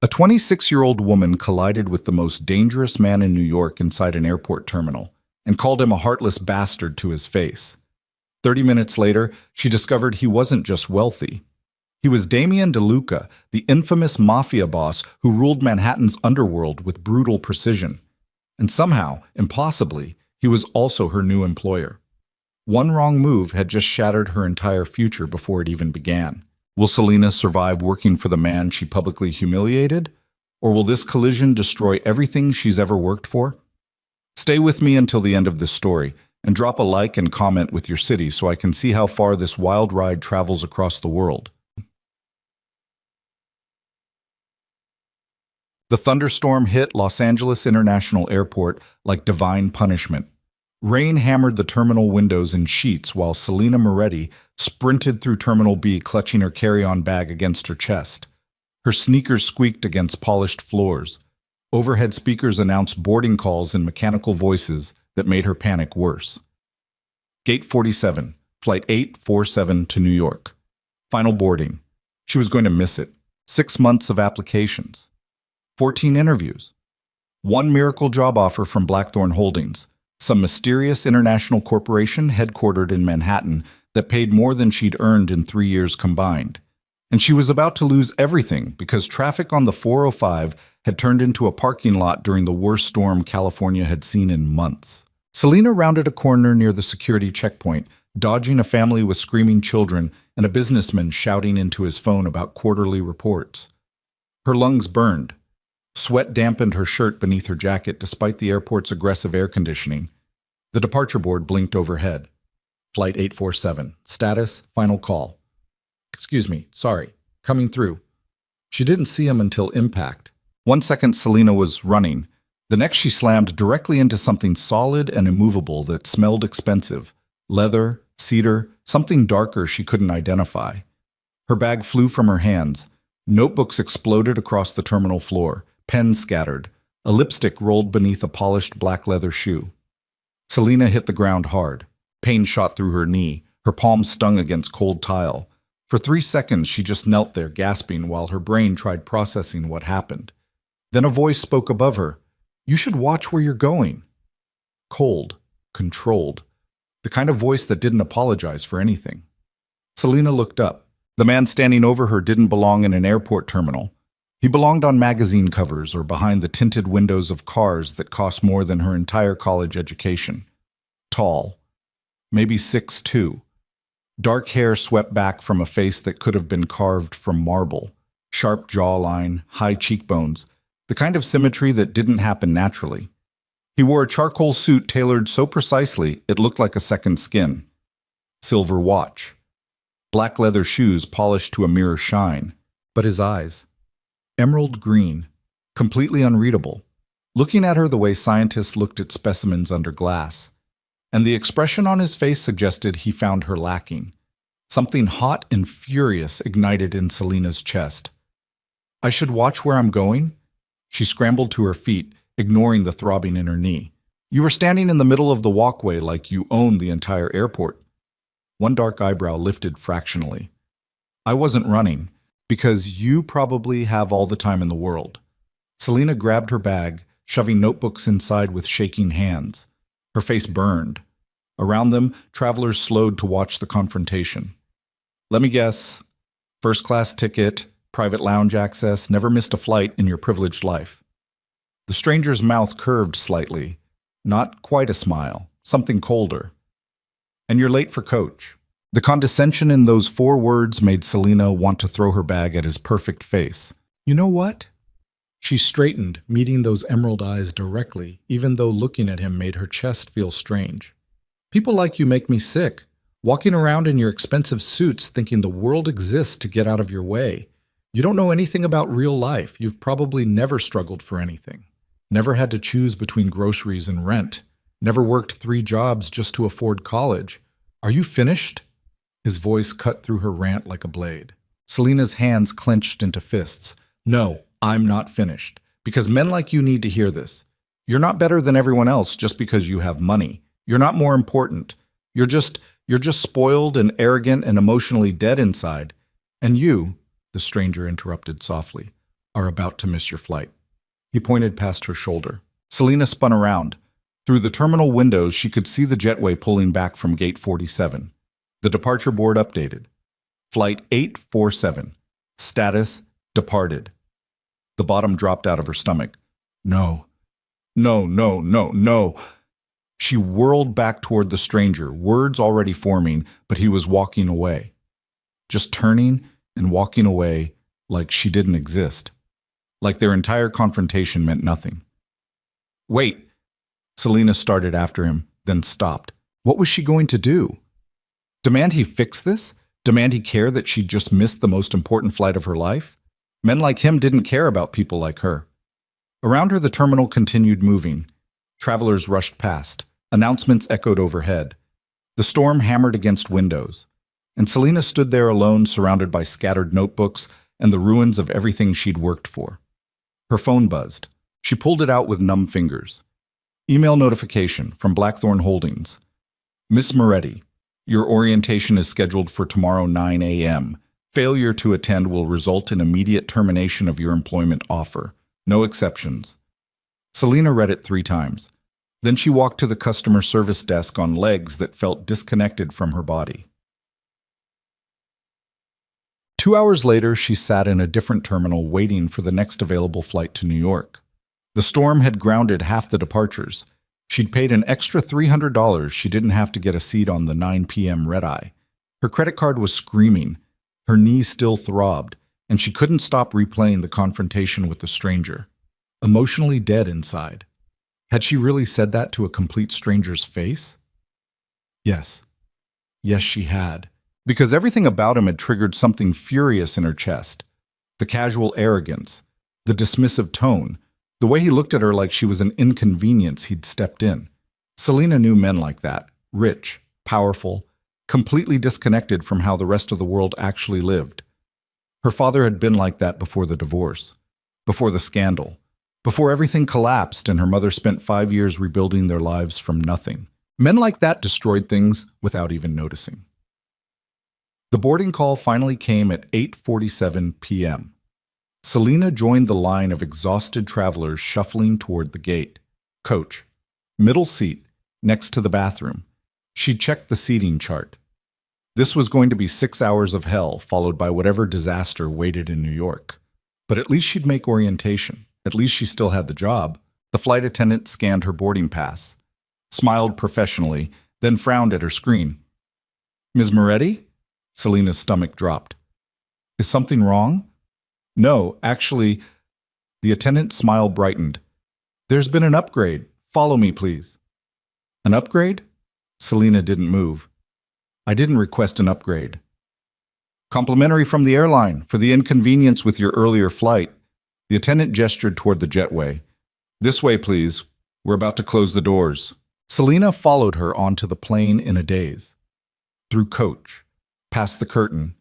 A 26-year-old woman collided with the most dangerous man in New York inside an airport terminal and called him a heartless bastard to his face. 30 minutes later, she discovered he wasn't just wealthy. He was Damien DeLuca, the infamous mafia boss who ruled Manhattan's underworld with brutal precision. And somehow, impossibly, he was also her new employer. One wrong move had just shattered her entire future before it even began. Will Selena survive working for the man she publicly humiliated? Or will this collision destroy everything she's ever worked for? Stay with me until the end of this story, and drop a like and comment with your city so I can see how far this wild ride travels across the world. The thunderstorm hit Los Angeles International Airport like divine punishment. Rain hammered the terminal windows in sheets while Selena Moretti sprinted through Terminal B clutching her carry-on bag against her chest. Her sneakers squeaked against polished floors. Overhead speakers announced boarding calls in mechanical voices that made her panic worse. Gate 47, Flight 847 to New York. Final boarding. She was going to miss it. 6 months of applications. 14 interviews. One miracle job offer from Blackthorn Holdings, some mysterious international corporation headquartered in Manhattan that paid more than she'd earned in 3 years combined. And she was about to lose everything because traffic on the 405 had turned into a parking lot during the worst storm California had seen in months. Selena rounded a corner near the security checkpoint, dodging a family with screaming children and a businessman shouting into his phone about quarterly reports. Her lungs burned. Sweat dampened her shirt beneath her jacket despite the airport's aggressive air conditioning. The departure board blinked overhead. Flight 847. Status, final call. Excuse me, sorry. Coming through. She didn't see him until impact. 1 second Selena was running. The next she slammed directly into something solid and immovable that smelled expensive. Leather, cedar, something darker she couldn't identify. Her bag flew from her hands. Notebooks exploded across the terminal floor. Pens scattered. A lipstick rolled beneath a polished black leather shoe. Selena hit the ground hard. Pain shot through her knee. Her palm stung against cold tile. For 3 seconds, she just knelt there, gasping, while her brain tried processing what happened. Then a voice spoke above her. "You should watch where you're going." Cold, controlled. The kind of voice that didn't apologize for anything. Selena looked up. The man standing over her didn't belong in an airport terminal. He belonged on magazine covers or behind the tinted windows of cars that cost more than her entire college education. Tall, maybe 6'2". Dark hair swept back from a face that could have been carved from marble. Sharp jawline, high cheekbones, the kind of symmetry that didn't happen naturally. He wore a charcoal suit tailored so precisely it looked like a second skin. Silver watch. Black leather shoes polished to a mirror shine. But his eyes. Emerald green, completely unreadable, looking at her the way scientists looked at specimens under glass. And the expression on his face suggested he found her lacking. Something hot and furious ignited in Selena's chest. "I should watch where I'm going?" She scrambled to her feet, ignoring the throbbing in her knee. "You were standing in the middle of the walkway like you owned the entire airport." One dark eyebrow lifted fractionally. "I wasn't running. Because you probably have all the time in the world." Selena grabbed her bag, shoving notebooks inside with shaking hands. Her face burned. Around them, travelers slowed to watch the confrontation. "Let me guess. First-class ticket, private lounge access, never missed a flight in your privileged life." The stranger's mouth curved slightly. Not quite a smile, something colder. "And you're late for coach." The condescension in those 4 words made Selena want to throw her bag at his perfect face. "You know what?" She straightened, meeting those emerald eyes directly, even though looking at him made her chest feel strange. "People like you make me sick. Walking around in your expensive suits thinking the world exists to get out of your way. You don't know anything about real life. You've probably never struggled for anything. Never had to choose between groceries and rent. Never worked 3 jobs just to afford college. Are you finished?" His voice cut through her rant like a blade. Selena's hands clenched into fists. "No, I'm not finished. Because men like you need to hear this. You're not better than everyone else just because you have money. You're not more important. You're just spoiled and arrogant and emotionally dead inside. And you," the stranger interrupted softly, are about to miss your flight." He pointed past her shoulder. Selena spun around. Through the terminal windows, she could see the jetway pulling back from Gate 47. The departure board updated. Flight 847. Status departed. The bottom dropped out of her stomach. No. No, no, no, no. She whirled back toward the stranger, words already forming, but he was walking away. Just turning and walking away like she didn't exist. Like their entire confrontation meant nothing. Wait! Selena started after him, then stopped. What was she going to do? Demand he fix this? Demand he care that she'd just missed the most important flight of her life? Men like him didn't care about people like her. Around her, the terminal continued moving. Travelers rushed past. Announcements echoed overhead. The storm hammered against windows. And Selena stood there alone, surrounded by scattered notebooks and the ruins of everything she'd worked for. Her phone buzzed. She pulled it out with numb fingers. Email notification from Blackthorn Holdings. Miss Moretti, your orientation is scheduled for tomorrow 9 a.m. Failure to attend will result in immediate termination of your employment offer. No exceptions. Selena read it 3 times. Then she walked to the customer service desk on legs that felt disconnected from her body. 2 hours later, she sat in a different terminal waiting for the next available flight to New York. The storm had grounded half the departures. She'd paid an extra $300 she didn't have to get a seat on the 9 p.m. red-eye. Her credit card was screaming. Her knees still throbbed, and she couldn't stop replaying the confrontation with the stranger. Emotionally dead inside. Had she really said that to a complete stranger's face? Yes. Yes, she had. Because everything about him had triggered something furious in her chest. The casual arrogance, the dismissive tone, the way he looked at her like she was an inconvenience he'd stepped in. Selena knew men like that, rich, powerful, completely disconnected from how the rest of the world actually lived. Her father had been like that before the divorce, before the scandal, before everything collapsed and her mother spent 5 years rebuilding their lives from nothing. Men like that destroyed things without even noticing. The boarding call finally came at 8:47 p.m. Selena joined the line of exhausted travelers shuffling toward the gate. Coach. Middle seat, next to the bathroom. She checked the seating chart. This was going to be 6 hours of hell, followed by whatever disaster waited in New York. But at least she'd make orientation. At least she still had the job. The flight attendant scanned her boarding pass, smiled professionally, then frowned at her screen. Ms. Moretti? Selena's stomach dropped. Is something wrong? No, actually, the attendant's smile brightened. There's been an upgrade. Follow me, please. An upgrade? Selena didn't move. I didn't request an upgrade. Complimentary from the airline for the inconvenience with your earlier flight. The attendant gestured toward the jetway. This way, please. We're about to close the doors. Selena followed her onto the plane in a daze. Through coach, past the curtain,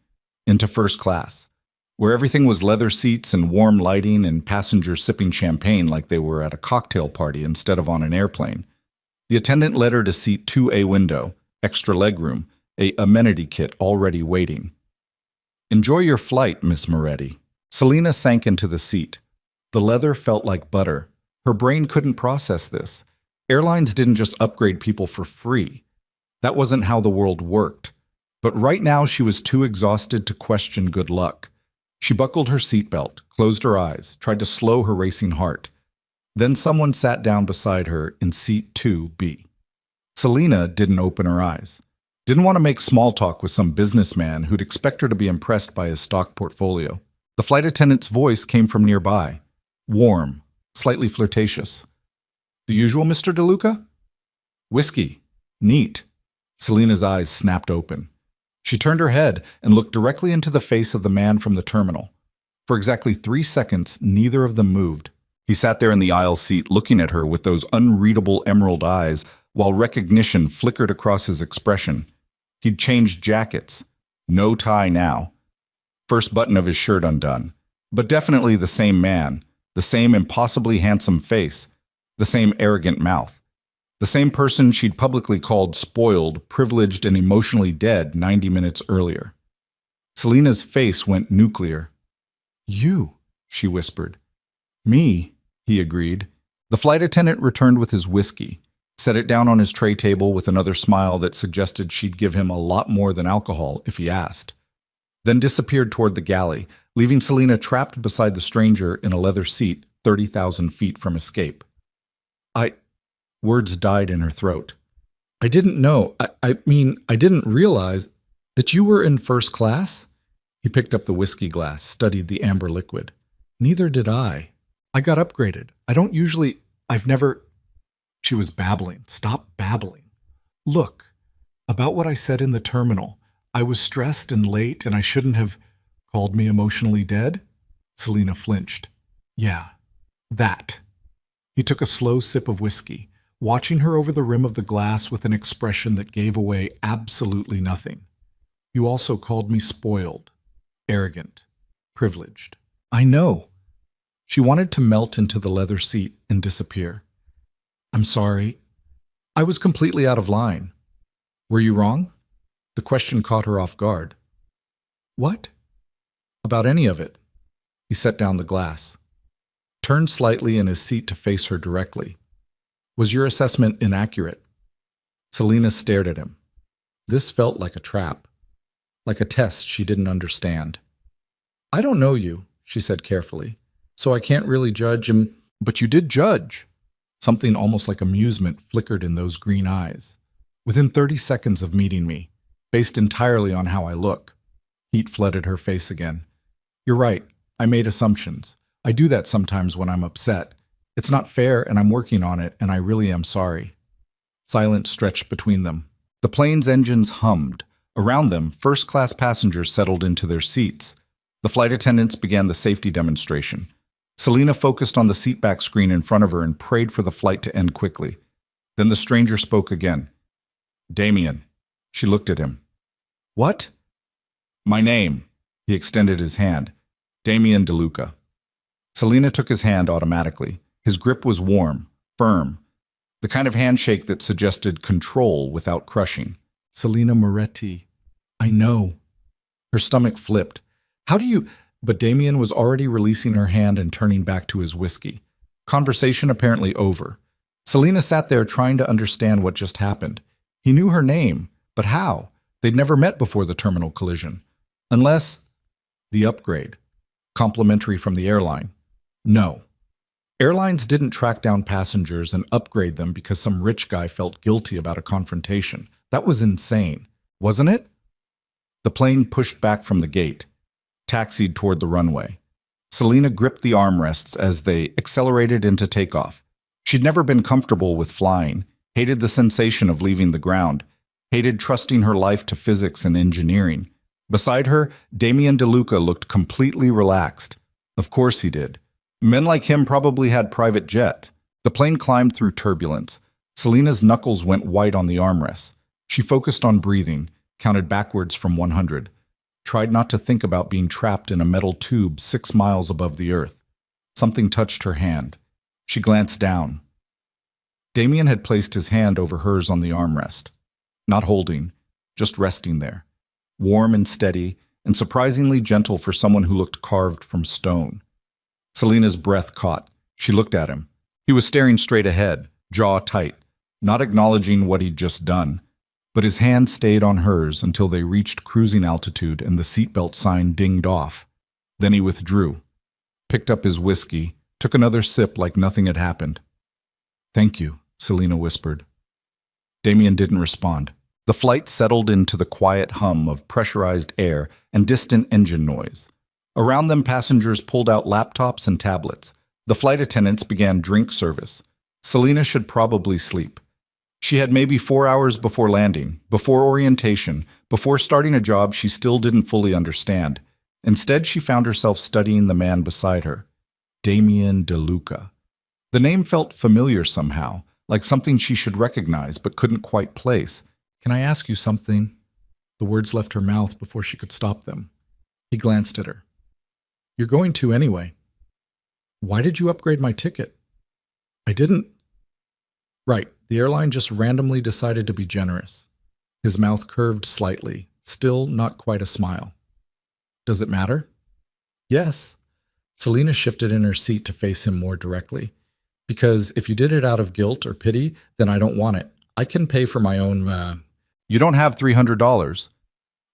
into first class, where everything was leather seats and warm lighting and passengers sipping champagne like they were at a cocktail party instead of on an airplane. The attendant led her to seat 2A window, extra legroom, a amenity kit already waiting. Enjoy your flight, Miss Moretti. Selena sank into the seat. The leather felt like butter. Her brain couldn't process this. Airlines didn't just upgrade people for free. That wasn't how the world worked. But right now she was too exhausted to question good luck. She buckled her seatbelt, closed her eyes, tried to slow her racing heart. Then someone sat down beside her in seat 2B. Selena didn't open her eyes. Didn't want to make small talk with some businessman who'd expect her to be impressed by his stock portfolio. The flight attendant's voice came from nearby. Warm, slightly flirtatious. The usual, Mr. DeLuca? Whiskey. Neat. Selena's eyes snapped open. She turned her head and looked directly into the face of the man from the terminal. For exactly 3 seconds, neither of them moved. He sat there in the aisle seat looking at her with those unreadable emerald eyes while recognition flickered across his expression. He'd changed jackets. No tie now. First button of his shirt undone. But definitely the same man, the same impossibly handsome face, the same arrogant mouth. The same person she'd publicly called spoiled, privileged, and emotionally dead 90 minutes earlier. Selena's face went nuclear. You, she whispered. Me, he agreed. The flight attendant returned with his whiskey, set it down on his tray table with another smile that suggested she'd give him a lot more than alcohol if he asked, then disappeared toward the galley, leaving Selina trapped beside the stranger in a leather seat 30,000 feet from escape. Words died in her throat. I didn't know, I didn't realize that you were in first class? He picked up the whiskey glass, studied the amber liquid. Neither did I. I got upgraded. I've never... She was babbling. Stop babbling. Look, about what I said in the terminal. I was stressed and late and I shouldn't have called me emotionally dead? Selina flinched. Yeah, that. He took a slow sip of whiskey, watching her over the rim of the glass with an expression that gave away absolutely nothing. You also called me spoiled, arrogant, privileged. I know. She wanted to melt into the leather seat and disappear. I'm sorry. I was completely out of line. Were you wrong? The question caught her off guard. What? About any of it. He set down the glass, turned slightly in his seat to face her directly. Was your assessment inaccurate? Selina stared at him. This felt like a trap, like a test she didn't understand. I don't know you, she said carefully, so I can't really judge him, but you did judge. Something almost like amusement flickered in those green eyes. Within 30 seconds of meeting me, based entirely on how I look. Heat flooded her face again. You're right, I made assumptions. I do that sometimes when I'm upset. It's not fair and I'm working on it and I really am sorry. Silence stretched between them. The plane's engines hummed. Around them, first-class passengers settled into their seats. The flight attendants began the safety demonstration. Selina focused on the seatback screen in front of her and prayed for the flight to end quickly. Then the stranger spoke again. Damien. She looked at him. What? My name. He extended his hand. Damien DeLuca. Selina took his hand automatically. His grip was warm, firm, the kind of handshake that suggested control without crushing. Selina Moretti. I know. Her stomach flipped. How do you... But Damien was already releasing her hand and turning back to his whiskey. Conversation apparently over. Selina sat there trying to understand what just happened. He knew her name, but how? They'd never met before the terminal collision. Unless... the upgrade. Complimentary from the airline. No. Airlines didn't track down passengers and upgrade them because some rich guy felt guilty about a confrontation. That was insane, wasn't it? The plane pushed back from the gate, taxied toward the runway. Selina gripped the armrests as they accelerated into takeoff. She'd never been comfortable with flying, hated the sensation of leaving the ground, hated trusting her life to physics and engineering. Beside her, Damien DeLuca looked completely relaxed. Of course he did. Men like him probably had private jets. The plane climbed through turbulence. Selina's knuckles went white on the armrests. She focused on breathing, counted backwards from 100. Tried not to think about being trapped in a metal tube 6 miles above the earth. Something touched her hand. She glanced down. Damien had placed his hand over hers on the armrest. Not holding, just resting there. Warm and steady, and surprisingly gentle for someone who looked carved from stone. Selina's breath caught. She looked at him. He was staring straight ahead, jaw tight, not acknowledging what he'd just done. But his hand stayed on hers until they reached cruising altitude and the seatbelt sign dinged off. Then he withdrew, picked up his whiskey, took another sip like nothing had happened. Thank you, Selina whispered. Damien didn't respond. The flight settled into the quiet hum of pressurized air and distant engine noise. Around them, passengers pulled out laptops and tablets. The flight attendants began drink service. Selina should probably sleep. She had maybe 4 hours before landing, before orientation, before starting a job she still didn't fully understand. Instead, she found herself studying the man beside her, Damien DeLuca. The name felt familiar somehow, like something she should recognize but couldn't quite place. Can I ask you something? The words left her mouth before she could stop them. He glanced at her. You're going to anyway. Why did you upgrade my ticket? I didn't. Right, the airline just randomly decided to be generous. His mouth curved slightly, still not quite a smile. Does it matter? Yes. Selena shifted in her seat to face him more directly. Because if you did it out of guilt or pity, then I don't want it. I can pay for my own, You don't have $300.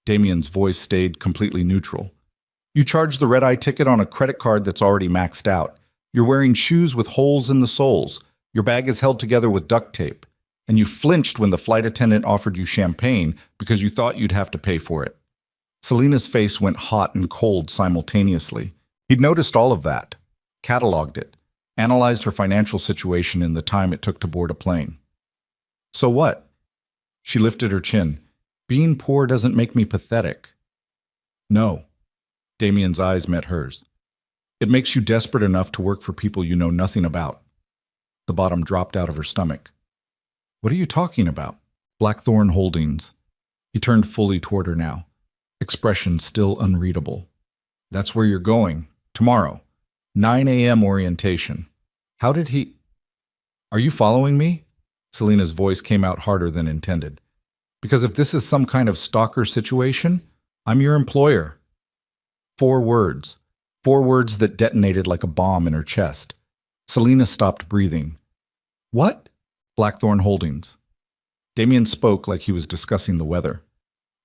Damien's voice stayed completely neutral. You charge the red-eye ticket on a credit card that's already maxed out. You're wearing shoes with holes in the soles. Your bag is held together with duct tape. And you flinched when the flight attendant offered you champagne because you thought you'd have to pay for it. Selena's face went hot and cold simultaneously. He'd noticed all of that, cataloged it, analyzed her financial situation in the time it took to board a plane. So what? She lifted her chin. Being poor doesn't make me pathetic. No. Damien's eyes met hers. It makes you desperate enough to work for people you know nothing about. The bottom dropped out of her stomach. What are you talking about? Blackthorn Holdings. He turned fully toward her now, expression still unreadable. That's where you're going. Tomorrow. 9 a.m. orientation. How did he... Are you following me? Selena's voice came out harder than intended. Because if this is some kind of stalker situation, I'm your employer. 4 words. 4 words that detonated like a bomb in her chest. Selena stopped breathing. What? Blackthorn Holdings. Damien spoke like he was discussing the weather.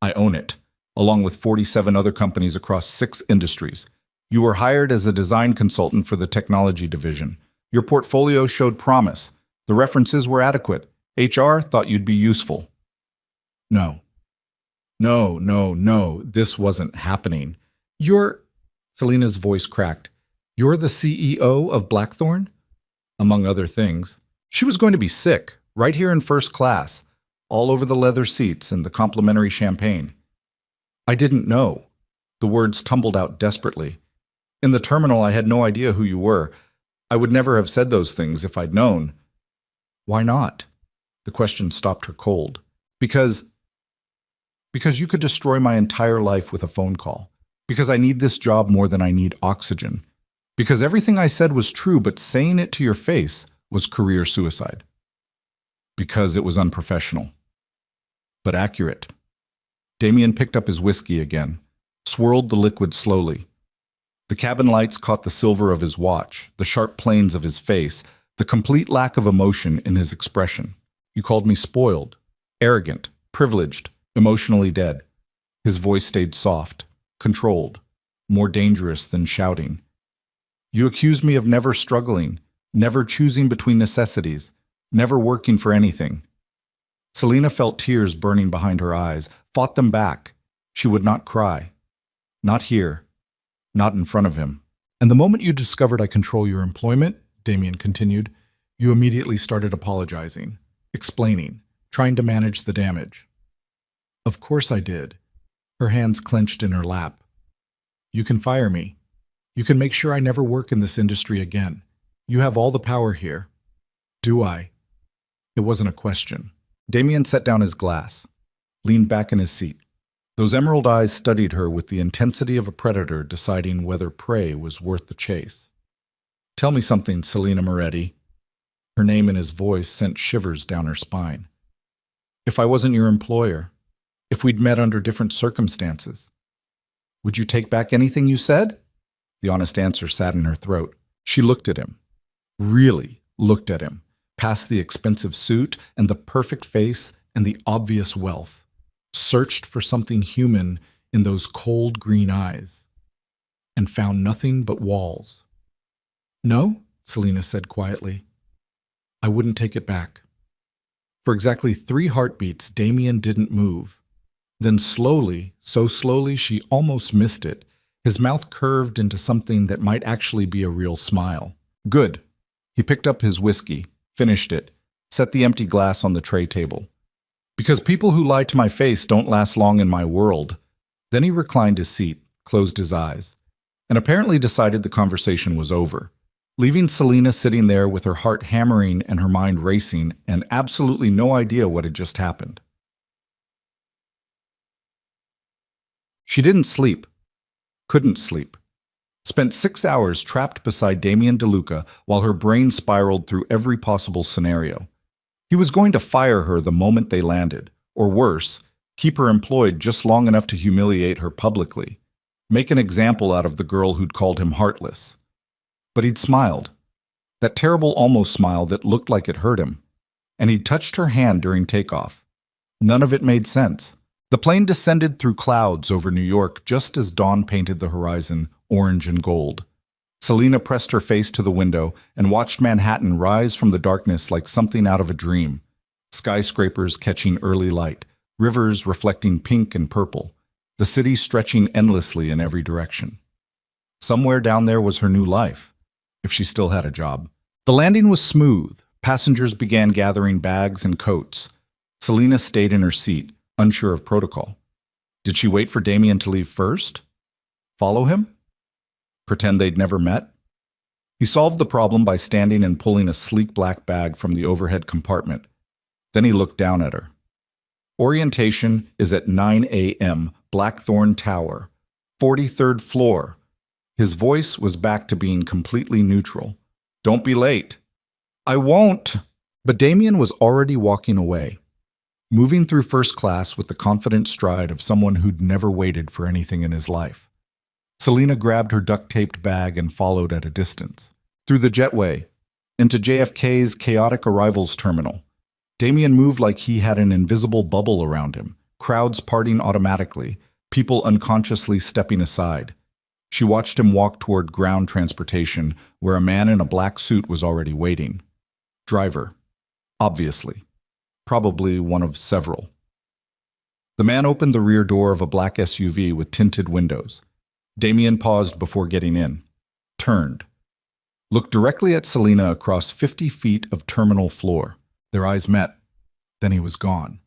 I own it, along with 47 other companies across 6 industries. You were hired as a design consultant for the technology division. Your portfolio showed promise. The references were adequate. HR thought you'd be useful. No. No. This wasn't happening. Selena's voice cracked. You're the CEO of Blackthorn? Among other things. She was going to be sick, right here in first class, all over the leather seats and the complimentary champagne. I didn't know. The words tumbled out desperately. In the terminal, I had no idea who you were. I would never have said those things if I'd known. Why not? The question stopped her cold. Because you could destroy my entire life with a phone call. Because I need this job more than I need oxygen. Because everything I said was true, but saying it to your face was career suicide. Because it was unprofessional. But accurate. Damien picked up his whiskey again, swirled the liquid slowly. The cabin lights caught the silver of his watch, the sharp planes of his face, the complete lack of emotion in his expression. You called me spoiled, arrogant, privileged, emotionally dead. His voice stayed soft, controlled, more dangerous than shouting. You accused me of never struggling, never choosing between necessities, never working for anything. Selena felt tears burning behind her eyes, fought them back. She would not cry. Not here. Not in front of him. And the moment you discovered I control your employment, Damien continued, you immediately started apologizing, explaining, trying to manage the damage. Of course I did. Her hands clenched in her lap. You can fire me. You can make sure I never work in this industry again. You have all the power here. Do I? It wasn't a question. Damien set down his glass, leaned back in his seat. Those emerald eyes studied her with the intensity of a predator deciding whether prey was worth the chase. Tell me something, Selena Moretti. Her name and his voice sent shivers down her spine. If I wasn't your employer, if we'd met under different circumstances, would you take back anything you said? The honest answer sat in her throat. She looked at him. Really looked at him, past the expensive suit and the perfect face and the obvious wealth, searched for something human in those cold green eyes, and found nothing but walls. No, Selena said quietly. I wouldn't take it back. For exactly 3 heartbeats, Damien didn't move. Then slowly, so slowly she almost missed it, his mouth curved into something that might actually be a real smile. Good. He picked up his whiskey, finished it, set the empty glass on the tray table. Because people who lie to my face don't last long in my world. Then he reclined his seat, closed his eyes, and apparently decided the conversation was over, leaving Selena sitting there with her heart hammering and her mind racing and absolutely no idea what had just happened. She didn't sleep. Couldn't sleep. Spent 6 hours trapped beside Damien DeLuca while her brain spiraled through every possible scenario. He was going to fire her the moment they landed, or worse, keep her employed just long enough to humiliate her publicly, make an example out of the girl who'd called him heartless. But he'd smiled. That terrible almost smile that looked like it hurt him. And he'd touched her hand during takeoff. None of it made sense. The plane descended through clouds over New York just as dawn painted the horizon orange and gold. Selena pressed her face to the window and watched Manhattan rise from the darkness like something out of a dream. Skyscrapers catching early light, rivers reflecting pink and purple, the city stretching endlessly in every direction. Somewhere down there was her new life, if she still had a job. The landing was smooth. Passengers began gathering bags and coats. Selena stayed in her seat, unsure of protocol. Did she wait for Damien to leave first? Follow him? Pretend they'd never met? He solved the problem by standing and pulling a sleek black bag from the overhead compartment. Then he looked down at her. Orientation is at 9 a.m., Blackthorn Tower, 43rd floor. His voice was back to being completely neutral. Don't be late. I won't. But Damien was already walking away, moving through first class with the confident stride of someone who'd never waited for anything in his life. Selena grabbed her duct-taped bag and followed at a distance. Through the jetway, into JFK's chaotic arrivals terminal. Damien moved like he had an invisible bubble around him, crowds parting automatically, people unconsciously stepping aside. She watched him walk toward ground transportation, where a man in a black suit was already waiting. Driver. Obviously. Probably one of several. The man opened the rear door of a black SUV with tinted windows. Damien paused before getting in, turned, looked directly at Selena across 50 feet of terminal floor. Their eyes met. Then he was gone.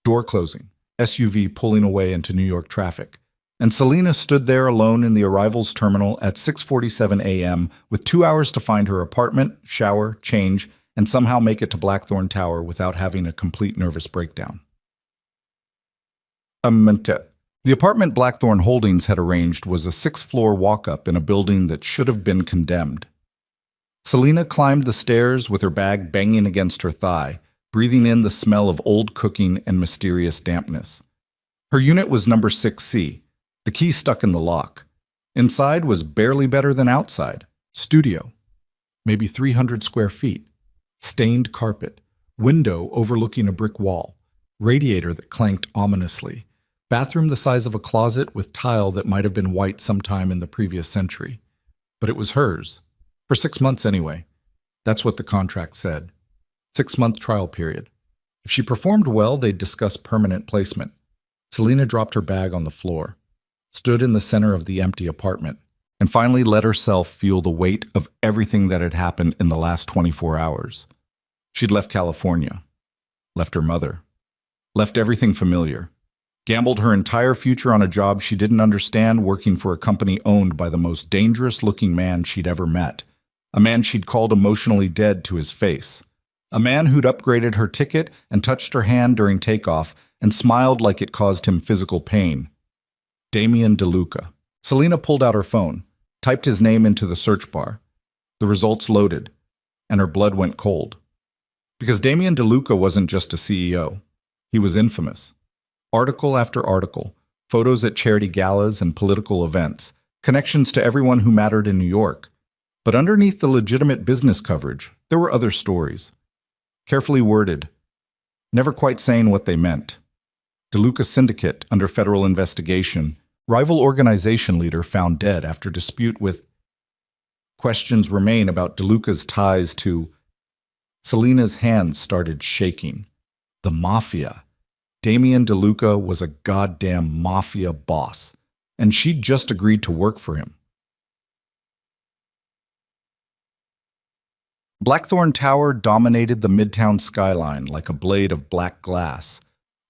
Door closing, SUV pulling away into New York traffic. And Selena stood there alone in the arrivals terminal at 6:47 a.m. with 2 hours to find her apartment, shower, change, and somehow make it to Blackthorn Tower without having a complete nervous breakdown. The apartment Blackthorn Holdings had arranged was a 6th-floor walk-up in a building that should have been condemned. Selena climbed the stairs with her bag banging against her thigh, breathing in the smell of old cooking and mysterious dampness. Her unit was number 6C, the key stuck in the lock. Inside was barely better than outside. Studio. Maybe 300 square feet. Stained carpet. Window overlooking a brick wall. Radiator that clanked ominously. Bathroom the size of a closet with tile that might have been white sometime in the previous century. But it was hers. For 6 months anyway. That's what the contract said. 6-month trial period. If she performed well, they'd discuss permanent placement. Selena dropped her bag on the floor, stood in the center of the empty apartment, and finally let herself feel the weight of everything that had happened in the last 24 hours. She'd left California. Left her mother. Left everything familiar. Gambled her entire future on a job she didn't understand, working for a company owned by the most dangerous-looking man she'd ever met. A man she'd called emotionally dead to his face. A man who'd upgraded her ticket and touched her hand during takeoff and smiled like it caused him physical pain. Damien DeLuca. Selena pulled out her phone, typed his name into the search bar. The results loaded, and her blood went cold. Because Damien DeLuca wasn't just a CEO. He was infamous. Article after article, photos at charity galas and political events, connections to everyone who mattered in New York. But underneath the legitimate business coverage, there were other stories. Carefully worded, never quite saying what they meant. DeLuca Syndicate under federal investigation, rival organization leader found dead after dispute with. Questions remain about DeLuca's ties to. Selena's hands started shaking. The Mafia. Damien DeLuca was a goddamn mafia boss, and she'd just agreed to work for him. Blackthorn Tower dominated the Midtown skyline like a blade of black glass.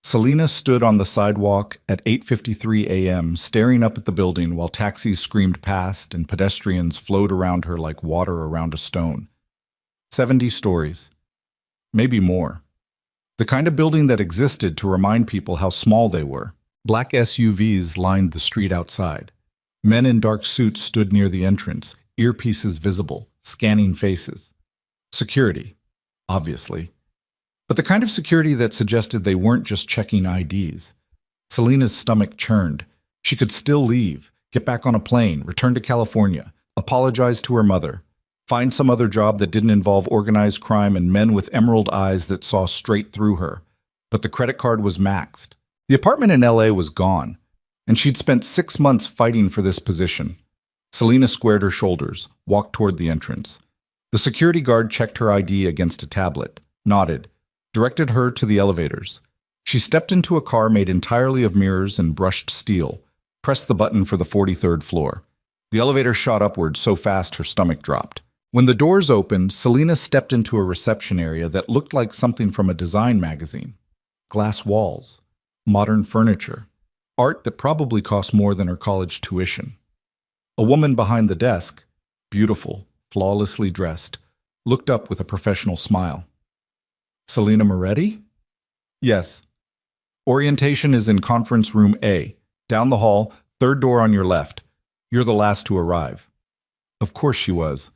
Selena stood on the sidewalk at 8:53 a.m., staring up at the building while taxis screamed past and pedestrians flowed around her like water around a stone. 70 stories. Maybe more. The kind of building that existed to remind people how small they were. Black SUVs lined the street outside. Men in dark suits stood near the entrance, earpieces visible, scanning faces. Security, obviously. But the kind of security that suggested they weren't just checking IDs. Selena's stomach churned. She could still leave, get back on a plane, return to California, apologize to her mother. Find some other job that didn't involve organized crime and men with emerald eyes that saw straight through her. But the credit card was maxed. The apartment in LA was gone, and she'd spent 6 months fighting for this position. Selena squared her shoulders, walked toward the entrance. The security guard checked her ID against a tablet, nodded, directed her to the elevators. She stepped into a car made entirely of mirrors and brushed steel, pressed the button for the 43rd floor. The elevator shot upward so fast her stomach dropped. When the doors opened, Selena stepped into a reception area that looked like something from a design magazine. Glass walls, modern furniture, art that probably cost more than her college tuition. A woman behind the desk, beautiful, flawlessly dressed, looked up with a professional smile. Selena Moretti? Yes. Orientation is in conference room A, down the hall, third door on your left. You're the last to arrive. Of course she was.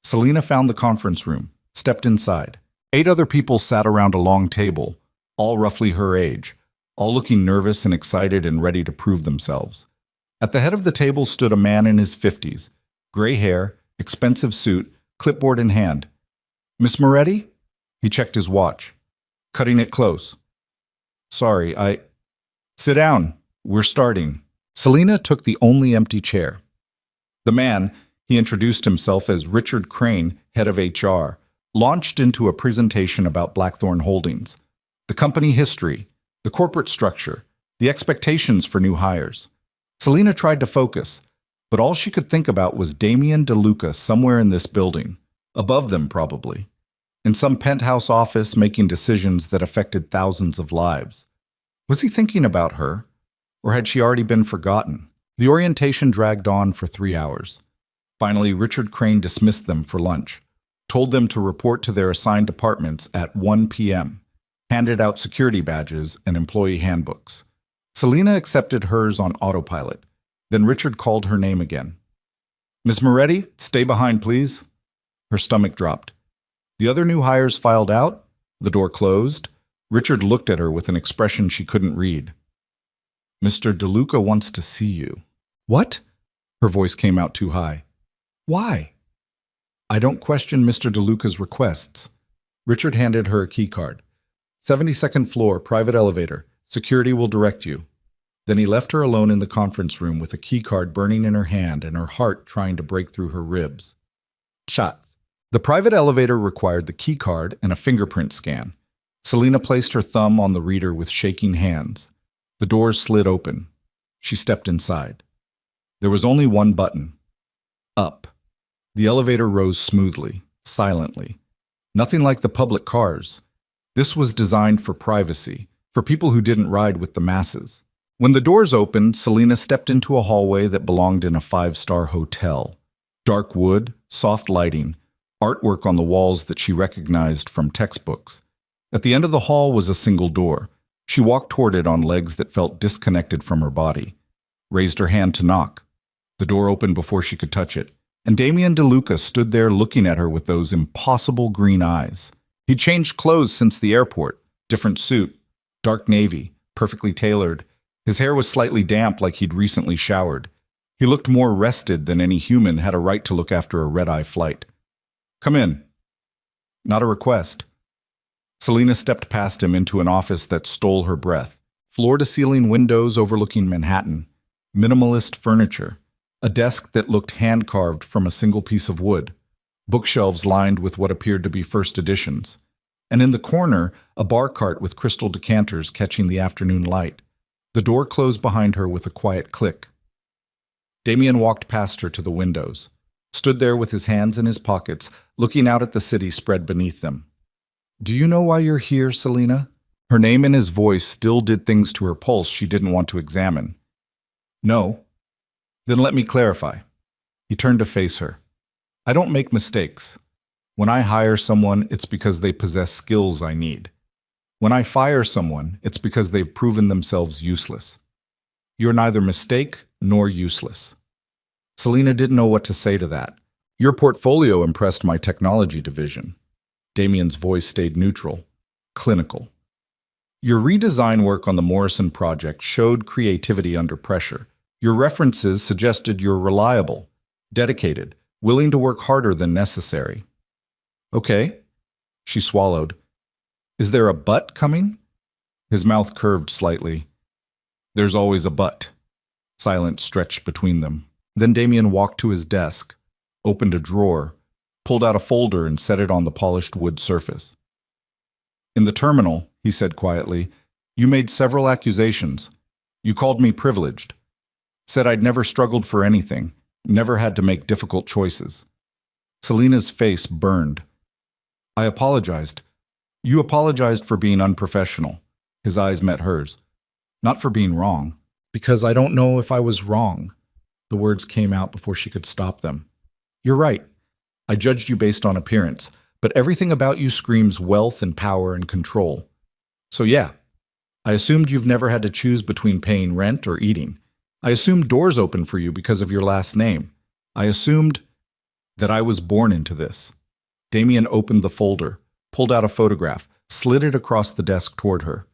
Selena found the conference room, stepped inside. 8 other people sat around a long table, all roughly her age, all looking nervous and excited and ready to prove themselves. At the head of the table stood a man in his 50s, gray hair, expensive suit, clipboard in hand. Miss Moretti? He checked his watch. Cutting it close. Sorry, Sit down. We're starting. Selena took the only empty chair. The man, he introduced himself as Richard Crane, head of HR, launched into a presentation about Blackthorn Holdings, the company history, the corporate structure, the expectations for new hires. Selena tried to focus, but all she could think about was Damien DeLuca somewhere in this building, above them probably, in some penthouse office making decisions that affected thousands of lives. Was he thinking about her, or had she already been forgotten? The orientation dragged on for 3 hours. Finally, Richard Crane dismissed them for lunch, told them to report to their assigned departments at 1 p.m., handed out security badges and employee handbooks. Selena accepted hers on autopilot. Then Richard called her name again. Miss Moretti, stay behind, please. Her stomach dropped. The other new hires filed out. The door closed. Richard looked at her with an expression she couldn't read. Mr. DeLuca wants to see you. What? Her voice came out too high. Why? I don't question Mr. DeLuca's requests. Richard handed her a key card. 72nd floor, private elevator. Security will direct you. Then he left her alone in the conference room with a key card burning in her hand and her heart trying to break through her ribs. Shots. The private elevator required the key card and a fingerprint scan. Selena placed her thumb on the reader with shaking hands. The doors slid open. She stepped inside. There was only one button. Up. The elevator rose smoothly, silently. Nothing like the public cars. This was designed for privacy, for people who didn't ride with the masses. When the doors opened, Selena stepped into a hallway that belonged in a 5-star hotel. Dark wood, soft lighting, artwork on the walls that she recognized from textbooks. At the end of the hall was a single door. She walked toward it on legs that felt disconnected from her body. Raised her hand to knock. The door opened before she could touch it, and Damien DeLuca stood there looking at her with those impossible green eyes. He'd changed clothes since the airport. Different suit, dark navy, perfectly tailored. His hair was slightly damp like he'd recently showered. He looked more rested than any human had a right to look after a red-eye flight. Come in. Not a request. Selena stepped past him into an office that stole her breath. Floor-to-ceiling windows overlooking Manhattan. Minimalist furniture. A desk that looked hand-carved from a single piece of wood. Bookshelves lined with what appeared to be first editions. And in the corner, a bar cart with crystal decanters catching the afternoon light. The door closed behind her with a quiet click. Damien walked past her to the windows, stood there with his hands in his pockets, looking out at the city spread beneath them. Do you know why you're here, Selena? Her name and his voice still did things to her pulse she didn't want to examine. No. Then let me clarify. He turned to face her. I don't make mistakes. When I hire someone, it's because they possess skills I need. When I fire someone, it's because they've proven themselves useless. You're neither mistake nor useless. Selena didn't know what to say to that. Your portfolio impressed my technology division. Damien's voice stayed neutral, clinical. Your redesign work on the Morrison project showed creativity under pressure. Your references suggested you're reliable, dedicated, willing to work harder than necessary. Okay, she swallowed. Is there a but coming? His mouth curved slightly. There's always a but. Silence stretched between them. Then Damien walked to his desk, opened a drawer, pulled out a folder and set it on the polished wood surface. In the terminal, he said quietly, you made several accusations. You called me privileged. Said I'd never struggled for anything, never had to make difficult choices. Selena's face burned. I apologized. You apologized for being unprofessional. His eyes met hers. Not for being wrong. Because I don't know if I was wrong. The words came out before she could stop them. You're right. I judged you based on appearance, but everything about you screams wealth and power and control. So yeah, I assumed you've never had to choose between paying rent or eating. I assumed doors open for you because of your last name. I assumed that I was born into this. Damien opened the folder, pulled out a photograph, slid it across the desk toward her.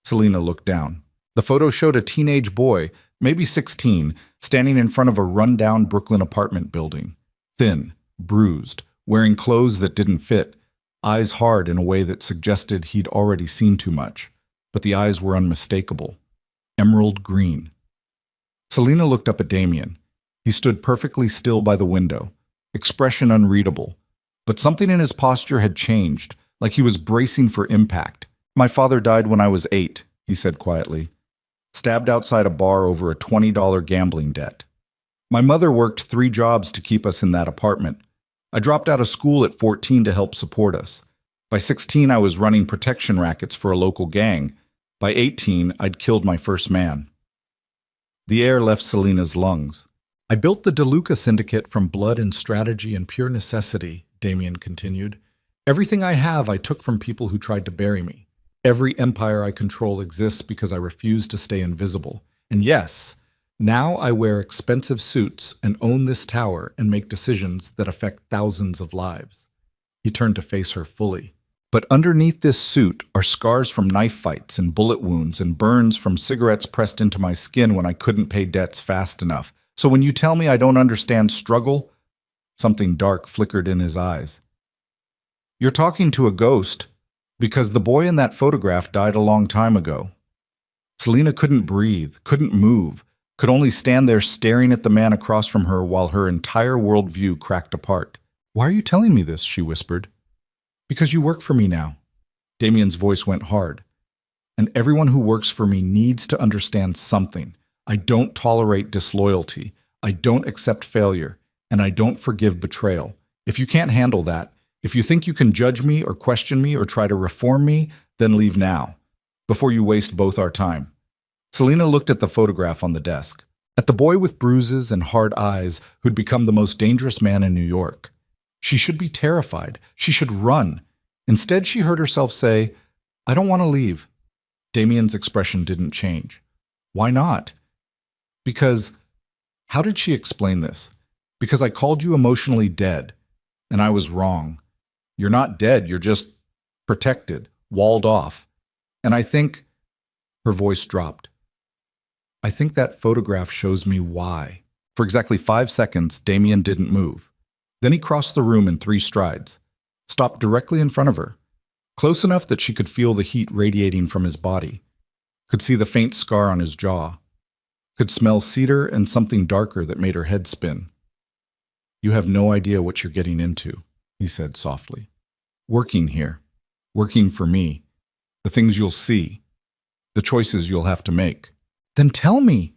Selena looked down. The photo showed a teenage boy, maybe 16, standing in front of a run-down Brooklyn apartment building. Thin, bruised, wearing clothes that didn't fit, eyes hard in a way that suggested he'd already seen too much. But the eyes were unmistakable. Emerald green. Selena looked up at Damien. He stood perfectly still by the window, expression unreadable. But something in his posture had changed, like he was bracing for impact. My father died when I was 8, he said quietly. Stabbed outside a bar over a $20 gambling debt. My mother worked 3 jobs to keep us in that apartment. I dropped out of school at 14 to help support us. By 16, I was running protection rackets for a local gang. By 18, I'd killed my first man. The air left Selena's lungs. I built the DeLuca Syndicate from blood and strategy and pure necessity, Damien continued. Everything I have I took from people who tried to bury me. Every empire I control exists because I refuse to stay invisible. And yes, now I wear expensive suits and own this tower and make decisions that affect thousands of lives. He turned to face her fully. But underneath this suit are scars from knife fights and bullet wounds and burns from cigarettes pressed into my skin when I couldn't pay debts fast enough. So when you tell me I don't understand struggle, something dark flickered in his eyes. You're talking to a ghost, because the boy in that photograph died a long time ago. Selena couldn't breathe, couldn't move, could only stand there staring at the man across from her while her entire worldview cracked apart. Why are you telling me this? She whispered. Because you work for me now. Damien's voice went hard. And everyone who works for me needs to understand something. I don't tolerate disloyalty. I don't accept failure. And I don't forgive betrayal. If you can't handle that, if you think you can judge me or question me or try to reform me, then leave now, before you waste both our time. Selena looked at the photograph on the desk, at the boy with bruises and hard eyes who'd become the most dangerous man in New York. She should be terrified. She should run. Instead, she heard herself say, I don't want to leave. Damien's expression didn't change. Why not? Because, how did she explain this? Because I called you emotionally dead, and I was wrong. You're not dead, you're just protected, walled off. And I think, her voice dropped. I think that photograph shows me why. For exactly 5 seconds, Damien didn't move. Then he crossed the room in 3 strides, stopped directly in front of her, close enough that she could feel the heat radiating from his body, could see the faint scar on his jaw, could smell cedar and something darker that made her head spin. You have no idea what you're getting into, he said softly. Working here, working for me, the things you'll see, the choices you'll have to make. Then tell me.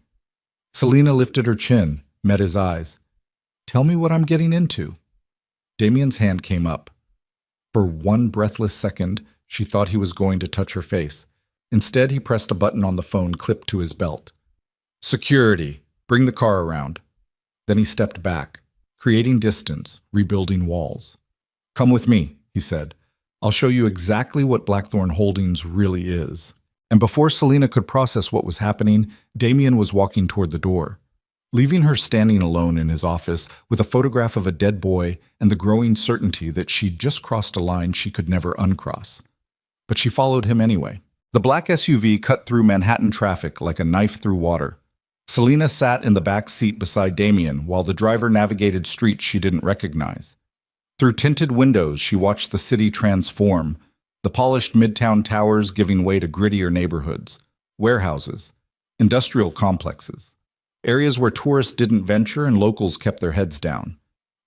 Selena lifted her chin, met his eyes. Tell me what I'm getting into. Damien's hand came up. For one breathless second, she thought he was going to touch her face. Instead, he pressed a button on the phone clipped to his belt. Security, bring the car around. Then he stepped back, creating distance, rebuilding walls. Come with me, he said. I'll show you exactly what Blackthorn Holdings really is. And before Selena could process what was happening, Damien was walking toward the door, leaving her standing alone in his office with a photograph of a dead boy and the growing certainty that she'd just crossed a line she could never uncross. But she followed him anyway. The black SUV cut through Manhattan traffic like a knife through water. Selena sat in the back seat beside Damien while the driver navigated streets she didn't recognize. Through tinted windows, she watched the city transform, the polished midtown towers giving way to grittier neighborhoods, warehouses, industrial complexes, areas where tourists didn't venture and locals kept their heads down.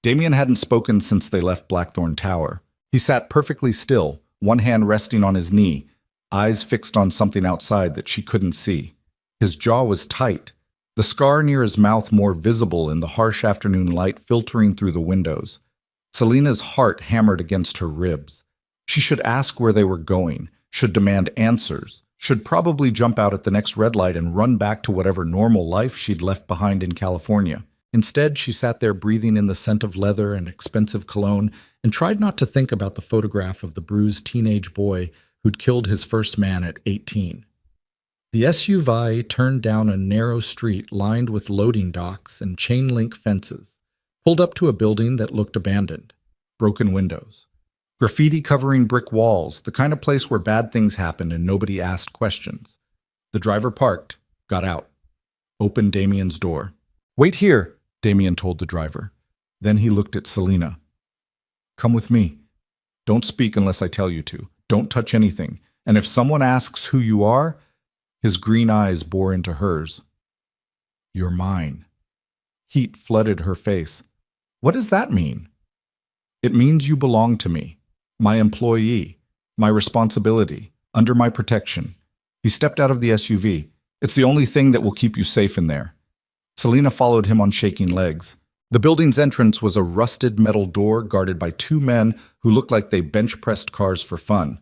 Damien hadn't spoken since they left Blackthorn Tower. He sat perfectly still, one hand resting on his knee, eyes fixed on something outside that she couldn't see. His jaw was tight, the scar near his mouth more visible in the harsh afternoon light filtering through the windows. Selena's heart hammered against her ribs. She should ask where they were going, should demand answers, should probably jump out at the next red light and run back to whatever normal life she'd left behind in California. Instead, she sat there breathing in the scent of leather and expensive cologne and tried not to think about the photograph of the bruised teenage boy who'd killed his first man at 18. The SUV turned down a narrow street lined with loading docks and chain-link fences, pulled up to a building that looked abandoned. Broken windows. Graffiti covering brick walls, the kind of place where bad things happened and nobody asked questions. The driver parked, got out, opened Damien's door. "Wait here," Damien told the driver. Then he looked at Selena. "Come with me. Don't speak unless I tell you to. Don't touch anything. And if someone asks who you are," his green eyes bore into hers, "you're mine." Heat flooded her face. "What does that mean?" "It means you belong to me. My employee. My responsibility. Under my protection." He stepped out of the SUV. "It's the only thing that will keep you safe in there." Selena followed him on shaking legs. The building's entrance was a rusted metal door guarded by two men who looked like they bench-pressed cars for fun.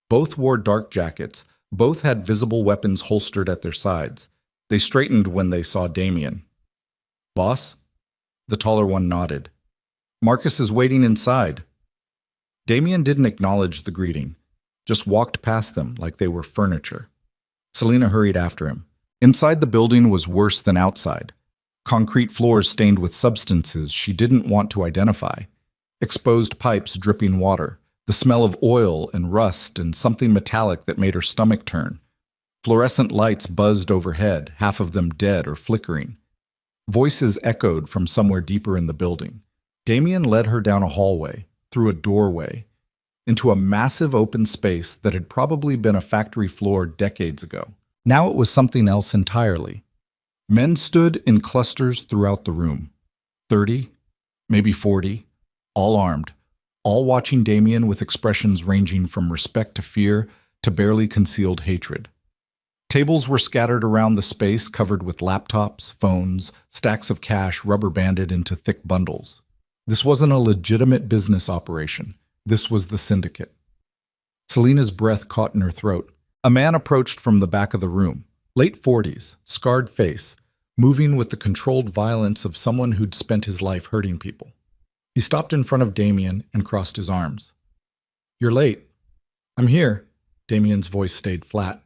Both wore dark jackets. Both had visible weapons holstered at their sides. They straightened when they saw Damien. "Boss?" The taller one nodded. "Marcus is waiting inside." Damien didn't acknowledge the greeting, just walked past them like they were furniture. Selena hurried after him. Inside the building was worse than outside. Concrete floors stained with substances she didn't want to identify. Exposed pipes dripping water. The smell of oil and rust and something metallic that made her stomach turn. Fluorescent lights buzzed overhead, half of them dead or flickering. Voices echoed from somewhere deeper in the building. Damien led her down a hallway, through a doorway, into a massive open space that had probably been a factory floor decades ago. Now it was something else entirely. Men stood in clusters throughout the room. 30, maybe 40, all armed, all watching Damien with expressions ranging from respect to fear to barely concealed hatred. Tables were scattered around the space covered with laptops, phones, stacks of cash rubber-banded into thick bundles. This wasn't a legitimate business operation. This was the syndicate. Selena's breath caught in her throat. A man approached from the back of the room, late 40s, scarred face, moving with the controlled violence of someone who'd spent his life hurting people. He stopped in front of Damien and crossed his arms. "You're late." "I'm here." Damien's voice stayed flat.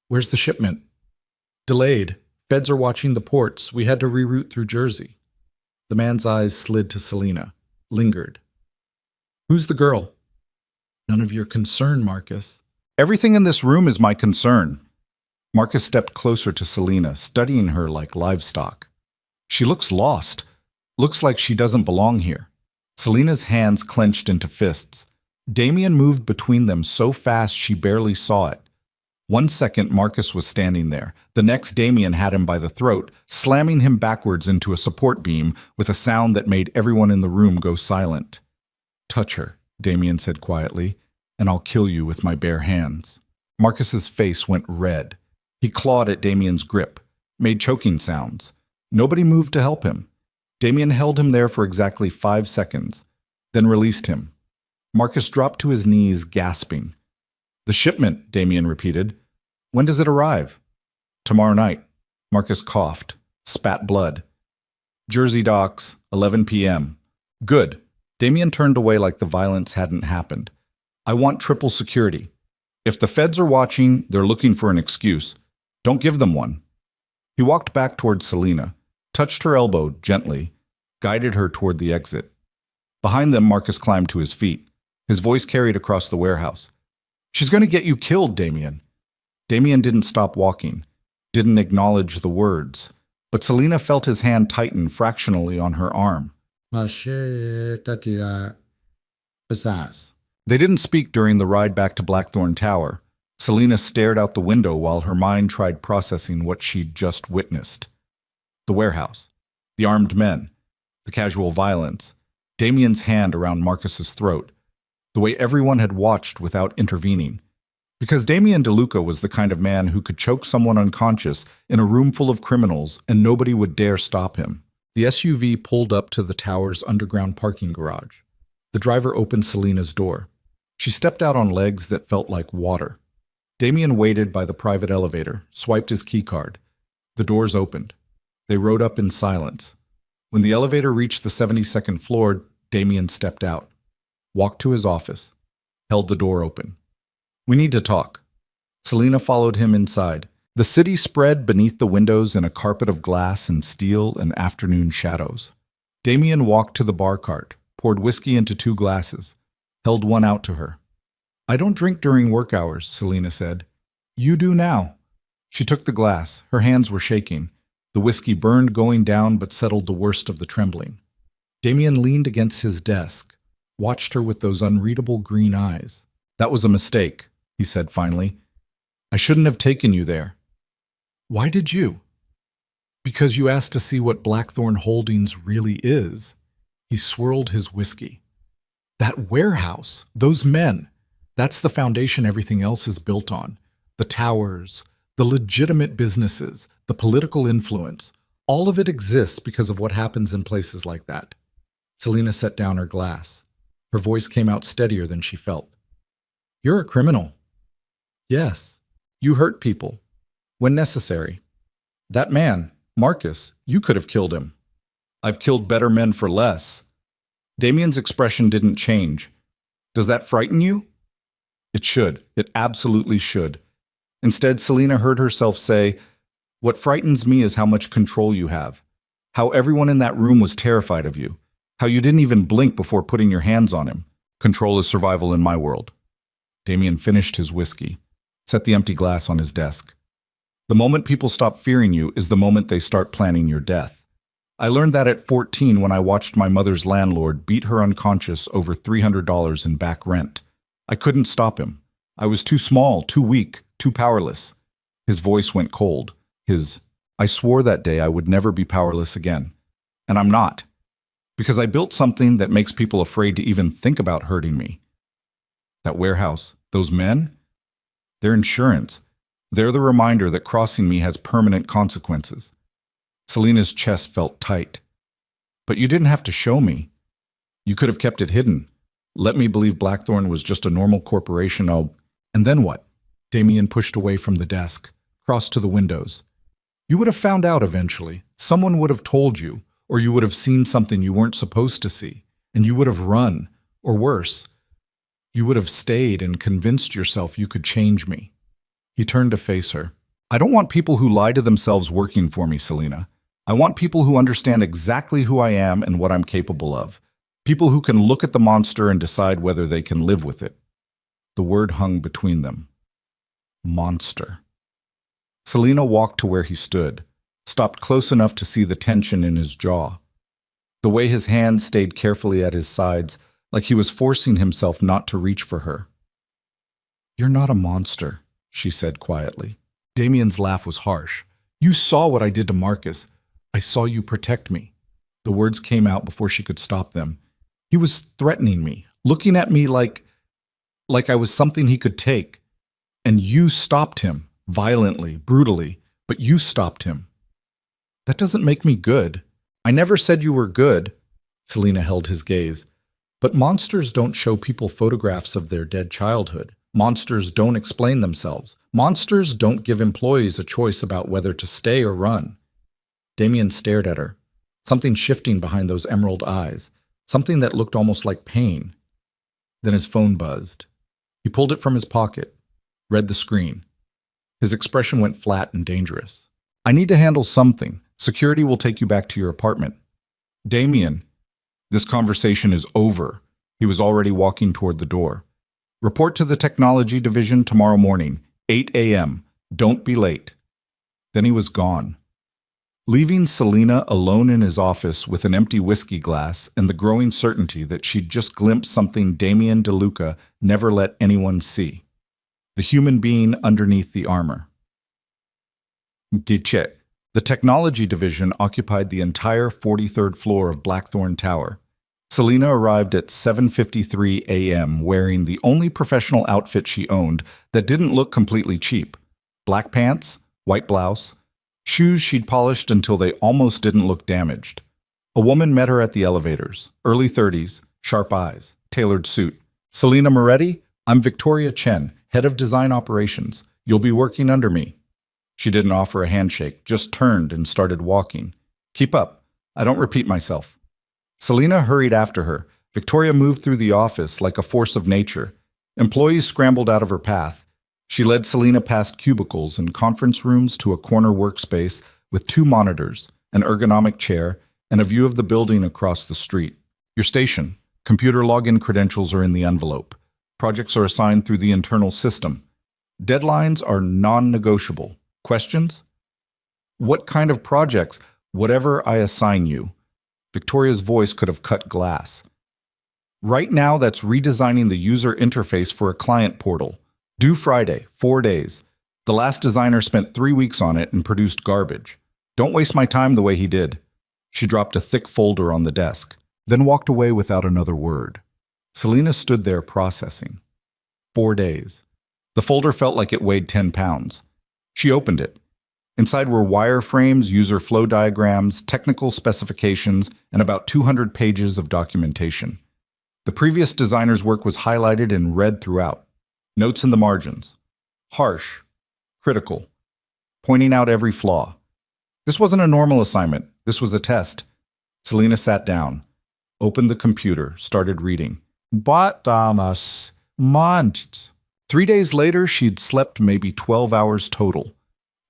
"Where's the shipment?" "Delayed. Feds are watching the ports. We had to reroute through Jersey." The man's eyes slid to Selena, lingered. "Who's the girl?" "None of your concern, Marcus." "Everything in this room is my concern." Marcus stepped closer to Selena, studying her like livestock. "She looks lost. Looks like she doesn't belong here." Selena's hands clenched into fists. Damien moved between them so fast she barely saw it. 1 second, Marcus was standing there. The next, Damien had him by the throat, slamming him backwards into a support beam with a sound that made everyone in the room go silent. "Touch her," Damien said quietly, "and I'll kill you with my bare hands." Marcus's face went red. He clawed at Damien's grip, made choking sounds. Nobody moved to help him. Damien held him there for exactly 5 seconds, then released him. Marcus dropped to his knees, gasping. "The shipment," Damien repeated. "When does it arrive?" "Tomorrow night." Marcus coughed, spat blood. "Jersey docks, 11 p.m. "Good." Damien turned away like the violence hadn't happened. "I want triple security. If the feds are watching, they're looking for an excuse. Don't give them one." He walked back towards Selena, touched her elbow gently, guided her toward the exit. Behind them, Marcus climbed to his feet. His voice carried across the warehouse. "She's going to get you killed, Damien." Damien didn't stop walking, didn't acknowledge the words, but Selena felt his hand tighten fractionally on her arm. They didn't speak during the ride back to Blackthorn Tower. Selena stared out the window while her mind tried processing what she'd just witnessed. The warehouse, the armed men, the casual violence, Damien's hand around Marcus's throat, the way everyone had watched without intervening. Because Damien DeLuca was the kind of man who could choke someone unconscious in a room full of criminals and nobody would dare stop him. The SUV pulled up to the tower's underground parking garage. The driver opened Selena's door. She stepped out on legs that felt like water. Damien waited by the private elevator, swiped his keycard. The doors opened. They rode up in silence. When the elevator reached the 72nd floor, Damien stepped out, walked to his office, held the door open. "We need to talk." Selena followed him inside. The city spread beneath the windows in a carpet of glass and steel and afternoon shadows. Damien walked to the bar cart, poured whiskey into 2 glasses, held one out to her. "I don't drink during work hours," Selena said. "You do now." She took the glass. Her hands were shaking. The whiskey burned going down but settled the worst of the trembling. Damien leaned against his desk, watched her with those unreadable green eyes. "That was a mistake," he said finally. "I shouldn't have taken you there." "Why did you?" "Because you asked to see what Blackthorn Holdings really is." He swirled his whiskey. "That warehouse, those men, that's the foundation everything else is built on. The towers, the legitimate businesses, the political influence, all of it exists because of what happens in places like that." Selena set down her glass. Her voice came out steadier than she felt. "You're a criminal." "Yes, you hurt people. When necessary. That man, Marcus, you could have killed him." "I've killed better men for less." Damien's expression didn't change. "Does that frighten you?" "It should. It absolutely should." Instead, Selena heard herself say, "What frightens me is how much control you have. How everyone in that room was terrified of you. How you didn't even blink before putting your hands on him. Control is survival in my world." Damien finished his whiskey, set the empty glass on his desk. "The moment people stop fearing you is the moment they start planning your death. I learned that at 14 when I watched my mother's landlord beat her unconscious over $300 in back rent. I couldn't stop him. I was too small, too weak, too powerless." His voice went cold. I swore that day I would never be powerless again. And I'm not. Because I built something that makes people afraid to even think about hurting me. That warehouse, those men, they're insurance. They're the reminder that crossing me has permanent consequences. Selena's chest felt tight. "But you didn't have to show me. You could have kept it hidden. Let me believe Blackthorn was just a normal corporation. And then what?" Damien pushed away from the desk, crossed to the windows. "You would have found out eventually. Someone would have told you, or you would have seen something you weren't supposed to see, and you would have run, or worse, you would have stayed and convinced yourself you could change me." He turned to face her. "I don't want people who lie to themselves working for me, Selena. I want people who understand exactly who I am and what I'm capable of. People who can look at the monster and decide whether they can live with it." The word hung between them. Monster. Selena walked to where he stood, stopped close enough to see the tension in his jaw. The way his hands stayed carefully at his sides, like he was forcing himself not to reach for her. "You're not a monster," she said quietly. Damien's laugh was harsh. "You saw what I did to Marcus. I saw you protect me." The words came out before she could stop them. "He was threatening me, looking at me like I was something he could take. And you stopped him, violently, brutally, but you stopped him." "That doesn't make me good." "I never said you were good." Selena held his gaze. "But monsters don't show people photographs of their dead childhood. Monsters don't explain themselves. Monsters don't give employees a choice about whether to stay or run." Damien stared at her, something shifting behind those emerald eyes, something that looked almost like pain. Then his phone buzzed. He pulled it from his pocket, read the screen. His expression went flat and dangerous. "I need to handle something. Security will take you back to your apartment." "Damien, this conversation is over." He was already walking toward the door. "Report to the technology division tomorrow morning, 8 a.m. Don't be late." Then he was gone. leaving Selena alone in his office with an empty whiskey glass and the growing certainty that she'd just glimpsed something Damien DeLuca never let anyone see. The human being underneath the armor. Dice. The technology division occupied the entire 43rd floor of Blackthorn Tower. Selena arrived at 7:53 a.m. wearing the only professional outfit she owned that didn't look completely cheap. Black pants, white blouse, shoes she'd polished until they almost didn't look damaged. A woman met her at the elevators, early 30s, sharp eyes, tailored suit. "Selena Moretti, I'm Victoria Chen, head of design operations. You'll be working under me." She didn't offer a handshake, just turned and started walking. "Keep up. I don't repeat myself." Selena hurried after her. Victoria moved through the office like a force of nature. Employees scrambled out of her path. She led Selena past cubicles and conference rooms to a corner workspace with 2 monitors, an ergonomic chair, and a view of the building across the street. "Your station. Computer login credentials are in the envelope. Projects are assigned through the internal system. Deadlines are non-negotiable. Questions?" "What kind of projects?" "Whatever I assign you." Victoria's voice could have cut glass. "Right now, that's redesigning the user interface for a client portal. Due Friday, 4 days. The last designer spent 3 weeks on it and produced garbage. Don't waste my time the way he did." She dropped a thick folder on the desk, then walked away without another word. Selena stood there processing. 4 days. The folder felt like it weighed 10 pounds. She opened it. Inside were wireframes, user flow diagrams, technical specifications, and about 200 pages of documentation. The previous designer's work was highlighted in red throughout. Notes in the margins. Harsh. Critical. Pointing out every flaw. This wasn't a normal assignment. This was a test. Selena sat down, opened the computer, started reading. "But, months." 3 days later, she'd slept maybe 12 hours total.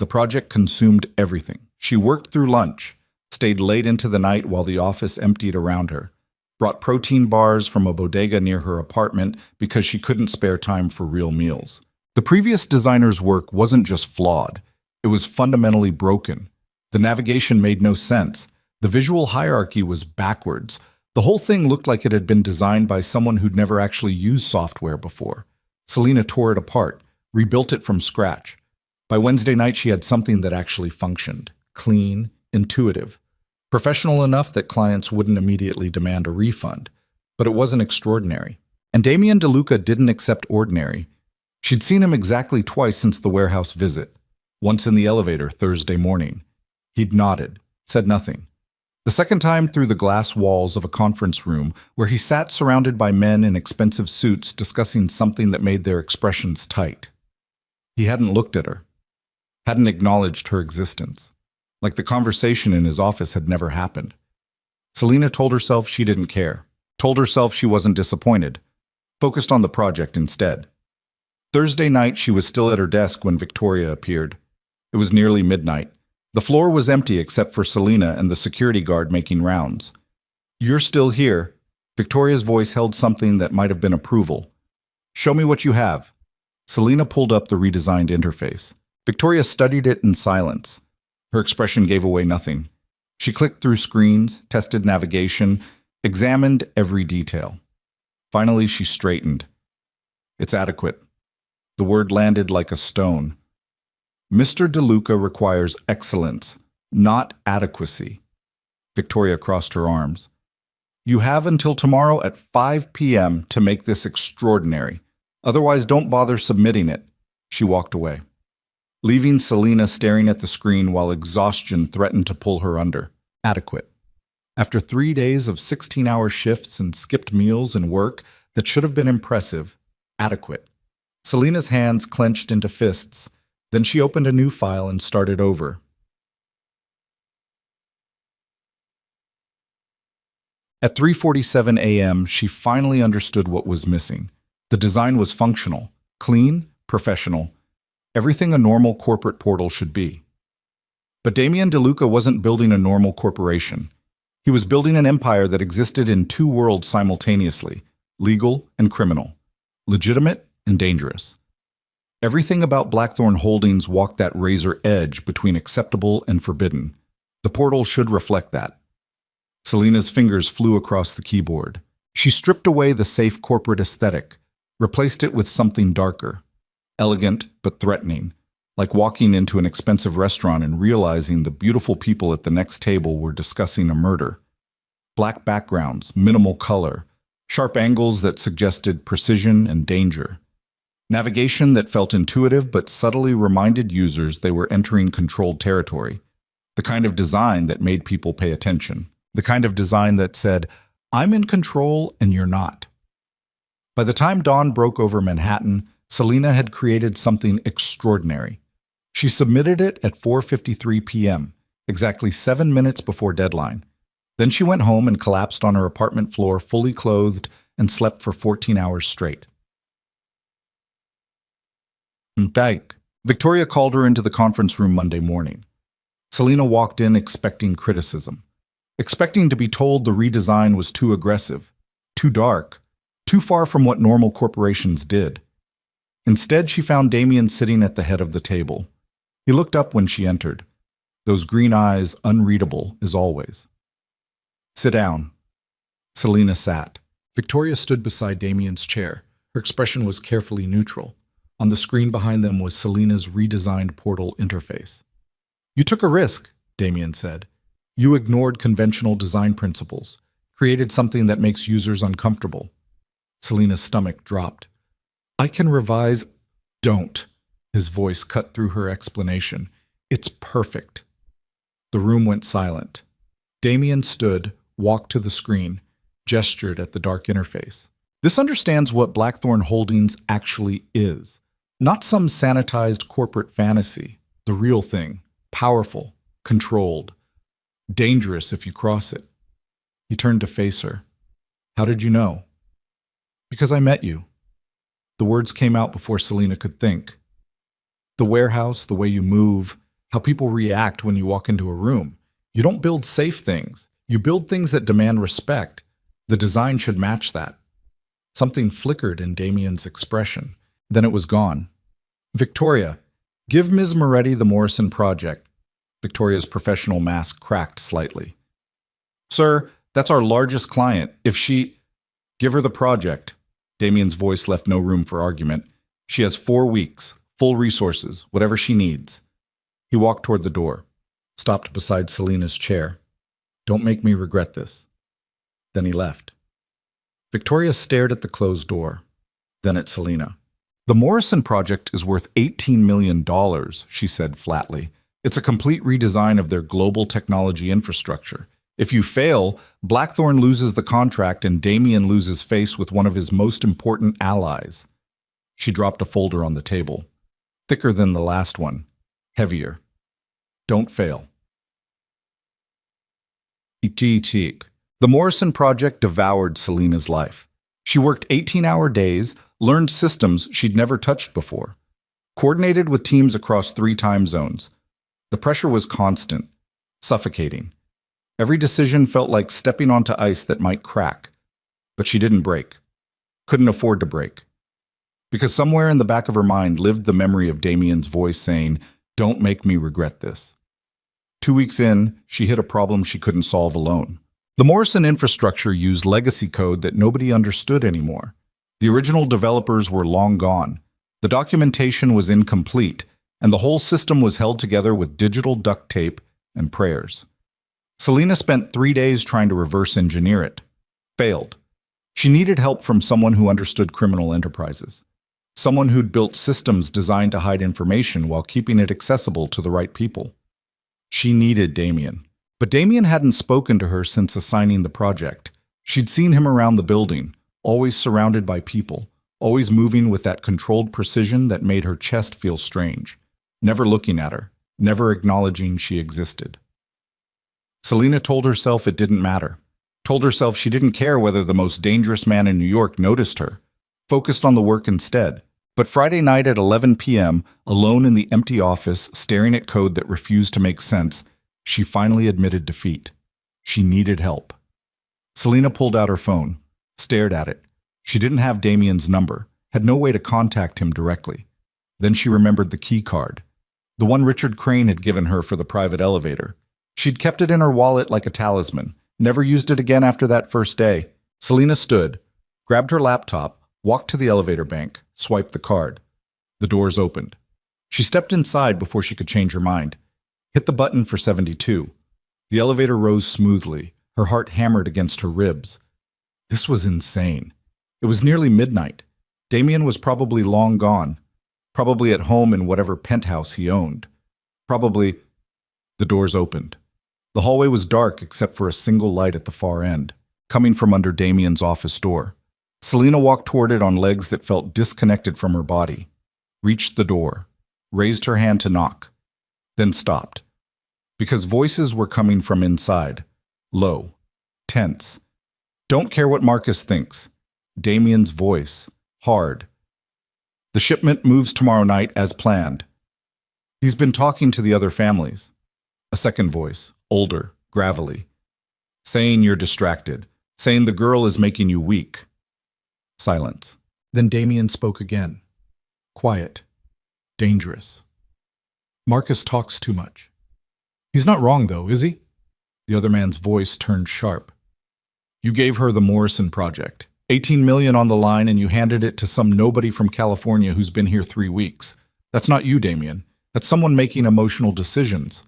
The project consumed everything. She worked through lunch, stayed late into the night while the office emptied around her, brought protein bars from a bodega near her apartment because she couldn't spare time for real meals. The previous designer's work wasn't just flawed, it was fundamentally broken. The navigation made no sense. The visual hierarchy was backwards. The whole thing looked like it had been designed by someone who'd never actually used software before. Selena tore it apart, rebuilt it from scratch. By Wednesday night, she had something that actually functioned. Clean, intuitive. Professional enough that clients wouldn't immediately demand a refund. But it wasn't extraordinary. And Damien DeLuca didn't accept ordinary. She'd seen him exactly twice since the warehouse visit. Once in the elevator Thursday morning. He'd nodded, said nothing. The second time through the glass walls of a conference room where he sat surrounded by men in expensive suits discussing something that made their expressions tight. He hadn't looked at her. Hadn't acknowledged her existence, like the conversation in his office had never happened. Selena told herself she didn't care, told herself she wasn't disappointed, focused on the project instead. Thursday night, she was still at her desk when Victoria appeared. It was nearly midnight. The floor was empty except for Selena and the security guard making rounds. "You're still here." Victoria's voice held something that might have been approval. "Show me what you have." Selena pulled up the redesigned interface. Victoria studied it in silence. Her expression gave away nothing. She clicked through screens, tested navigation, examined every detail. Finally, she straightened. "It's adequate." The word landed like a stone. "Mr. DeLuca requires excellence, not adequacy." Victoria crossed her arms. "You have until tomorrow at 5 p.m. to make this extraordinary. Otherwise, don't bother submitting it." She walked away, leaving Selena staring at the screen while exhaustion threatened to pull her under. Adequate. After 3 days of 16-hour shifts and skipped meals and work that should have been impressive, adequate. Selena's hands clenched into fists. Then she opened a new file and started over. At 3:47 a.m., she finally understood what was missing. The design was functional, clean, professional, everything a normal corporate portal should be. But Damien DeLuca wasn't building a normal corporation. He was building an empire that existed in 2 worlds simultaneously, legal and criminal, legitimate and dangerous. Everything about Blackthorn Holdings walked that razor edge between acceptable and forbidden. The portal should reflect that. Selena's fingers flew across the keyboard. She stripped away the safe corporate aesthetic, replaced it with something darker, elegant but threatening, like walking into an expensive restaurant and realizing the beautiful people at the next table were discussing a murder. Black backgrounds, minimal color, sharp angles that suggested precision and danger. Navigation that felt intuitive but subtly reminded users they were entering controlled territory. The kind of design that made people pay attention. The kind of design that said, "I'm in control and you're not." By the time dawn broke over Manhattan, Selena had created something extraordinary. She submitted it at 4:53 p.m., exactly 7 minutes before deadline. Then she went home and collapsed on her apartment floor, fully clothed, and slept for 14 hours straight. Victoria called her into the conference room Monday morning. Selena walked in expecting criticism, expecting to be told the redesign was too aggressive, too dark, too far from what normal corporations did. Instead, she found Damien sitting at the head of the table. He looked up when she entered, those green eyes unreadable as always. "Sit down." Selena sat. Victoria stood beside Damien's chair. Her expression was carefully neutral. On the screen behind them was Selena's redesigned portal interface. "You took a risk," Damien said. "You ignored conventional design principles, created something that makes users uncomfortable." Selena's stomach dropped. "I can revise." "Don't." His voice cut through her explanation. "It's perfect." The room went silent. Damien stood, walked to the screen, gestured at the dark interface. "This understands what Blackthorn Holdings actually is. Not some sanitized corporate fantasy. The real thing. Powerful. Controlled. Dangerous if you cross it." He turned to face her. "How did you know?" "Because I met you." The words came out before Selena could think. The warehouse, the way you move, how people react when you walk into a room. You don't build safe things. You build things that demand respect. The design should match that. Something flickered in Damien's expression. Then it was gone. "Victoria, give Ms. Moretti the Morrison project." Victoria's professional mask cracked slightly. "Sir, that's our largest client. If she..." "Give her the project." Damien's voice left no room for argument. "She has 4 weeks, full resources, whatever she needs." He walked toward the door, stopped beside Selena's chair. "Don't make me regret this." Then he left. Victoria stared at the closed door, then at Selena. "The Morrison project is worth $18 million, she said flatly. "It's a complete redesign of their global technology infrastructure. If you fail, Blackthorn loses the contract and Damien loses face with one of his most important allies." She dropped a folder on the table. Thicker than the last one. Heavier. "Don't fail." The Morrison project devoured Selena's life. She worked 18-hour days, learned systems she'd never touched before, coordinated with teams across 3 time zones. The pressure was constant, suffocating. Every decision felt like stepping onto ice that might crack. But she didn't break. Couldn't afford to break. Because somewhere in the back of her mind lived the memory of Damien's voice saying, "Don't make me regret this." 2 weeks in, she hit a problem she couldn't solve alone. The Morrison infrastructure used legacy code that nobody understood anymore. The original developers were long gone. The documentation was incomplete, and the whole system was held together with digital duct tape and prayers. Selena spent 3 days trying to reverse engineer it. Failed. She needed help from someone who understood criminal enterprises. Someone who'd built systems designed to hide information while keeping it accessible to the right people. She needed Damien. But Damien hadn't spoken to her since assigning the project. She'd seen him around the building, always surrounded by people, always moving with that controlled precision that made her chest feel strange, never looking at her, never acknowledging she existed. Selena told herself it didn't matter, told herself she didn't care whether the most dangerous man in New York noticed her, focused on the work instead. But Friday night at 11 p.m., alone in the empty office, staring at code that refused to make sense, she finally admitted defeat. She needed help. Selena pulled out her phone, stared at it. She didn't have Damien's number, had no way to contact him directly. Then she remembered the key card, the one Richard Crane had given her for the private elevator. She'd kept it in her wallet like a talisman, never used it again after that first day. Selena stood, grabbed her laptop, walked to the elevator bank, swiped the card. The doors opened. She stepped inside before she could change her mind. Hit the button for 72. The elevator rose smoothly, her heart hammered against her ribs. This was insane. It was nearly midnight. Damien was probably long gone. Probably at home in whatever penthouse he owned. Probably... The doors opened. The hallway was dark except for a single light at the far end, coming from under Damien's office door. Selena walked toward it on legs that felt disconnected from her body, reached the door, raised her hand to knock, then stopped. Because voices were coming from inside, low, tense. Don't care what Marcus thinks. Damien's voice, hard. The shipment moves tomorrow night as planned. He's been talking to the other families. A second voice, older, gravelly. Saying you're distracted. Saying the girl is making you weak. Silence. Then Damien spoke again. Quiet. Dangerous. Marcus talks too much. He's not wrong, though, is he? The other man's voice turned sharp. You gave her the Morrison project. 18 million on the line, and you handed it to some nobody from California who's been here 3 weeks. That's not you, Damien. That's someone making emotional decisions.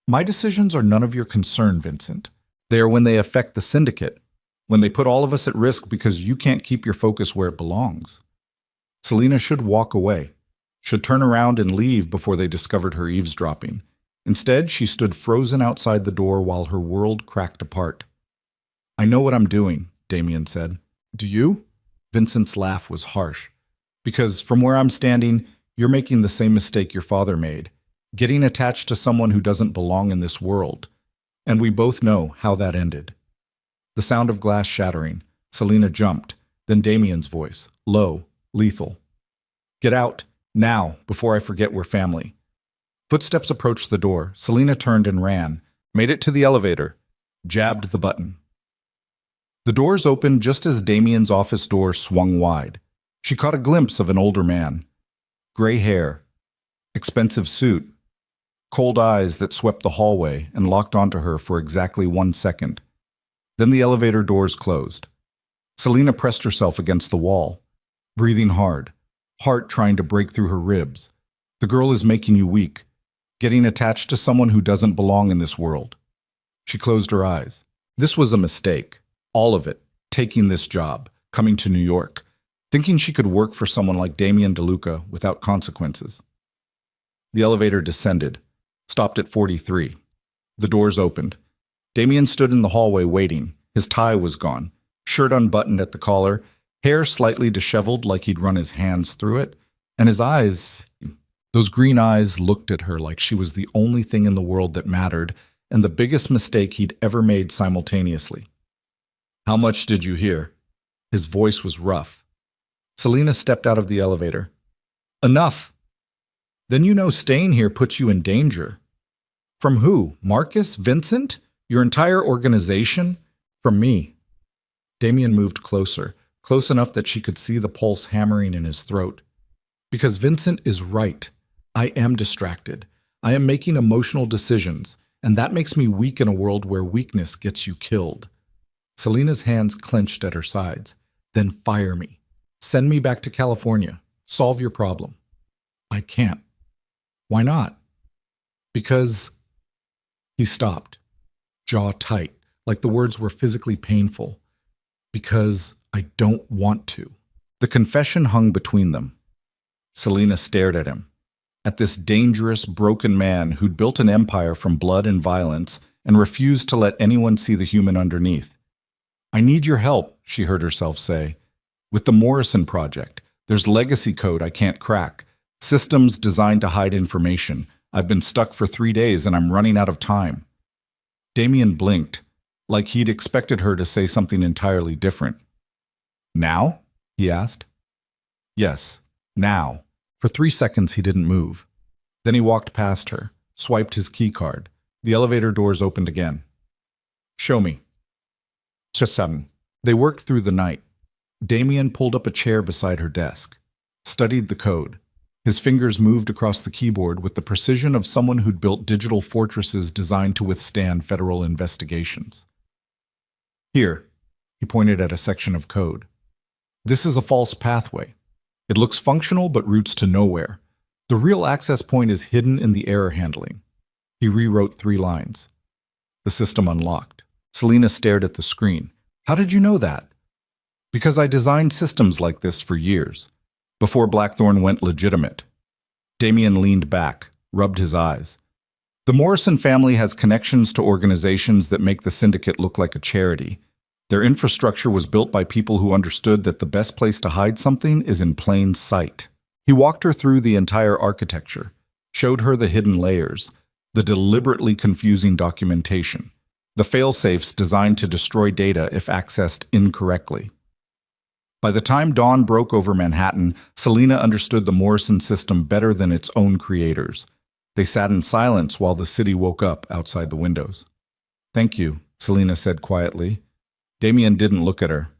My decisions are none of your concern, Vincent. They are when they affect the syndicate, when they put all of us at risk because you can't keep your focus where it belongs. Selena should walk away, should turn around and leave before they discovered her eavesdropping. Instead, she stood frozen outside the door while her world cracked apart. I know what I'm doing, Damien said. Do you? Vincent's laugh was harsh. Because from where I'm standing, you're making the same mistake your father made, getting attached to someone who doesn't belong in this world. And we both know how that ended. The sound of glass shattering. Selena jumped, then Damien's voice, low, lethal. Get out, now, before I forget we're family. Footsteps approached the door. Selena turned and ran, made it to the elevator, jabbed the button. The doors opened just as Damien's office door swung wide. She caught a glimpse of an older man. Gray hair, expensive suit, cold eyes that swept the hallway and locked onto her for exactly 1 second. Then the elevator doors closed. Selena pressed herself against the wall, breathing hard, heart trying to break through her ribs. The girl is making you weak, getting attached to someone who doesn't belong in this world. She closed her eyes. This was a mistake. All of it. Taking this job, coming to New York, thinking she could work for someone like Damien DeLuca without consequences. The elevator descended, stopped at 43. The doors opened. Damien stood in the hallway waiting. His tie was gone, shirt unbuttoned at the collar, hair slightly disheveled like he'd run his hands through it, and his eyes, those green eyes, looked at her like she was the only thing in the world that mattered and the biggest mistake he'd ever made simultaneously. How much did you hear? His voice was rough. Selena stepped out of the elevator. Enough. Then you know staying here puts you in danger. From who? Marcus? Vincent? Your entire organization? From me. Damien moved closer, close enough that she could see the pulse hammering in his throat. Because Vincent is right. I am distracted. I am making emotional decisions, and that makes me weak in a world where weakness gets you killed. Selena's hands clenched at her sides. Then fire me. Send me back to California. Solve your problem. I can't. Why not? Because... He stopped, jaw tight, like the words were physically painful. Because I don't want to. The confession hung between them. Selena stared at him. At this dangerous, broken man who'd built an empire from blood and violence and refused to let anyone see the human underneath. I need your help, she heard herself say. With the Morrison project, there's legacy code I can't crack. Systems designed to hide information. I've been stuck for 3 days and I'm running out of time. Damien blinked, like he'd expected her to say something entirely different. Now? He asked. Yes, now. For 3 seconds he didn't move. Then he walked past her, swiped his keycard. The elevator doors opened again. Show me. Chesam. They worked through the night. Damien pulled up a chair beside her desk, studied the code. His fingers moved across the keyboard with the precision of someone who'd built digital fortresses designed to withstand federal investigations. Here, he pointed at a section of code. This is a false pathway. It looks functional but routes to nowhere. The real access point is hidden in the error handling. He rewrote 3 lines. The system unlocked. Selena stared at the screen. How did you know that? Because I designed systems like this for years, before Blackthorn went legitimate. Damien leaned back, rubbed his eyes. The Morrison family has connections to organizations that make the syndicate look like a charity. Their infrastructure was built by people who understood that the best place to hide something is in plain sight. He walked her through the entire architecture, showed her the hidden layers, the deliberately confusing documentation, the fail-safes designed to destroy data if accessed incorrectly. By the time dawn broke over Manhattan, Selena understood the Morrison system better than its own creators. They sat in silence while the city woke up outside the windows. "Thank you," Selena said quietly. Damien didn't look at her.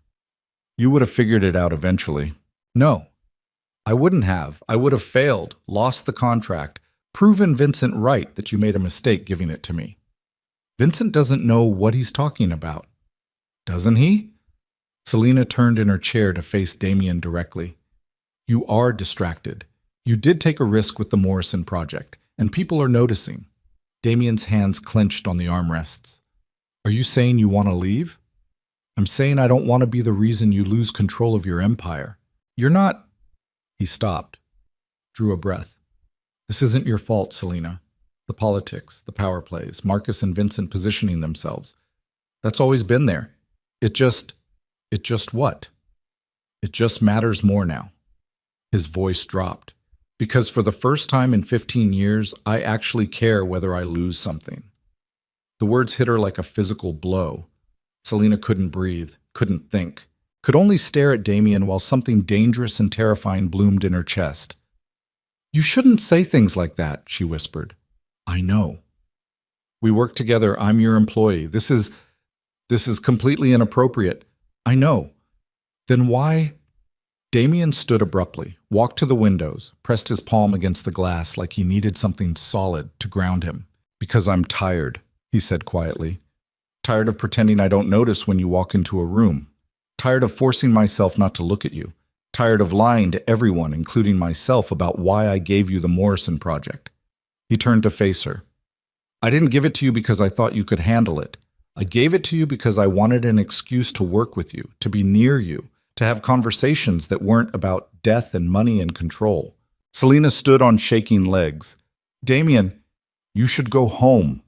"You would have figured it out eventually." "No, I wouldn't have. I would have failed, lost the contract, proven Vincent right that you made a mistake giving it to me." "Vincent doesn't know what he's talking about." "Doesn't he?" Selena turned in her chair to face Damien directly. "You are distracted. You did take a risk with the Morrison project, and people are noticing." Damien's hands clenched on the armrests. "Are you saying you want to leave?" "I'm saying I don't want to be the reason you lose control of your empire. You're not—" He stopped, drew a breath. "This isn't your fault, Selena. The politics, the power plays, Marcus and Vincent positioning themselves. That's always been there. It just what? It just matters more now." His voice dropped. "Because for the first time in 15 years, I actually care whether I lose something." The words hit her like a physical blow. Selena couldn't breathe, couldn't think, could only stare at Damien while something dangerous and terrifying bloomed in her chest. "You shouldn't say things like that," she whispered. "I know. We work together. I'm your employee. This is completely inappropriate. I know. Then why?" Damien stood abruptly, walked to the windows, pressed his palm against the glass like he needed something solid to ground him. "Because I'm tired," he said quietly. "Tired of pretending I don't notice when you walk into a room. Tired of forcing myself not to look at you. Tired of lying to everyone, including myself, about why I gave you the Morrison project." He turned to face her. "I didn't give it to you because I thought you could handle it. I gave it to you because I wanted an excuse to work with you, to be near you, to have conversations that weren't about death and money and control." Selena stood on shaking legs. "Damien, you should go home."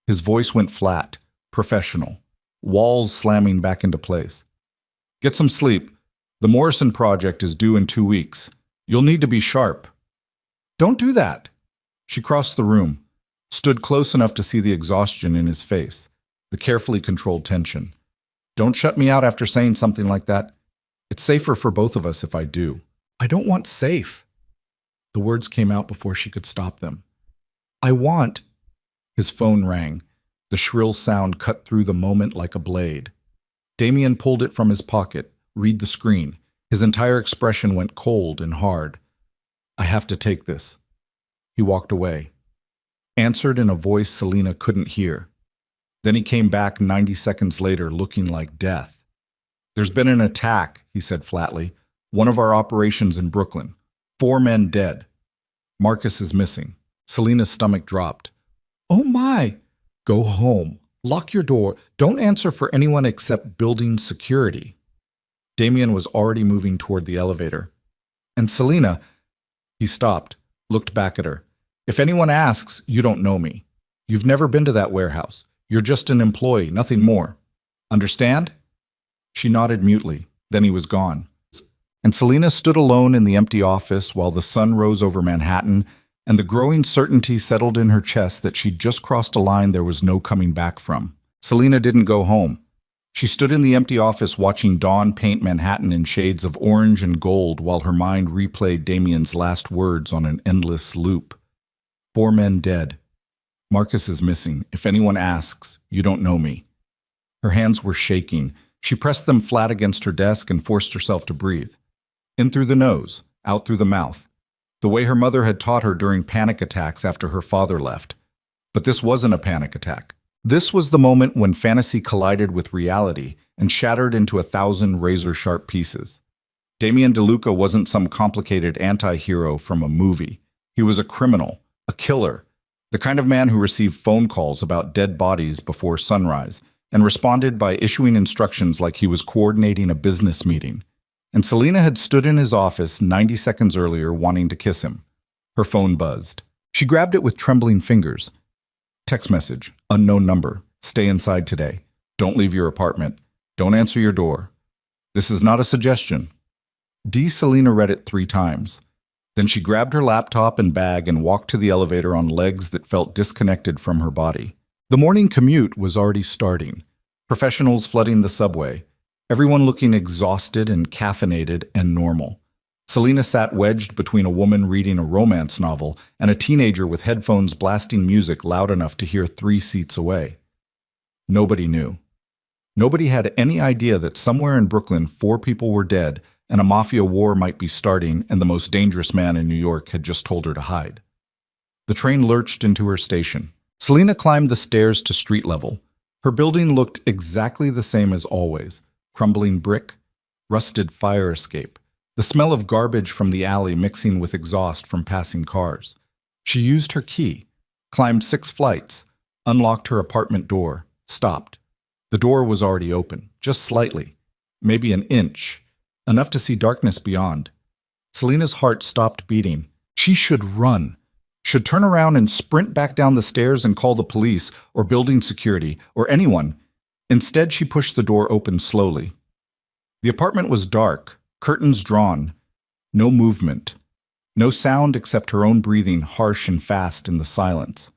His voice went flat, professional, walls slamming back into place. "Get some sleep. The Morrison project is due in 2 weeks. You'll need to be sharp." "Don't do that." She crossed the room, stood close enough to see the exhaustion in his face, the carefully controlled tension. "Don't shut me out after saying something like that. It's safer for both of us if I do." "I don't want safe." The words came out before she could stop them. "I want—" His phone rang. The shrill sound cut through the moment like a blade. Damien pulled it from his pocket, read the screen. His entire expression went cold and hard. "I have to take this." He walked away, answered in a voice Selena couldn't hear. Then he came back 90 seconds later looking like death. "There's been an attack," he said flatly. "One of our operations in Brooklyn. 4 men dead. Marcus is missing." Selena's stomach dropped. "Oh my!" "Go home. Lock your door. Don't answer for anyone except building security." Damien was already moving toward the elevator. "And Selena—" He stopped, looked back at her. "If anyone asks, you don't know me. You've never been to that warehouse. You're just an employee, nothing more. Understand?" She nodded mutely. Then he was gone. And Selena stood alone in the empty office while the sun rose over Manhattan, and the growing certainty settled in her chest that she'd just crossed a line there was no coming back from. Selena didn't go home. She stood in the empty office watching dawn paint Manhattan in shades of orange and gold while her mind replayed Damien's last words on an endless loop. 4 men dead. Marcus is missing. If anyone asks, you don't know me. Her hands were shaking. She pressed them flat against her desk and forced herself to breathe. In through the nose, out through the mouth. the way her mother had taught her during panic attacks after her father left. But this wasn't a panic attack. This was the moment when fantasy collided with reality and shattered into 1,000 razor-sharp pieces. Damien DeLuca wasn't some complicated anti-hero from a movie. He was a criminal, a killer, the kind of man who received phone calls about dead bodies before sunrise and responded by issuing instructions like he was coordinating a business meeting. And Selena had stood in his office 90 seconds earlier wanting to kiss him. Her phone buzzed. She grabbed it with trembling fingers. Text message, unknown number, stay inside today. Don't leave your apartment. Don't answer your door. This is not a suggestion. Selena read it 3 times. Then she grabbed her laptop and bag and walked to the elevator on legs that felt disconnected from her body. The morning commute was already starting. Professionals flooding the subway. Everyone looking exhausted and caffeinated and normal. Selena sat wedged between a woman reading a romance novel and a teenager with headphones blasting music loud enough to hear 3 seats away. Nobody knew. Nobody had any idea that somewhere in Brooklyn 4 people were dead and a mafia war might be starting and the most dangerous man in New York had just told her to hide. The train lurched into her station. Selena climbed the stairs to street level. Her building looked exactly the same as always. Crumbling brick, rusted fire escape, the smell of garbage from the alley mixing with exhaust from passing cars. She used her key, climbed 6 flights, unlocked her apartment door, stopped. The door was already open, just slightly, maybe an inch, enough to see darkness beyond. Selena's heart stopped beating. She should run, should turn around and sprint back down the stairs and call the police or building security or anyone. Instead, she pushed the door open slowly. The apartment was dark, curtains drawn, no movement, no sound except her own breathing harsh and fast in the silence.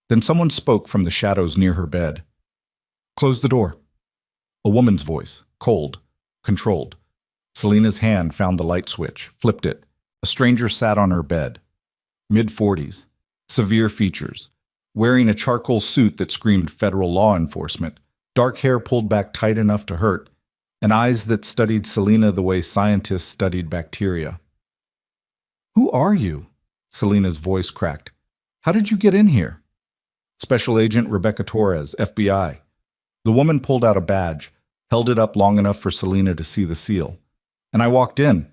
Then someone spoke from the shadows near her bed. "Close the door." A woman's voice, cold, controlled. Selena's hand found the light switch, flipped it. A stranger sat on her bed. Mid-40s, severe features, wearing a charcoal suit that screamed federal law enforcement, dark hair pulled back tight enough to hurt, and eyes that studied Selena the way scientists studied bacteria. "Who are you?" Selena's voice cracked. "How did you get in here?" "Special Agent Rebecca Torres, FBI." The woman pulled out a badge, held it up long enough for Selena to see the seal. "And I walked in.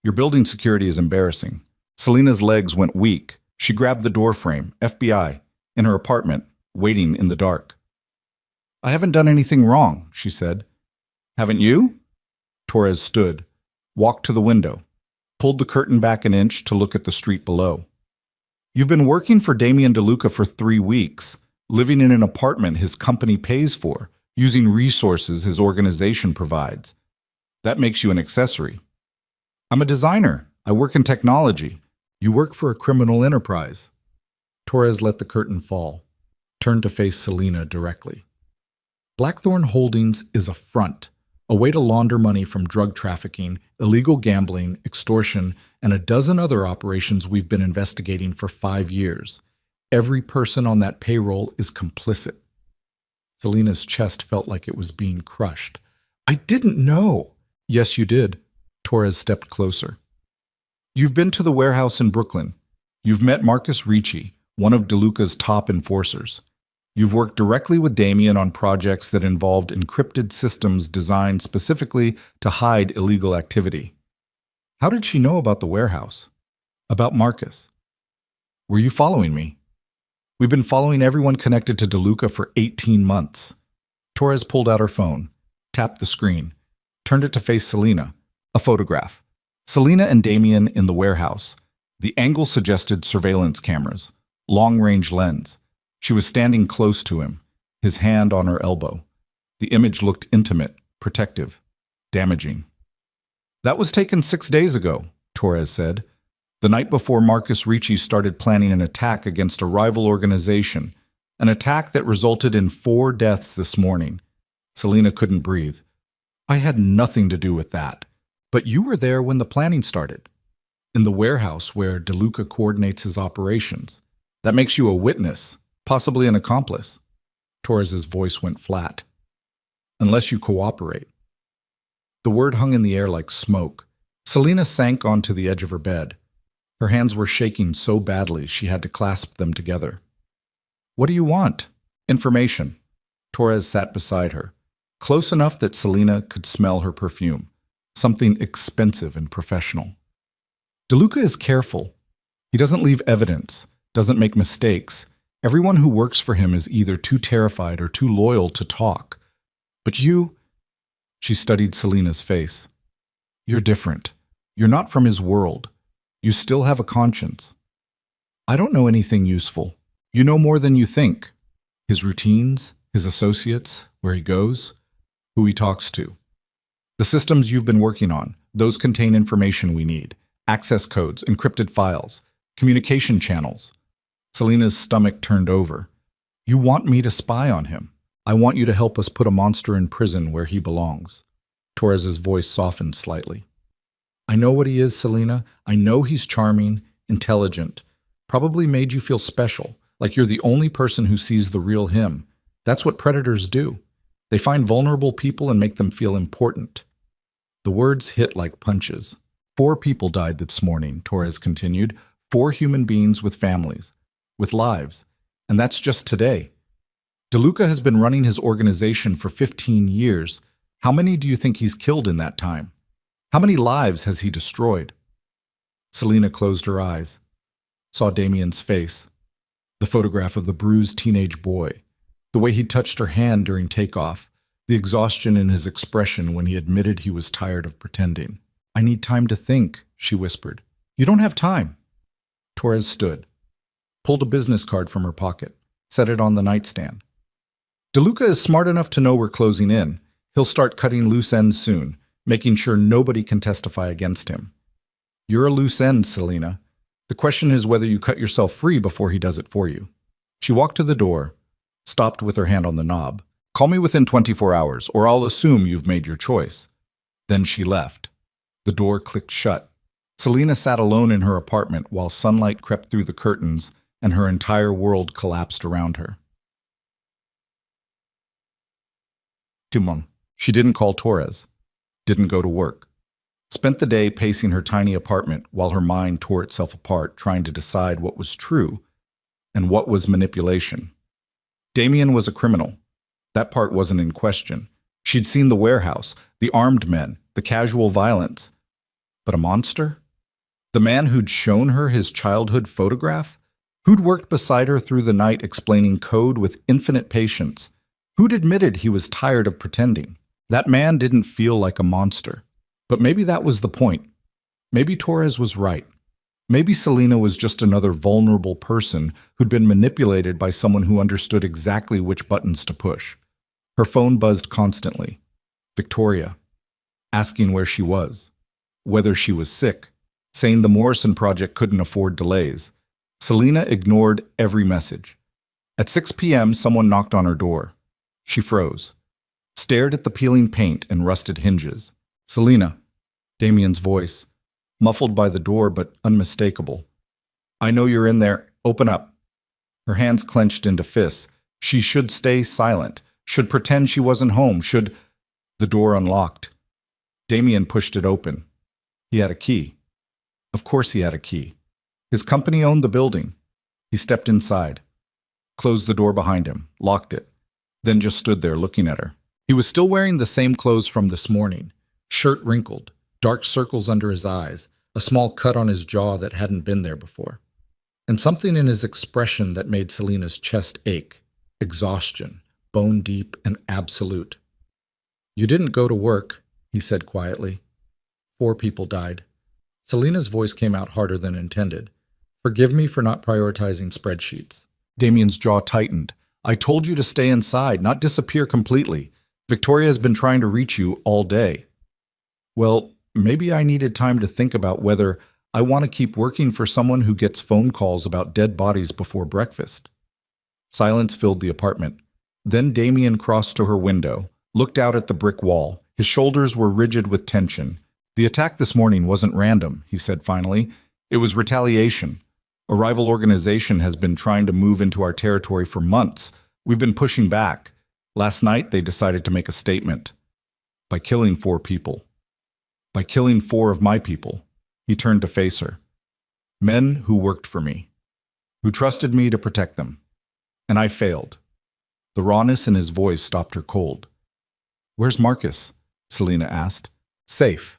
Your building security is embarrassing." Selena's legs went weak. She grabbed the door frame, FBI, in her apartment, waiting in the dark. "I haven't done anything wrong," she said. "Haven't you?" Torres stood, walked to the window, pulled the curtain back an inch to look at the street below. "You've been working for Damien DeLuca for 3 weeks, living in an apartment his company pays for, using resources his organization provides. That makes you an accessory." "I'm a designer. I work in technology." "You work for a criminal enterprise." Torres let the curtain fall, turned to face Selena directly. "Blackthorn Holdings is a front, a way to launder money from drug trafficking, illegal gambling, extortion, and a dozen other operations we've been investigating for 5 years. Every person on that payroll is complicit." Selena's chest felt like it was being crushed. "I didn't know." "Yes, you did." Torres stepped closer. "You've been to the warehouse in Brooklyn. You've met Marcus Ricci, one of DeLuca's top enforcers. You've worked directly with Damien on projects that involved encrypted systems designed specifically to hide illegal activity." "How did she know about the warehouse?" "About Marcus." "Were you following me?" "We've been following everyone connected to DeLuca for 18 months. Torres pulled out her phone, tapped the screen, turned it to face Selena. A photograph. Selena and Damien in the warehouse. The angle suggested surveillance cameras. Long-range lens. She was standing close to him, his hand on her elbow. The image looked intimate, protective, damaging. "That was taken 6 days ago," Torres said. "The night before Marcus Ricci started planning an attack against a rival organization. An attack that resulted in 4 deaths this morning." Selena couldn't breathe. "I had nothing to do with that." "But you were there when the planning started. In the warehouse where DeLuca coordinates his operations. That makes you a witness, possibly an accomplice." Torres's voice went flat. "Unless you cooperate." The word hung in the air like smoke. Selena sank onto the edge of her bed. Her hands were shaking so badly she had to clasp them together. What do you want? Information. Torres sat beside her, close enough that Selena could smell her perfume, something expensive and professional. DeLuca is careful. He doesn't leave evidence, doesn't make mistakes. Everyone who works for him is either too terrified or too loyal to talk. But you, she studied Selena's face. You're different. You're not from his world. You still have a conscience. I don't know anything useful. You know more than you think. His routines, his associates, where he goes, who he talks to. The systems you've been working on, those contain information we need. Access codes, encrypted files, communication channels. Selena's stomach turned over. You want me to spy on him. I want you to help us put a monster in prison where he belongs. Torres's voice softened slightly. I know what he is, Selena. I know he's charming, intelligent, probably made you feel special, like you're the only person who sees the real him. That's what predators do. They find vulnerable people and make them feel important. The words hit like punches. 4 people died this morning, Torres continued. 4 human beings with families, with lives. And that's just today. DeLuca has been running his organization for 15 years. How many do you think he's killed in that time? How many lives has he destroyed? Selena closed her eyes, saw Damien's face, the photograph of the bruised teenage boy, the way he touched her hand during takeoff, the exhaustion in his expression when he admitted he was tired of pretending. I need time to think, she whispered. You don't have time. Torres stood, pulled a business card from her pocket, set it on the nightstand. DeLuca is smart enough to know we're closing in. He'll start cutting loose ends soon, making sure nobody can testify against him. You're a loose end, Selena. The question is whether you cut yourself free before he does it for you. She walked to the door, stopped with her hand on the knob. Call me within 24 hours, or I'll assume you've made your choice. Then she left. The door clicked shut. Selena sat alone in her apartment while sunlight crept through the curtains and her entire world collapsed around her. Timon. She didn't call Torres. Didn't go to work. Spent the day pacing her tiny apartment while her mind tore itself apart trying to decide what was true and what was manipulation. Damien was a criminal. That part wasn't in question. She'd seen the warehouse, the armed men, the casual violence. But a monster? The man who'd shown her his childhood photograph? Who'd worked beside her through the night explaining code with infinite patience? Who'd admitted he was tired of pretending? That man didn't feel like a monster. But maybe that was the point. Maybe Torres was right. Maybe Selena was just another vulnerable person who'd been manipulated by someone who understood exactly which buttons to push. Her phone buzzed constantly. Victoria, asking where she was, whether she was sick, saying the Morrison project couldn't afford delays. Selena ignored every message. At 6 p.m., someone knocked on her door. She froze, stared at the peeling paint and rusted hinges. Selena, Damien's voice, muffled by the door but unmistakable. I know you're in there. Open up. Her hands clenched into fists. She should stay silent, should pretend she wasn't home, should... The door unlocked. Damien pushed it open. He had a key. Of course he had a key. His company owned the building. He stepped inside, closed the door behind him, locked it, then just stood there looking at her. He was still wearing the same clothes from this morning, shirt wrinkled, dark circles under his eyes, a small cut on his jaw that hadn't been there before, and something in his expression that made Selena's chest ache, exhaustion, bone deep and absolute. You didn't go to work, he said quietly. 4 people died. Selena's voice came out harder than intended. Forgive me for not prioritizing spreadsheets. Damien's jaw tightened. I told you to stay inside, not disappear completely. Victoria has been trying to reach you all day. Well, maybe I needed time to think about whether I want to keep working for someone who gets phone calls about dead bodies before breakfast. Silence filled the apartment. Then Damien crossed to her window, looked out at the brick wall. His shoulders were rigid with tension. The attack this morning wasn't random, he said finally. It was retaliation. A rival organization has been trying to move into our territory for months. We've been pushing back. Last night, they decided to make a statement. By killing 4 people. By killing 4 of my people. He turned to face her. Men who worked for me, who trusted me to protect them. And I failed. The rawness in his voice stopped her cold. Where's Marcus? Selena asked. Safe.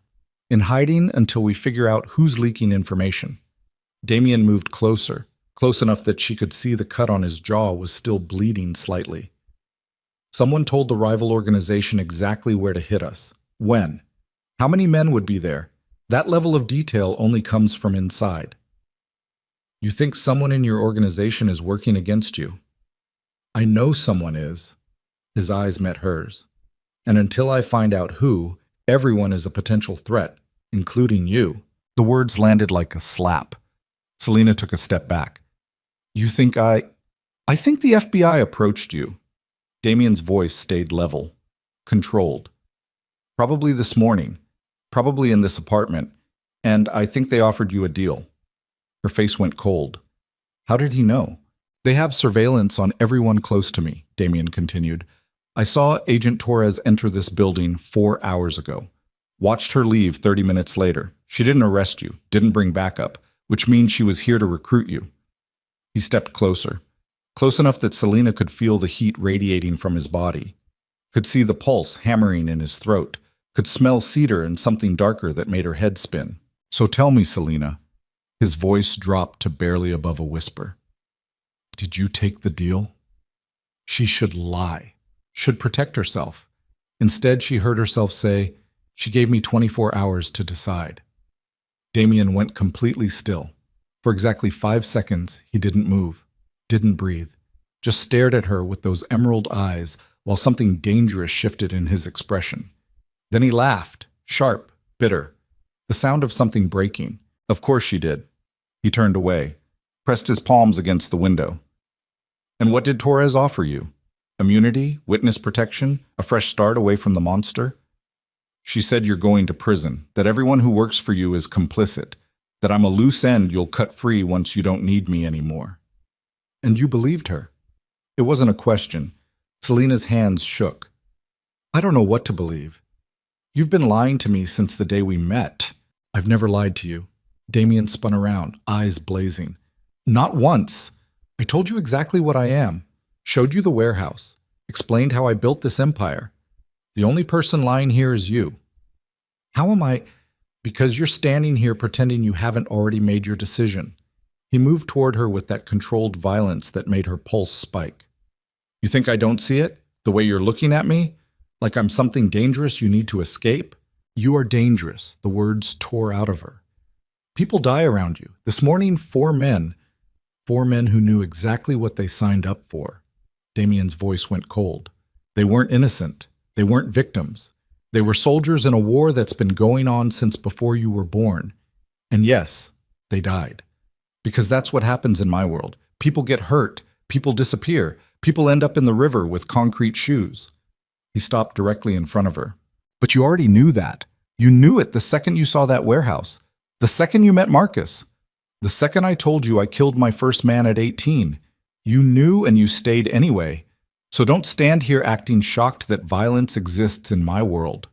In hiding until we figure out who's leaking information. Damien moved closer, close enough that she could see the cut on his jaw was still bleeding slightly. Someone told the rival organization exactly where to hit us. When? How many men would be there? That level of detail only comes from inside. You think someone in your organization is working against you? I know someone is. His eyes met hers. And until I find out who, everyone is a potential threat, including you. The words landed like a slap. Selena took a step back. You think I think the FBI approached you. Damien's voice stayed level, controlled. Probably this morning, probably in this apartment, and I think they offered you a deal. Her face went cold. How did he know? They have surveillance on everyone close to me, Damien continued. I saw Agent Torres enter this building 4 hours ago. Watched her leave 30 minutes later. She didn't arrest you, didn't bring backup, which means she was here to recruit you. He stepped closer, close enough that Selena could feel the heat radiating from his body, could see the pulse hammering in his throat, could smell cedar and something darker that made her head spin. So tell me, Selena. His voice dropped to barely above a whisper. Did you take the deal? She should lie, should protect herself. Instead, she heard herself say, she gave me 24 hours to decide. Damien went completely still. For exactly 5 seconds, he didn't move, didn't breathe, just stared at her with those emerald eyes while something dangerous shifted in his expression. Then he laughed, sharp, bitter, the sound of something breaking. Of course she did. He turned away, pressed his palms against the window. And what did Torres offer you? Immunity, witness protection, a fresh start away from the monster? She said you're going to prison, that everyone who works for you is complicit, that I'm a loose end you'll cut free once you don't need me anymore. And you believed her. It wasn't a question. Selena's hands shook. I don't know what to believe. You've been lying to me since the day we met. I've never lied to you. Damien spun around, eyes blazing. Not once. I told you exactly what I am. Showed you the warehouse. Explained how I built this empire. The only person lying here is you. How am I? Because you're standing here pretending you haven't already made your decision. He moved toward her with that controlled violence that made her pulse spike. You think I don't see it? The way you're looking at me? Like I'm something dangerous you need to escape? You are dangerous, the words tore out of her. People die around you. This morning, 4 men who knew exactly what they signed up for. Damien's voice went cold. They weren't innocent. They weren't victims. They were soldiers in a war that's been going on since before you were born. And yes, they died. Because that's what happens in my world. People get hurt. People disappear. People end up in the river with concrete shoes. He stopped directly in front of her. But you already knew that. You knew it the second you saw that warehouse. The second you met Marcus. The second I told you I killed my first man at 18. You knew and you stayed anyway. So don't stand here acting shocked that violence exists in my world.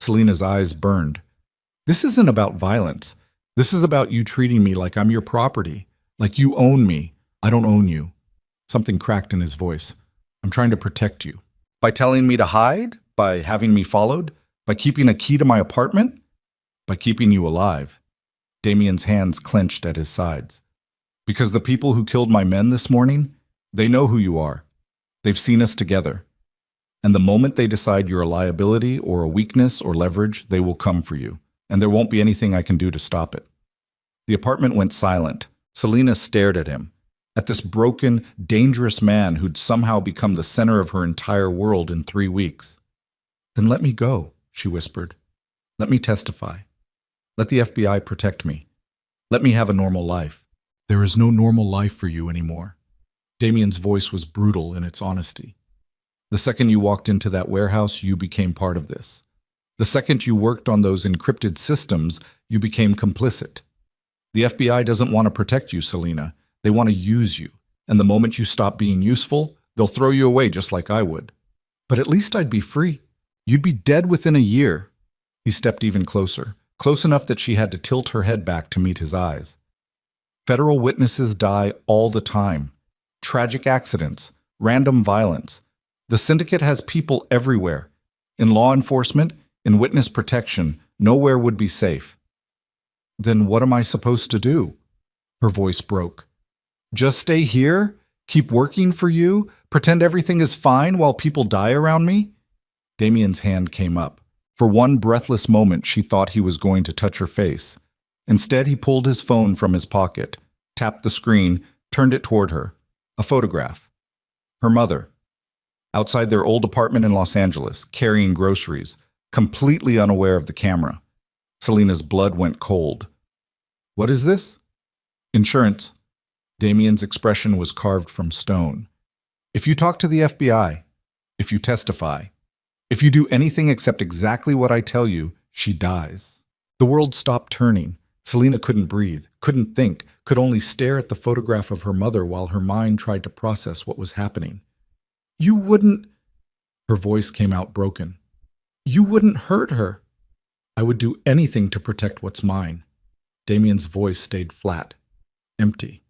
Selena's eyes burned. This isn't about violence. This is about you treating me like I'm your property. Like you own me. I don't own you. Something cracked in his voice. I'm trying to protect you. By telling me to hide? By having me followed? By keeping a key to my apartment? By keeping you alive. Damien's hands clenched at his sides. Because the people who killed my men this morning, they know who you are. They've seen us together. And the moment they decide you're a liability or a weakness or leverage, they will come for you. And there won't be anything I can do to stop it. The apartment went silent. Selena stared at him. At this broken, dangerous man who'd somehow become the center of her entire world in 3 weeks. Then let me go, she whispered. Let me testify. Let the FBI protect me. Let me have a normal life. There is no normal life for you anymore. Damien's voice was brutal in its honesty. The second you walked into that warehouse, you became part of this. The second you worked on those encrypted systems, you became complicit. The FBI doesn't want to protect you, Selena. They want to use you. And the moment you stop being useful, they'll throw you away just like I would. But at least I'd be free. You'd be dead within a year. He stepped even closer, close enough that she had to tilt her head back to meet his eyes. Federal witnesses die all the time. Tragic accidents, random violence. The syndicate has people everywhere. In law enforcement, in witness protection, nowhere would be safe. Then what am I supposed to do? Her voice broke. Just stay here? Keep working for you? Pretend everything is fine while people die around me? Damien's hand came up. For one breathless moment, she thought he was going to touch her face. Instead, he pulled his phone from his pocket, tapped the screen, turned it toward her. A photograph. Her mother. Outside their old apartment in Los Angeles, carrying groceries, completely unaware of the camera. Selena's blood went cold. What is this? Insurance. Damien's expression was carved from stone. If you talk to the FBI, if you testify, if you do anything except exactly what I tell you, she dies. The world stopped turning. Selena couldn't breathe, couldn't think, could only stare at the photograph of her mother while her mind tried to process what was happening. You wouldn't... Her voice came out broken. You wouldn't hurt her. I would do anything to protect what's mine. Damien's voice stayed flat, empty.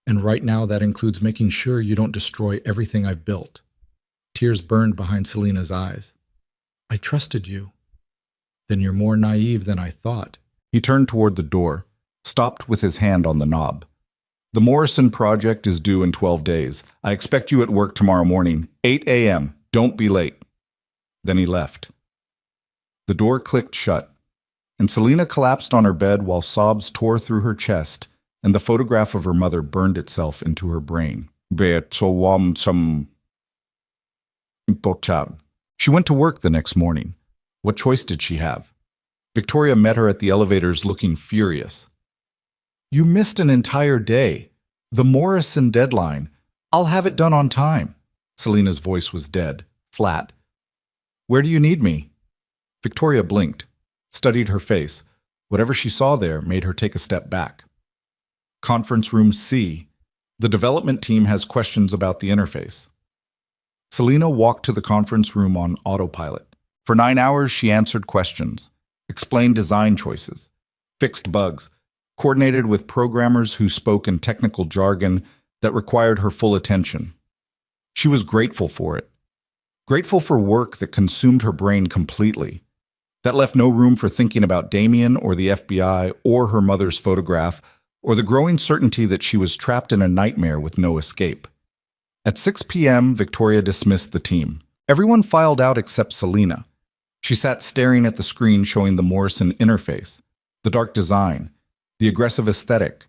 And right now that includes making sure you don't destroy everything I've built. Tears burned behind Selena's eyes. I trusted you. Then you're more naive than I thought. He turned toward the door, stopped with his hand on the knob. The Morrison project is due in 12 days. I expect you at work tomorrow morning, 8 a.m. Don't be late. Then he left. The door clicked shut, and Selena collapsed on her bed while sobs tore through her chest, and the photograph of her mother burned itself into her brain. She went to work the next morning. What choice did she have? Victoria met her at the elevators looking furious. You missed an entire day. The Morrison deadline. I'll have it done on time. Selena's voice was dead, flat. Where do you need me? Victoria blinked, studied her face. Whatever she saw there made her take a step back. Conference room C. The development team has questions about the interface. Selena walked to the conference room on autopilot. For 9 hours, she answered questions, explained design choices, fixed bugs, coordinated with programmers who spoke in technical jargon that required her full attention. She was grateful for it. Grateful for work that consumed her brain completely, that left no room for thinking about Damien or the FBI or her mother's photograph or the growing certainty that she was trapped in a nightmare with no escape. At 6 p.m., Victoria dismissed the team. Everyone filed out except Selena. She sat staring at the screen showing the Morrison interface, the dark design, the aggressive aesthetic,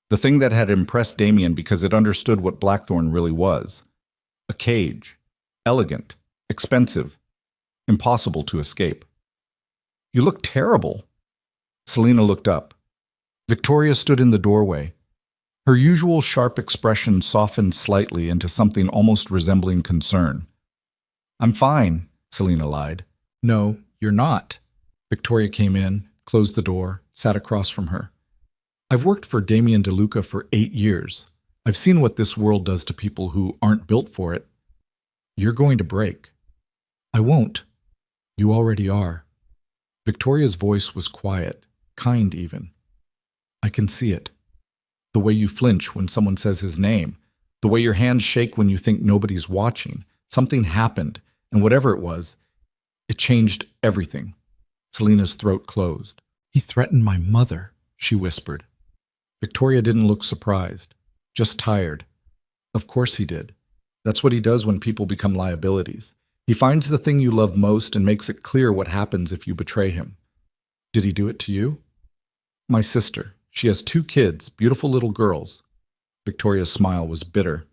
the thing that had impressed Damien because it understood what Blackthorn really was. A cage. Elegant. Expensive. Impossible to escape. You look terrible. Selena looked up. Victoria stood in the doorway. Her usual sharp expression softened slightly into something almost resembling concern. I'm fine, Selena lied. No, you're not. Victoria came in, closed the door, sat across from her. I've worked for Damien DeLuca for 8 years. I've seen what this world does to people who aren't built for it. You're going to break. I won't. You already are. Victoria's voice was quiet, kind even. I can see it. The way you flinch when someone says his name, the way your hands shake when you think nobody's watching. Something happened, and whatever it was, it changed everything. Selena's throat closed. He threatened my mother, she whispered. Victoria didn't look surprised, just tired. Of course he did. That's what he does when people become liabilities. He finds the thing you love most and makes it clear what happens if you betray him. Did he do it to you? My sister. She has 2 kids, beautiful little girls. Victoria's smile was bitter.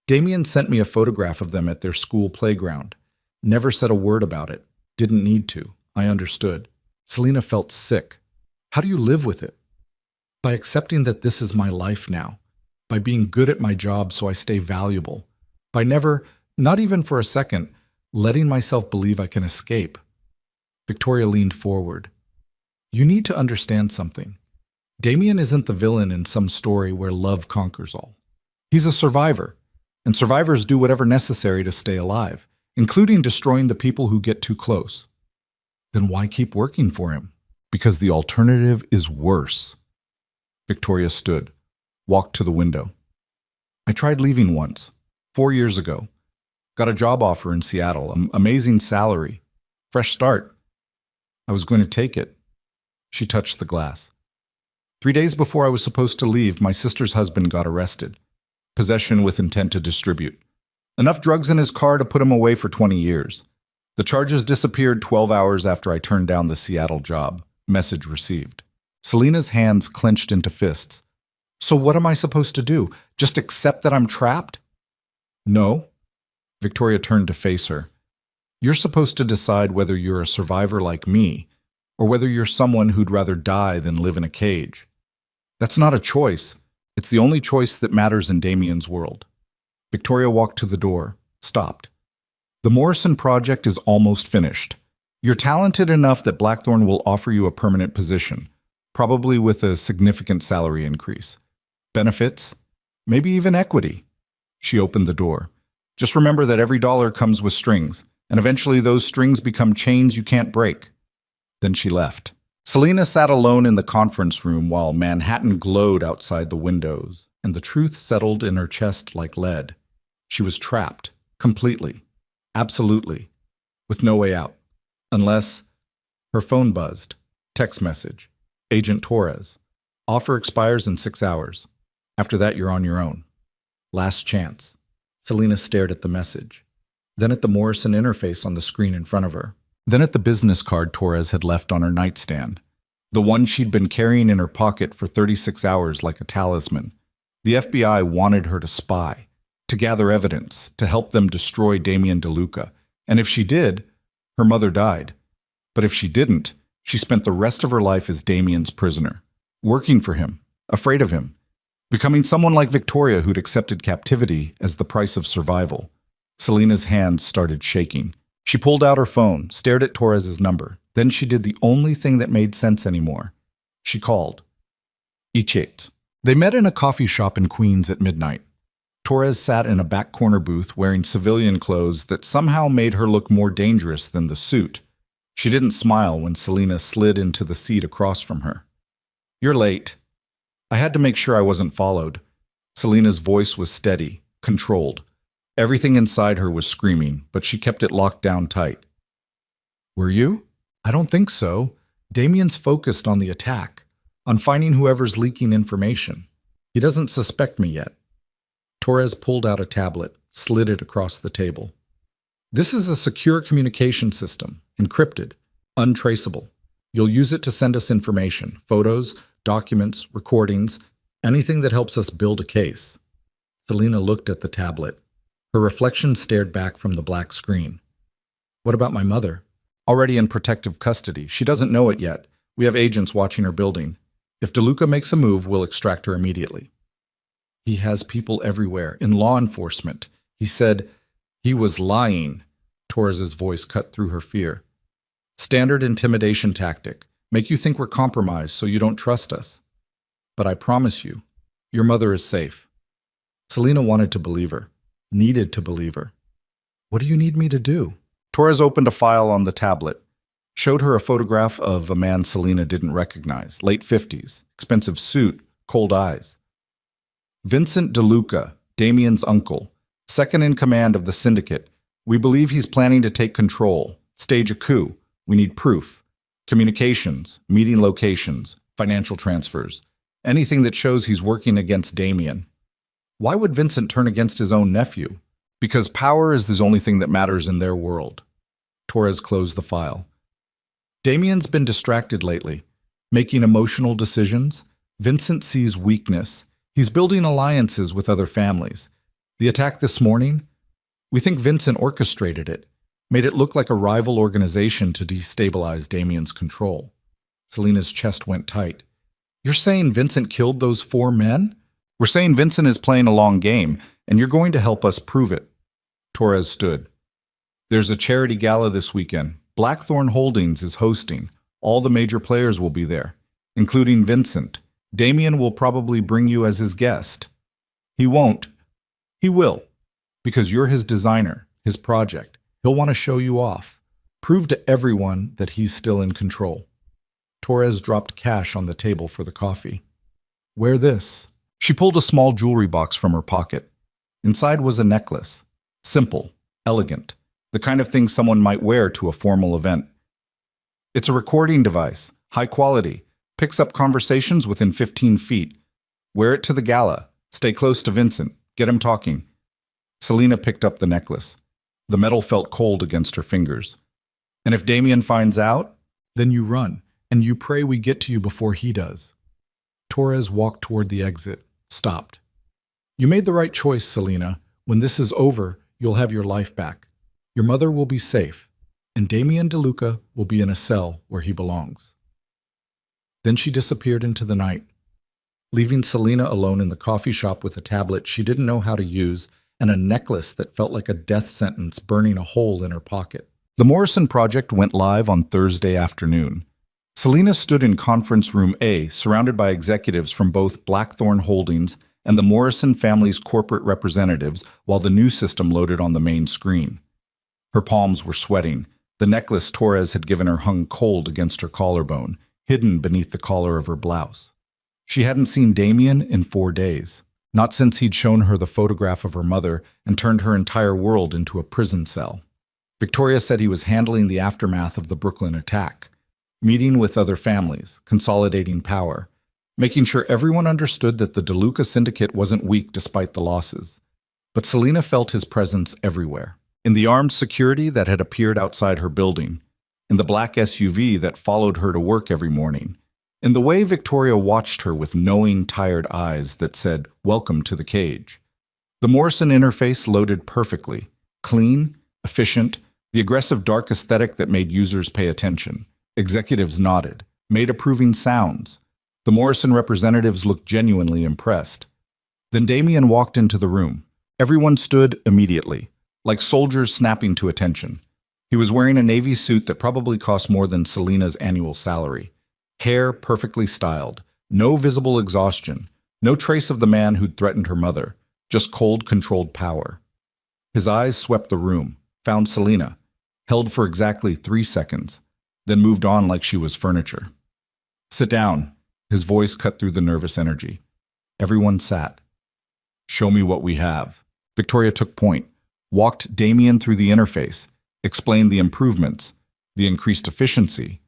Damien sent me a photograph of them at their school playground. Never said a word about it. Didn't need to. I understood. Selena felt sick. How do you live with it? By accepting that this is my life now. By being good at my job so I stay valuable. By never, not even for a second, letting myself believe I can escape. Victoria leaned forward. You need to understand something. Damien isn't the villain in some story where love conquers all. He's a survivor, and survivors do whatever necessary to stay alive, including destroying the people who get too close. Then why keep working for him? Because the alternative is worse. Victoria stood, walked to the window. I tried leaving once, 4 years ago. Got a job offer in Seattle, amazing salary, fresh start. I was going to take it. She touched the glass. 3 days before I was supposed to leave, my sister's husband got arrested. Possession with intent to distribute. Enough drugs in his car to put him away for 20 years. The charges disappeared 12 hours after I turned down the Seattle job. Message received. Selena's hands clenched into fists. So what am I supposed to do? Just accept that I'm trapped? No. Victoria turned to face her. You're supposed to decide whether you're a survivor like me, or whether you're someone who'd rather die than live in a cage. That's not a choice. It's the only choice that matters in Damien's world. Victoria walked to the door, stopped. The Morrison project is almost finished. You're talented enough that Blackthorn will offer you a permanent position, probably with a significant salary increase. Benefits, maybe even equity. She opened the door. Just remember that every dollar comes with strings, and eventually those strings become chains you can't break. Then she left. Selena sat alone in the conference room while Manhattan glowed outside the windows, and the truth settled in her chest like lead. She was trapped, completely, absolutely, with no way out. Unless her phone buzzed. Text message. Agent Torres. Offer expires in 6 hours. After that, you're on your own. Last chance. Selena stared at the message, then at the Morrison interface on the screen in front of her, then at the business card Torres had left on her nightstand, the one she'd been carrying in her pocket for 36 hours like a talisman. The FBI wanted her to spy, to gather evidence, to help them destroy Damien DeLuca. And if she did, her mother died. But if she didn't, she spent the rest of her life as Damien's prisoner, working for him, afraid of him, becoming someone like Victoria who'd accepted captivity as the price of survival. Selena's hands started shaking. She pulled out her phone, stared at Torres's number. Then she did the only thing that made sense anymore. She called. Ichet. They met in a coffee shop in Queens at midnight. Torres sat in a back corner booth wearing civilian clothes that somehow made her look more dangerous than the suit. She didn't smile when Selena slid into the seat across from her. You're late. I had to make sure I wasn't followed. Selena's voice was steady, controlled. Everything inside her was screaming, but she kept it locked down tight. Were you? I don't think so. Damien's focused on the attack, on finding whoever's leaking information. He doesn't suspect me yet. Torres pulled out a tablet, slid it across the table. This is a secure communication system, encrypted, untraceable. You'll use it to send us information, photos, documents, recordings, anything that helps us build a case. Selena looked at the tablet. Her reflection stared back from the black screen. What about my mother? Already in protective custody. She doesn't know it yet. We have agents watching her building. If DeLuca makes a move, we'll extract her immediately. He has people everywhere, in law enforcement. He said he was lying. Torres's voice cut through her fear. Standard intimidation tactic. Make you think we're compromised so you don't trust us. But I promise you, your mother is safe. Selena wanted to believe her, needed to believe her. What do you need me to do? Torres opened a file on the tablet, showed her a photograph of a man Selena didn't recognize, late 50s, expensive suit, cold eyes. Vincent DeLuca, Damien's uncle, second in command of the syndicate. We believe he's planning to take control, stage a coup. We need proof. Communications, meeting locations, financial transfers, anything that shows he's working against Damien. Why would Vincent turn against his own nephew? Because power is the only thing that matters in their world. Torres closed the file. Damien's been distracted lately, making emotional decisions. Vincent sees weakness. He's building alliances with other families. The attack this morning? We think Vincent orchestrated it, made it look like a rival organization to destabilize Damien's control. Selena's chest went tight. You're saying Vincent killed those 4 men? We're saying Vincent is playing a long game, and you're going to help us prove it. Torres stood. There's a charity gala this weekend. Blackthorn Holdings is hosting. All the major players will be there, including Vincent. Damien will probably bring you as his guest. He won't. He will, because you're his designer, his project. He'll want to show you off, prove to everyone that he's still in control. Torres dropped cash on the table for the coffee. Wear this. She pulled a small jewelry box from her pocket. Inside was a necklace. Simple, elegant, the kind of thing someone might wear to a formal event. It's a recording device, high quality, picks up conversations within 15 feet. Wear it to the gala. Stay close to Vincent. Get him talking. Selena picked up the necklace. The metal felt cold against her fingers. And if Damien finds out, then you run, and you pray we get to you before he does. Torres walked toward the exit, stopped. You made the right choice, Selena. When this is over, you'll have your life back. Your mother will be safe, and Damien DeLuca will be in a cell where he belongs. Then she disappeared into the night, leaving Selena alone in the coffee shop with a tablet she didn't know how to use and a necklace that felt like a death sentence burning a hole in her pocket. The Morrison Project went live on Thursday afternoon. Selena stood in Conference Room A, surrounded by executives from both Blackthorn Holdings and the Morrison family's corporate representatives while the new system loaded on the main screen. Her palms were sweating. The necklace Torres had given her hung cold against her collarbone, hidden beneath the collar of her blouse. She hadn't seen Damien in 4 days, not since he'd shown her the photograph of her mother and turned her entire world into a prison cell. Victoria said he was handling the aftermath of the Brooklyn attack, meeting with other families, consolidating power, making sure everyone understood that the DeLuca syndicate wasn't weak despite the losses. But Selena felt his presence everywhere. In the armed security that had appeared outside her building, in the black SUV that followed her to work every morning, in the way Victoria watched her with knowing, tired eyes that said, "Welcome to the cage." The Morrison interface loaded perfectly, clean, efficient, the aggressive dark aesthetic that made users pay attention. Executives nodded, made approving sounds. The Morrison representatives looked genuinely impressed. Then Damien walked into the room. Everyone stood immediately, like soldiers snapping to attention. He was wearing a navy suit that probably cost more than Selena's annual salary. Hair perfectly styled, no visible exhaustion, no trace of the man who'd threatened her mother, just cold, controlled power. His eyes swept the room, found Selena, held for exactly 3 seconds, then moved on like she was furniture. "Sit down," his voice cut through the nervous energy. Everyone sat. "Show me what we have." Victoria took point, walked Damien through the interface, explained the improvements, the increased efficiency,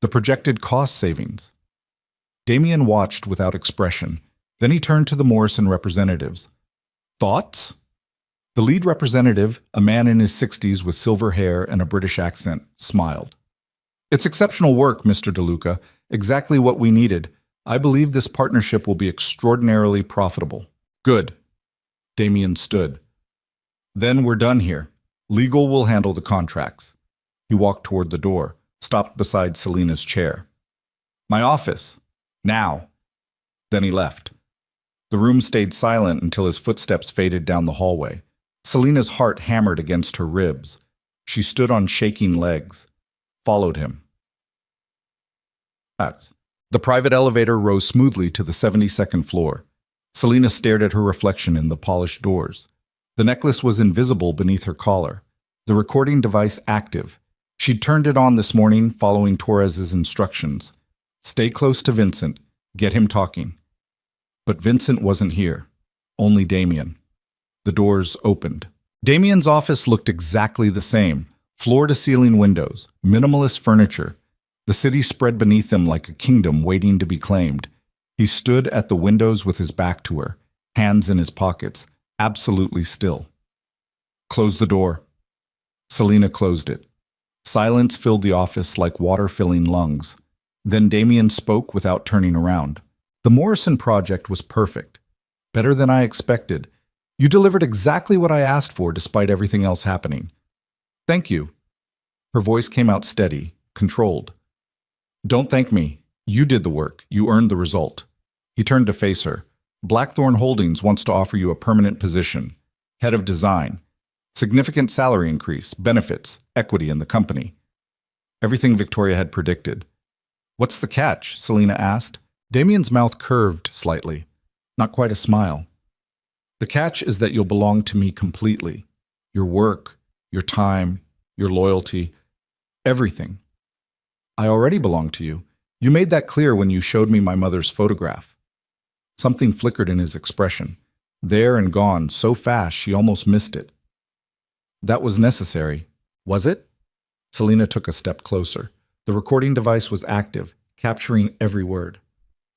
the projected cost savings. Damien watched without expression. Then he turned to the Morrison representatives. "Thoughts?" The lead representative, a man in his 60s with silver hair and a British accent, smiled. "It's exceptional work, Mr. DeLuca. Exactly what we needed. I believe this partnership will be extraordinarily profitable." "Good." Damien stood. "Then we're done here. Legal will handle the contracts." He walked toward the door, stopped beside Selena's chair. "My office. Now." Then he left. The room stayed silent until his footsteps faded down the hallway. Selena's heart hammered against her ribs. She stood on shaking legs, followed him. The private elevator rose smoothly to the 72nd floor. Selena stared at her reflection in the polished doors. The necklace was invisible beneath her collar, the recording device active. She'd turned it on this morning following Torres's instructions. Stay close to Vincent, get him talking. But Vincent wasn't here, only Damien. The doors opened. Damien's office looked exactly the same, floor-to-ceiling windows, minimalist furniture. The city spread beneath him like a kingdom waiting to be claimed. He stood at the windows with his back to her, hands in his pockets, absolutely still. "Close the door." Selena closed it. Silence filled the office like water filling lungs. Then Damien spoke without turning around. "The Morrison Project was perfect. Better than I expected. You delivered exactly what I asked for despite everything else happening. Thank you." Her voice came out steady, controlled. "Don't thank me. You did the work. You earned the result." He turned to face her. "Blackthorn Holdings wants to offer you a permanent position. Head of design. Significant salary increase, benefits, equity in the company." Everything Victoria had predicted. "What's the catch?" Selena asked. Damien's mouth curved slightly. Not quite a smile. "The catch is that you'll belong to me completely. Your work, your time, your loyalty, everything. I already belong to you. You made that clear when you showed me my mother's photograph." Something flickered in his expression. There and gone, so fast she almost missed it. That was necessary. Was it? Selena took a step closer. The recording device was active, capturing every word.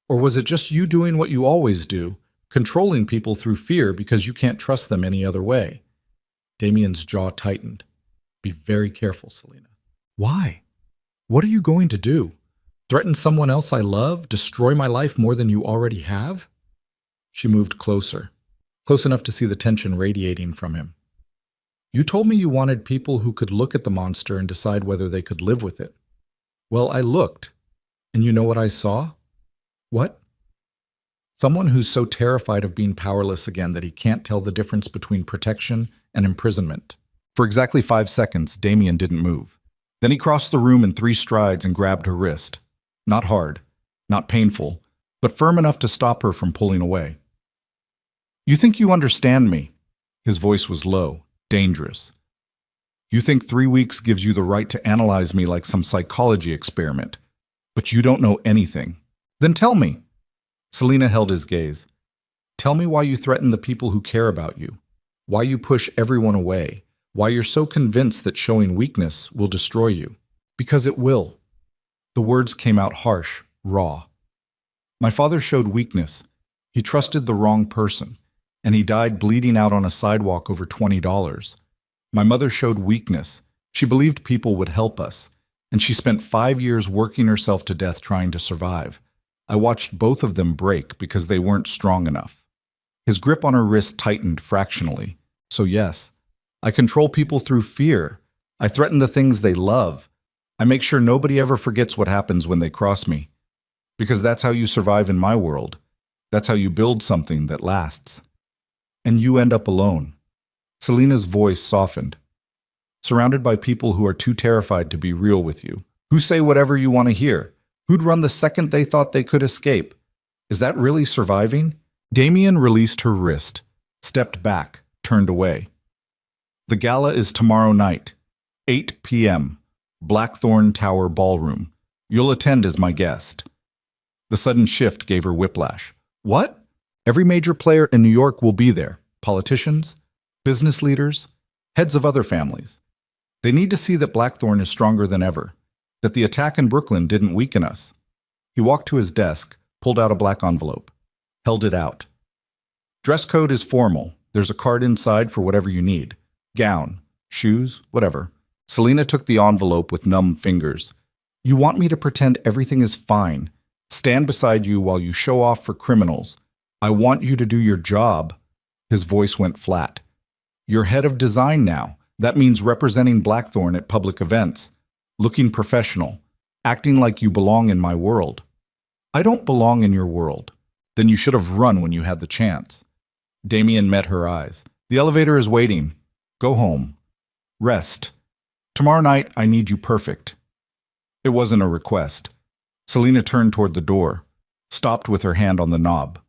Or was it just you doing what you always do, controlling people through fear because you can't trust them any other way? Damien's jaw tightened. Be very careful, Selena. Why? What are you going to do? Threaten someone else I love? Destroy my life more than you already have? She moved closer, close enough to see the tension radiating from him. You told me you wanted people who could look at the monster and decide whether they could live with it. Well, I looked, and you know what I saw? What? Someone who's so terrified of being powerless again that he can't tell the difference between protection and imprisonment. For exactly 5 seconds, Damien didn't move. Then he crossed the room in 3 strides and grabbed her wrist. Not hard, not painful, but firm enough to stop her from pulling away. You think you understand me? His voice was low, dangerous. You think 3 weeks gives you the right to analyze me like some psychology experiment, but you don't know anything. Then tell me. Selena held his gaze. Tell me why you threaten the people who care about you, why you push everyone away, why you're so convinced that showing weakness will destroy you. Because it will. The words came out harsh, raw. My father showed weakness. He trusted the wrong person, and he died bleeding out on a sidewalk over $20. My mother showed weakness. She believed people would help us, and she spent 5 years working herself to death trying to survive. I watched both of them break because they weren't strong enough. His grip on her wrist tightened fractionally. So yes, I control people through fear. I threaten the things they love. I make sure nobody ever forgets what happens when they cross me. Because that's how you survive in my world. That's how you build something that lasts. And you end up alone. Selena's voice softened. Surrounded by people who are too terrified to be real with you. Who say whatever you want to hear. Who'd run the second they thought they could escape. Is that really surviving? Damien released her wrist, stepped back, turned away. The gala is tomorrow night, 8 p.m., Blackthorn Tower Ballroom. You'll attend as my guest. The sudden shift gave her whiplash. What? Every major player in New York will be there. Politicians, business leaders, heads of other families. They need to see that Blackthorn is stronger than ever, that the attack in Brooklyn didn't weaken us. He walked to his desk, pulled out a black envelope, held it out. Dress code is formal. There's a card inside for whatever you need. Gown, shoes, whatever. Selena took the envelope with numb fingers. You want me to pretend everything is fine, stand beside you while you show off for criminals. I want you to do your job. His voice went flat. You're head of design now. That means representing Blackthorn at public events, looking professional, acting like you belong in my world. I don't belong in your world. Then you should have run when you had the chance. Damien met her eyes. The elevator is waiting. Go home. Rest. Tomorrow night, I need you perfect. It wasn't a request. Selena turned toward the door, stopped with her hand on the knob.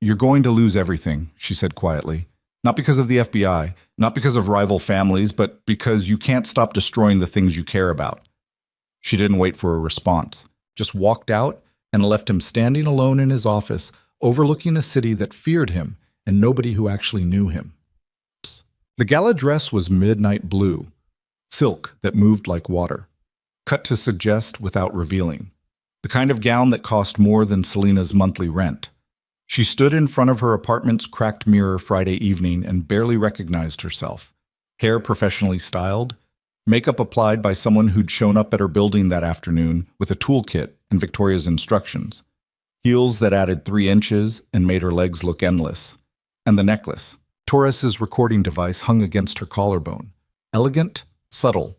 You're going to lose everything, she said quietly. Not because of the FBI, not because of rival families, but because you can't stop destroying the things you care about. She didn't wait for a response, just walked out and left him standing alone in his office, overlooking a city that feared him and nobody who actually knew him. The gala dress was midnight blue, silk that moved like water, cut to suggest without revealing, the kind of gown that cost more than Selena's monthly rent. She stood in front of her apartment's cracked mirror Friday evening and barely recognized herself. Hair professionally styled, makeup applied by someone who'd shown up at her building that afternoon with a toolkit and Victoria's instructions. Heels that added 3 inches and made her legs look endless. And the necklace. Torres's recording device hung against her collarbone. Elegant, subtle,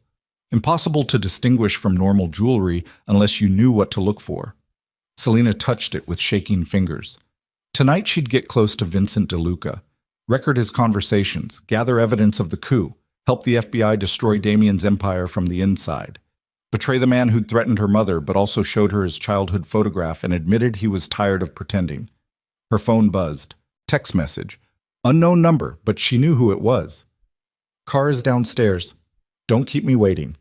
impossible to distinguish from normal jewelry unless you knew what to look for. Selena touched it with shaking fingers. Tonight she'd get close to Vincent DeLuca, record his conversations, gather evidence of the coup, help the FBI destroy Damien's empire from the inside, betray the man who'd threatened her mother but also showed her his childhood photograph and admitted he was tired of pretending. Her phone buzzed. Text message. Unknown number, but she knew who it was. Car is downstairs. Don't keep me waiting.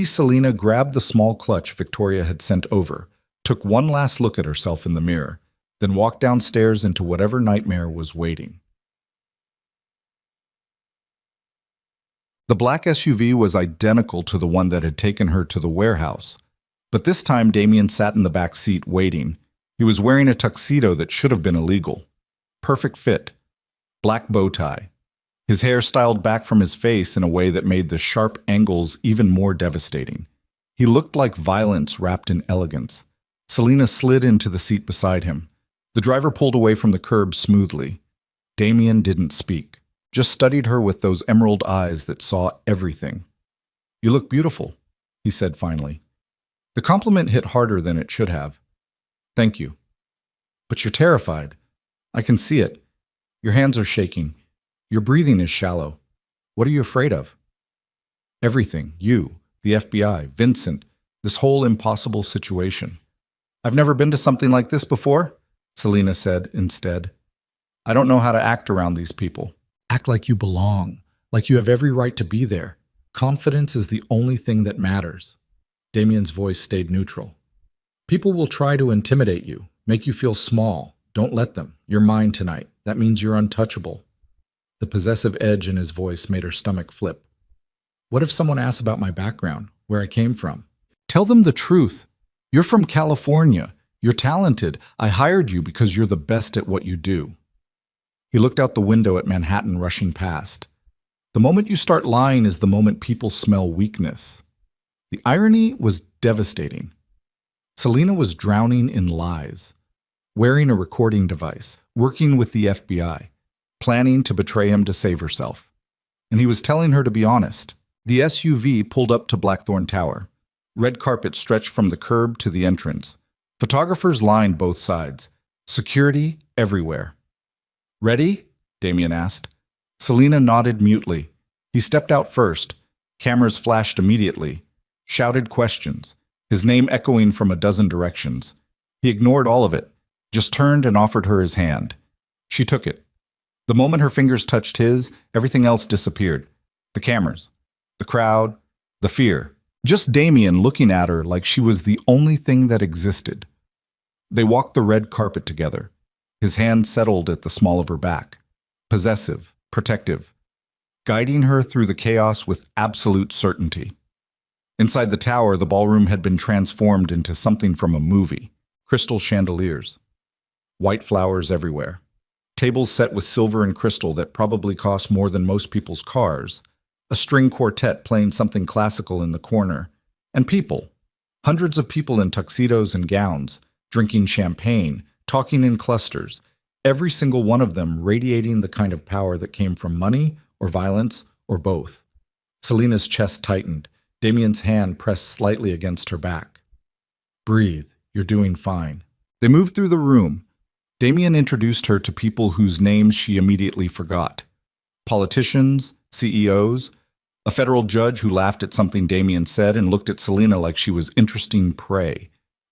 Selena grabbed the small clutch Victoria had sent over, took one last look at herself in the mirror, then walked downstairs into whatever nightmare was waiting. The black SUV was identical to the one that had taken her to the warehouse, but this time Damien sat in the back seat waiting. He was wearing a tuxedo that should have been illegal. Perfect fit. Black bow tie. His hair styled back from his face in a way that made the sharp angles even more devastating. He looked like violence wrapped in elegance. Selena slid into the seat beside him. The driver pulled away from the curb smoothly. Damien didn't speak, just studied her with those emerald eyes that saw everything. "You look beautiful," he said finally. The compliment hit harder than it should have. "Thank you." "But you're terrified. I can see it. Your hands are shaking. Your breathing is shallow. What are you afraid of?" "Everything. You, the FBI, Vincent, this whole impossible situation." "I've never been to something like this before," Selena said instead. "I don't know how to act around these people." "Act like you belong, like you have every right to be there. Confidence is the only thing that matters." Damien's voice stayed neutral. "People will try to intimidate you, make you feel small. Don't let them. You're mine tonight. That means you're untouchable." The possessive edge in his voice made her stomach flip. "What if someone asks about my background, where I came from?" "Tell them the truth. You're from California. You're talented. I hired you because you're the best at what you do." He looked out the window at Manhattan rushing past. The moment you start lying is the moment people smell weakness. The irony was devastating. Selena was drowning in lies, wearing a recording device, working with the FBI, planning to betray him to save herself. And he was telling her to be honest. The SUV pulled up to Blackthorn Tower. Red carpet stretched from the curb to the entrance. Photographers lined both sides. Security everywhere. "Ready?" Damien asked. Selena nodded mutely. He stepped out first. Cameras flashed immediately. Shouted questions, his name echoing from a dozen directions. He ignored all of it, just turned and offered her his hand. She took it. The moment her fingers touched his, everything else disappeared. The cameras, the crowd, the fear. Just Damien looking at her like she was the only thing that existed. They walked the red carpet together. His hand settled at the small of her back. Possessive, protective. Guiding her through the chaos with absolute certainty. Inside the tower, the ballroom had been transformed into something from a movie. Crystal chandeliers. White flowers everywhere. Tables set with silver and crystal that probably cost more than most people's cars. A string quartet playing something classical in the corner. And people. Hundreds of people in tuxedos and gowns, drinking champagne, talking in clusters. Every single one of them radiating the kind of power that came from money or violence or both. Selena's chest tightened. Damien's hand pressed slightly against her back. "Breathe. You're doing fine." They moved through the room. Damien introduced her to people whose names she immediately forgot. Politicians, CEOs, a federal judge who laughed at something Damien said and looked at Selena like she was interesting prey.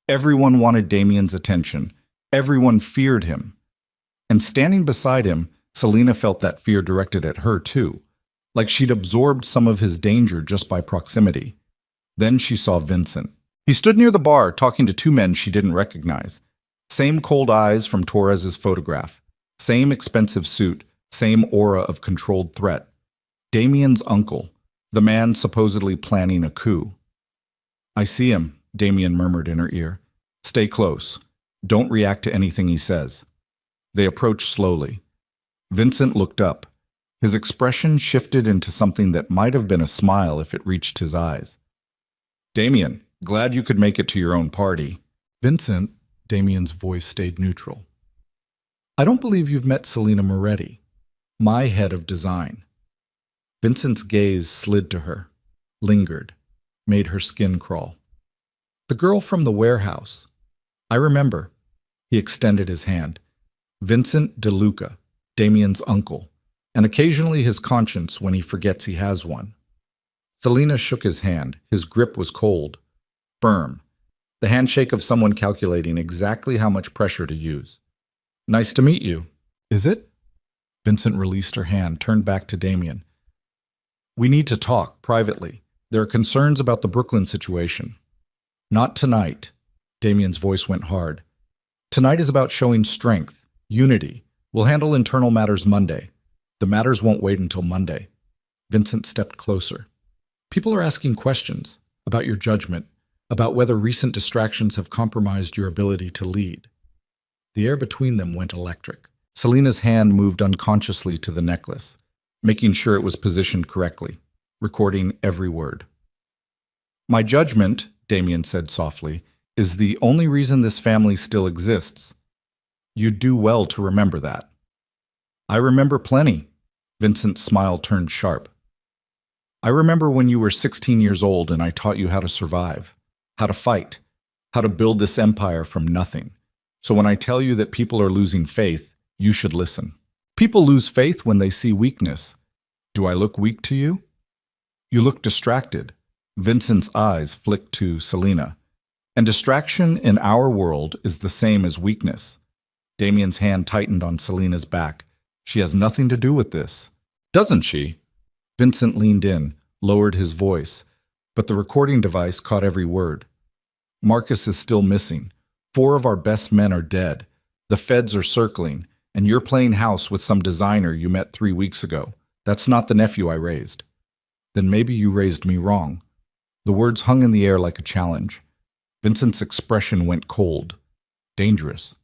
Everyone wanted Damien's attention. Everyone feared him. And standing beside him, Selena felt that fear directed at her too, like she'd absorbed some of his danger just by proximity. Then she saw Vincent. He stood near the bar talking to two men she didn't recognize. Same cold eyes from Torres's photograph. Same expensive suit. Same aura of controlled threat. Damien's uncle, the man supposedly planning a coup. "I see him," Damien murmured in her ear. "Stay close. Don't react to anything he says." They approached slowly. Vincent looked up. His expression shifted into something that might have been a smile if it reached his eyes. "Damien, glad you could make it to your own party." "Vincent," Damien's voice stayed neutral. "I don't believe you've met Selena Moretti, my head of design." Vincent's gaze slid to her, lingered, made her skin crawl. "The girl from the warehouse. I remember." He extended his hand. Vincent DeLuca, Damien's uncle, and occasionally his conscience when he forgets he has one. Selena shook his hand. His grip was cold, firm, the handshake of someone calculating exactly how much pressure to use. "Nice to meet you." "Is it?" Vincent released her hand, turned back to Damien. "We need to talk, privately. There are concerns about the Brooklyn situation." "Not tonight." Damien's voice went hard. Tonight is about showing strength, unity. We'll handle internal matters Monday. The matters won't wait until Monday. Vincent stepped closer. People are asking questions about your judgment, about whether recent distractions have compromised your ability to lead. The air between them went electric. Selena's hand moved unconsciously to the necklace, making sure it was positioned correctly, recording every word. My judgment, Damien said softly, is the only reason this family still exists. You'd do well to remember that. I remember plenty. Vincent's smile turned sharp. I remember when you were 16 years old and I taught you how to survive, how to fight, how to build this empire from nothing. So when I tell you that people are losing faith, you should listen. People lose faith when they see weakness. Do I look weak to you? You look distracted. Vincent's eyes flicked to Selena. And distraction in our world is the same as weakness. Damien's hand tightened on Selena's back. She has nothing to do with this. Doesn't she? Vincent leaned in, lowered his voice, but the recording device caught every word. Marcus is still missing. 4 of our best men are dead. The feds are circling, and you're playing house with some designer you met 3 weeks ago. That's not the nephew I raised. Then maybe you raised me wrong. The words hung in the air like a challenge. Vincent's expression went cold. Dangerous.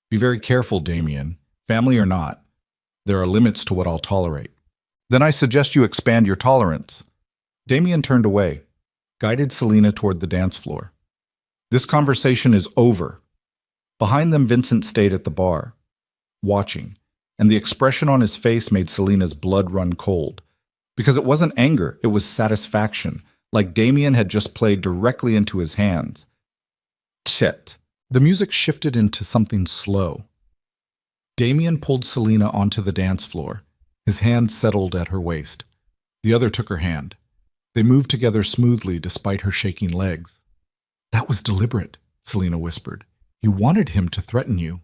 Be very careful, Damien. Family or not, there are limits to what I'll tolerate. Then I suggest you expand your tolerance. Damien turned away, guided Selena toward the dance floor. This conversation is over. Behind them, Vincent stayed at the bar, watching, and the expression on his face made Selena's blood run cold. Because it wasn't anger, it was satisfaction, like Damien had just played directly into his hands. Shit. The music shifted into something slow. Damien pulled Selena onto the dance floor. His hand settled at her waist. The other took her hand. They moved together smoothly despite her shaking legs. That was deliberate, Selena whispered. You wanted him to threaten you.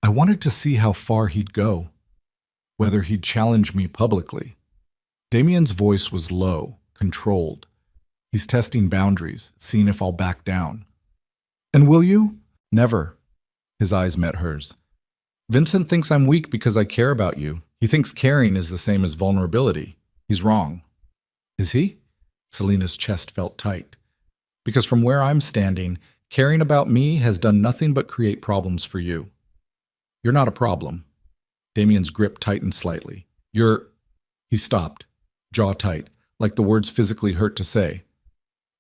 I wanted to see how far he'd go, whether he'd challenge me publicly. Damien's voice was low, controlled. He's testing boundaries, seeing if I'll back down. And will you? Never. His eyes met hers. Vincent thinks I'm weak because I care about you. He thinks caring is the same as vulnerability. He's wrong. Is he? Selena's chest felt tight. Because from where I'm standing, caring about me has done nothing but create problems for you. You're not a problem. Damien's grip tightened slightly. He stopped, jaw tight, like the words physically hurt to say.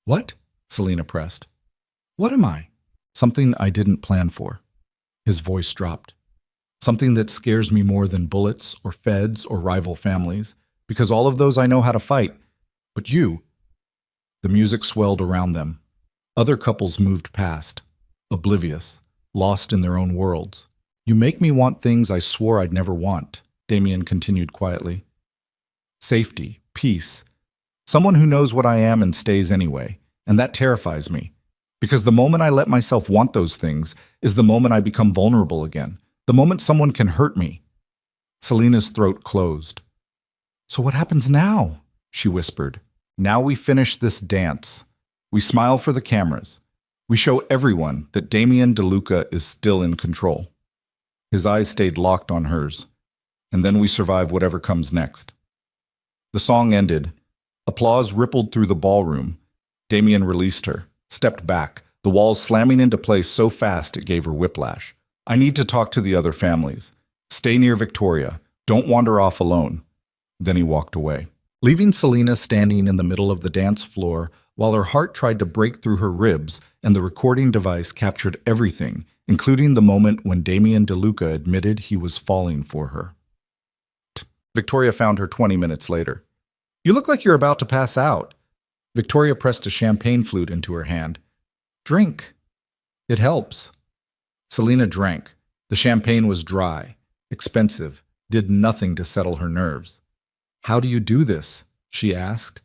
What? Selena pressed. What am I? Something I didn't plan for. His voice dropped. Something that scares me more than bullets or feds or rival families, because all of those I know how to fight. But you. The music swelled around them. Other couples moved past, oblivious, lost in their own worlds. You make me want things I swore I'd never want, Damien continued quietly. Safety, peace, someone who knows what I am and stays anyway, and that terrifies me. Because the moment I let myself want those things is the moment I become vulnerable again, the moment someone can hurt me. Selena's throat closed. So what happens now? She whispered. Now we finish this dance. We smile for the cameras. We show everyone that Damien DeLuca is still in control. His eyes stayed locked on hers. And then we survive whatever comes next. The song ended. Applause rippled through the ballroom. Damien released her, stepped back, the walls slamming into place so fast it gave her whiplash. I need to talk to the other families. Stay near Victoria. Don't wander off alone. Then he walked away, leaving Selena standing in the middle of the dance floor while her heart tried to break through her ribs and the recording device captured everything, including the moment when Damien DeLuca admitted he was falling for her. Victoria found her 20 minutes later. You look like you're about to pass out. Victoria pressed a champagne flute into her hand. Drink. It helps. Selena drank. The champagne was dry, expensive, did nothing to settle her nerves. How do you do this? She asked.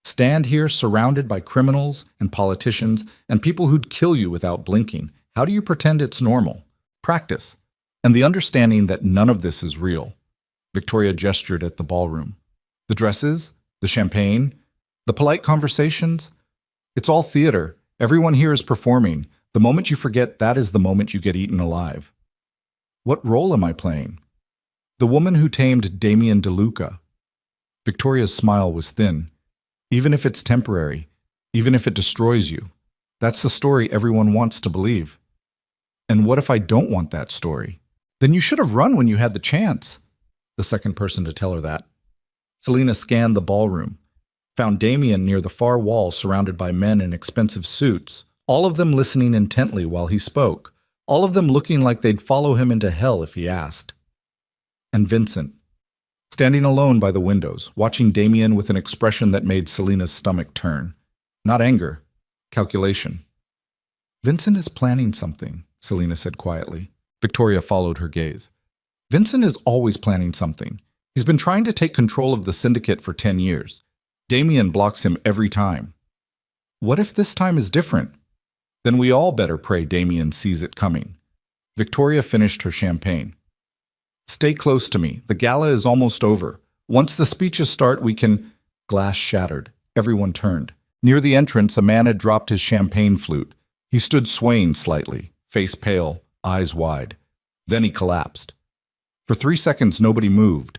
Stand here surrounded by criminals and politicians and people who'd kill you without blinking. How do you pretend it's normal? Practice. And the understanding that none of this is real. Victoria gestured at the ballroom. The dresses, the champagne, the polite conversations. It's all theater. Everyone here is performing. The moment you forget, that is the moment you get eaten alive. What role am I playing? The woman who tamed Damien DeLuca. Victoria's smile was thin. Even if it's temporary, even if it destroys you, that's the story everyone wants to believe. And what if I don't want that story? Then you should have run when you had the chance. The second person to tell her that. Selena scanned the ballroom, found Damien near the far wall surrounded by men in expensive suits, all of them listening intently while he spoke, all of them looking like they'd follow him into hell if he asked. And Vincent, standing alone by the windows, watching Damien with an expression that made Selena's stomach turn. Not anger, calculation. Vincent is planning something, Selena said quietly. Victoria followed her gaze. Vincent is always planning something. He's been trying to take control of the syndicate for 10 years. Damien blocks him every time. What if this time is different? Then we all better pray Damien sees it coming. Victoria finished her champagne. Stay close to me. The gala is almost over. Once the speeches start, we can... Glass shattered. Everyone turned. Near the entrance, a man had dropped his champagne flute. He stood swaying slightly, face pale, eyes wide. Then he collapsed. For 3 seconds, nobody moved.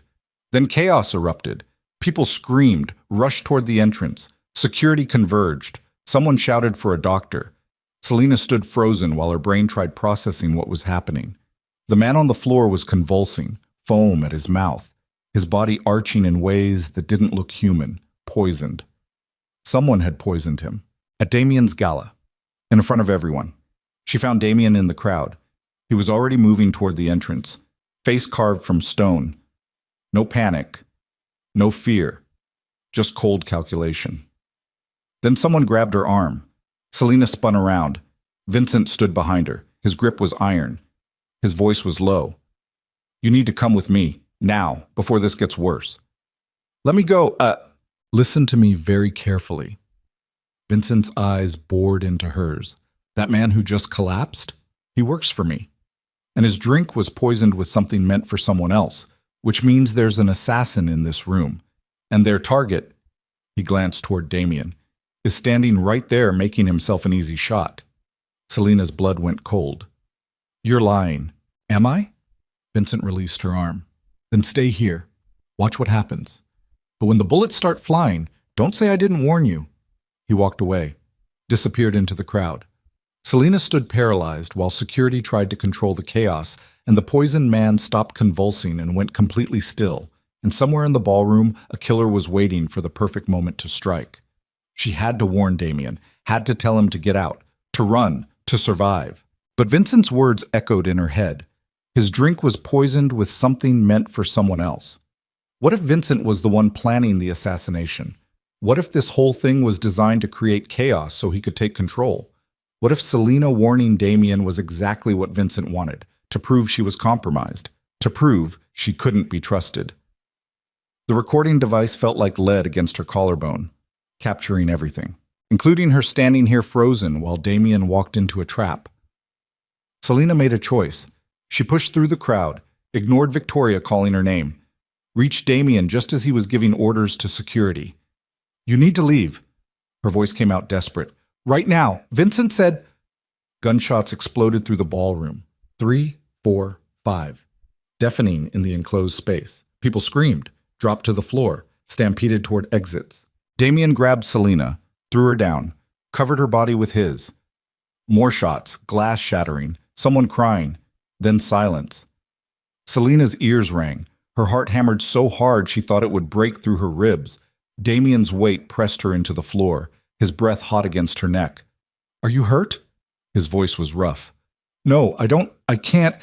Then chaos erupted. People screamed, rushed toward the entrance. Security converged. Someone shouted for a doctor. Selena stood frozen while her brain tried processing what was happening. The man on the floor was convulsing, foam at his mouth, his body arching in ways that didn't look human, poisoned. Someone had poisoned him. At Damien's gala, in front of everyone. She found Damien in the crowd. He was already moving toward the entrance, face carved from stone. No panic, no fear, just cold calculation. Then someone grabbed her arm. Selena spun around. Vincent stood behind her. His grip was iron. His voice was low. You need to come with me, now, before this gets worse. Let me go, Listen to me very carefully. Vincent's eyes bored into hers. That man who just collapsed? He works for me. And his drink was poisoned with something meant for someone else, which means there's an assassin in this room. And their target, he glanced toward Damien, is standing right there making himself an easy shot. Selena's blood went cold. You're lying. Am I? Vincent released her arm. Then stay here. Watch what happens. But when the bullets start flying, don't say I didn't warn you. He walked away, disappeared into the crowd. Selena stood paralyzed while security tried to control the chaos, and the poisoned man stopped convulsing and went completely still. And somewhere in the ballroom, a killer was waiting for the perfect moment to strike. She had to warn Damien, had to tell him to get out, to run, to survive. But Vincent's words echoed in her head. His drink was poisoned with something meant for someone else. What if Vincent was the one planning the assassination? What if this whole thing was designed to create chaos so he could take control? What if Selena warning Damien was exactly what Vincent wanted, to prove she was compromised, to prove she couldn't be trusted? The recording device felt like lead against her collarbone, capturing everything, including her standing here frozen while Damien walked into a trap. Selena made a choice. She pushed through the crowd, ignored Victoria calling her name, reached Damien just as he was giving orders to security. You need to leave. Her voice came out desperate. Right now. Vincent said... Gunshots exploded through the ballroom. 3, 4, 5. Deafening in the enclosed space. People screamed, dropped to the floor, stampeded toward exits. Damien grabbed Selena, threw her down, covered her body with his. More shots, glass shattering, someone crying, then silence. Selena's ears rang. Her heart hammered so hard she thought it would break through her ribs. Damien's weight pressed her into the floor, his breath hot against her neck. Are you hurt? His voice was rough. No, I can't.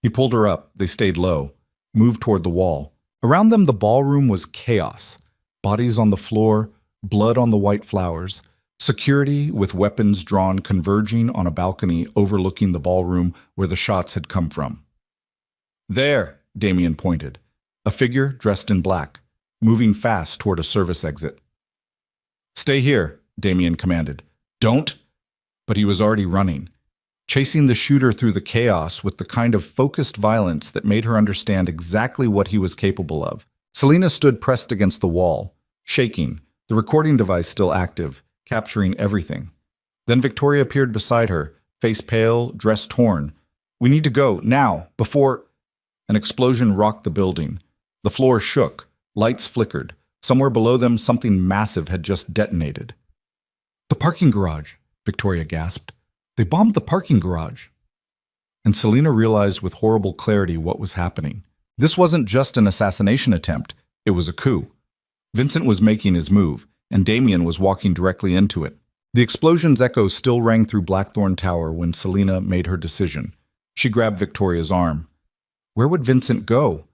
He pulled her up. They stayed low, moved toward the wall. Around them, the ballroom was chaos. Bodies on the floor, blood on the white flowers, security with weapons drawn converging on a balcony overlooking the ballroom where the shots had come from. There, Damien pointed. A figure dressed in black, moving fast toward a service exit. Stay here, Damien commanded. Don't! But he was already running, chasing the shooter through the chaos with the kind of focused violence that made her understand exactly what he was capable of. Selena stood pressed against the wall, shaking, the recording device still active, capturing everything. Then Victoria appeared beside her, face pale, dress torn. "We need to go, now, before—" An explosion rocked the building. The floor shook. Lights flickered. Somewhere below them, something massive had just detonated. "The parking garage," Victoria gasped. "They bombed the parking garage." And Selina realized with horrible clarity what was happening. This wasn't just an assassination attempt. It was a coup. Vincent was making his move, and Damien was walking directly into it. The explosion's echo still rang through Blackthorn Tower when Selina made her decision. She grabbed Victoria's arm. Where would Vincent go?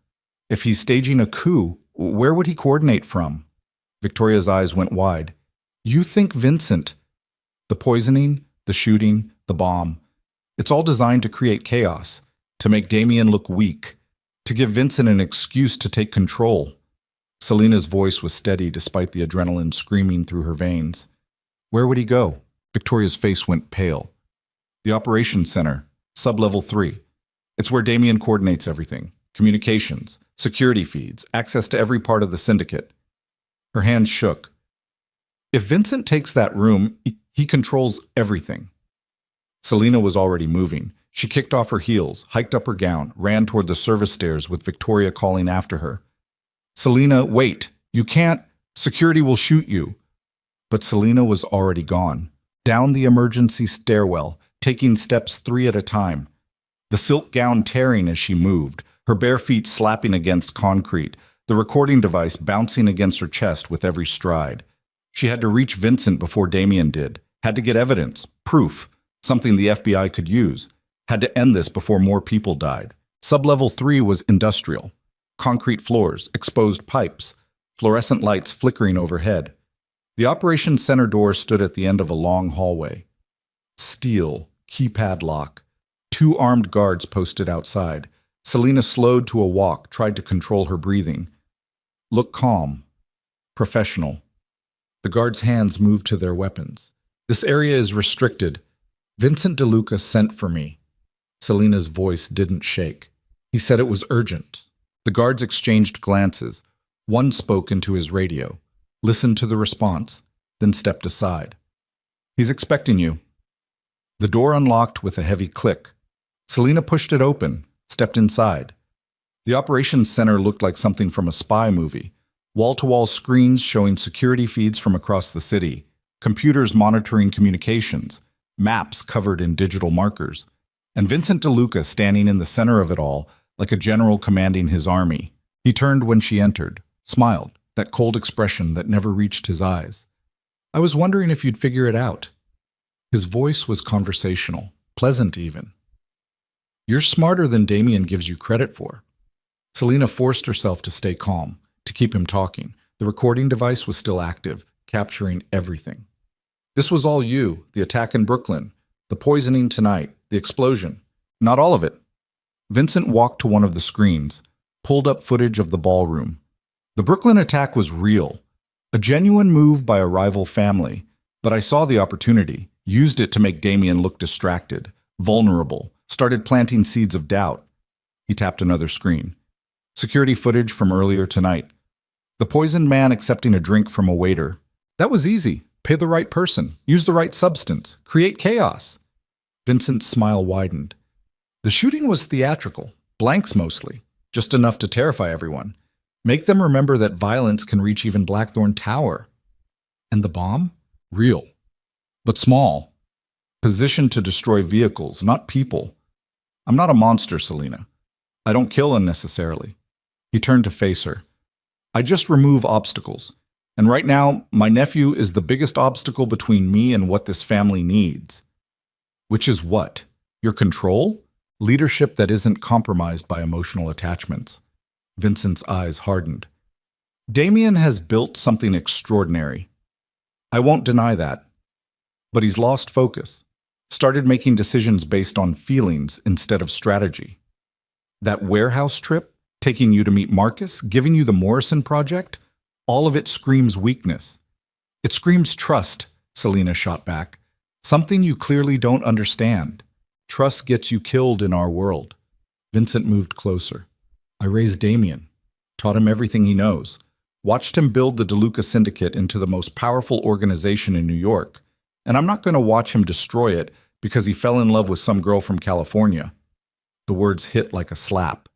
If he's staging a coup, where would he coordinate from? Victoria's eyes went wide. You think Vincent? The poisoning, the shooting, the bomb. It's all designed to create chaos, to make Damien look weak, to give Vincent an excuse to take control. Selina's voice was steady despite the adrenaline screaming through her veins. Where would he go? Victoria's face went pale. The operations center, sub-level 3. It's where Damien coordinates everything. Communications, security feeds, access to every part of the syndicate. Her hands shook. If Vincent takes that room, he controls everything. Selina was already moving. She kicked off her heels, hiked up her gown, ran toward the service stairs with Victoria calling after her. Selina, wait. You can't. Security will shoot you. But Selina was already gone. Down the emergency stairwell, taking steps 3 at a time. The silk gown tearing as she moved, her bare feet slapping against concrete, the recording device bouncing against her chest with every stride. She had to reach Vincent before Damien did. Had to get evidence, proof, something the FBI could use. Had to end this before more people died. Sub-level 3 was industrial. Concrete floors, exposed pipes, fluorescent lights flickering overhead. The operations center door stood at the end of a long hallway. Steel, keypad lock. 2 armed guards posted outside. Selina slowed to a walk, tried to control her breathing. Look calm. Professional. The guards' hands moved to their weapons. This area is restricted. Vincent DeLuca sent for me. Selina's voice didn't shake. He said it was urgent. The guards exchanged glances. One spoke into his radio, listened to the response, then stepped aside. He's expecting you. The door unlocked with a heavy click. Selina pushed it open, stepped inside. The operations center looked like something from a spy movie. Wall-to-wall screens showing security feeds from across the city, computers monitoring communications, maps covered in digital markers, and Vincent DeLuca standing in the center of it all like a general commanding his army. He turned when she entered, smiled, that cold expression that never reached his eyes. I was wondering if you'd figure it out. His voice was conversational, pleasant even. You're smarter than Damien gives you credit for. Selina forced herself to stay calm, to keep him talking. The recording device was still active, capturing everything. This was all you, the attack in Brooklyn, the poisoning tonight, the explosion. Not all of it. Vincent walked to one of the screens, pulled up footage of the ballroom. The Brooklyn attack was real, a genuine move by a rival family, but I saw the opportunity, used it to make Damien look distracted, vulnerable, started planting seeds of doubt. He tapped another screen. Security footage from earlier tonight. The poisoned man accepting a drink from a waiter. That was easy. Pay the right person, use the right substance, create chaos. Vincent's smile widened. The shooting was theatrical, blanks mostly, just enough to terrify everyone. Make them remember that violence can reach even Blackthorn Tower. And the bomb? Real, but small. Positioned to destroy vehicles, not people. I'm not a monster, Selina. I don't kill unnecessarily. He turned to face her. I just remove obstacles. And right now, my nephew is the biggest obstacle between me and what this family needs. Which is what? Your control? Leadership that isn't compromised by emotional attachments. Vincent's eyes hardened. Damien has built something extraordinary. I won't deny that. But he's lost focus. Started making decisions based on feelings instead of strategy. That warehouse trip, taking you to meet Marcus, giving you the Morrison project, all of it screams weakness. It screams trust, Selina shot back. Something you clearly don't understand. Trust gets you killed in our world. Vincent moved closer. I raised Damien, taught him everything he knows, watched him build the DeLuca Syndicate into the most powerful organization in New York, and I'm not going to watch him destroy it because he fell in love with some girl from California. The words hit like a slap.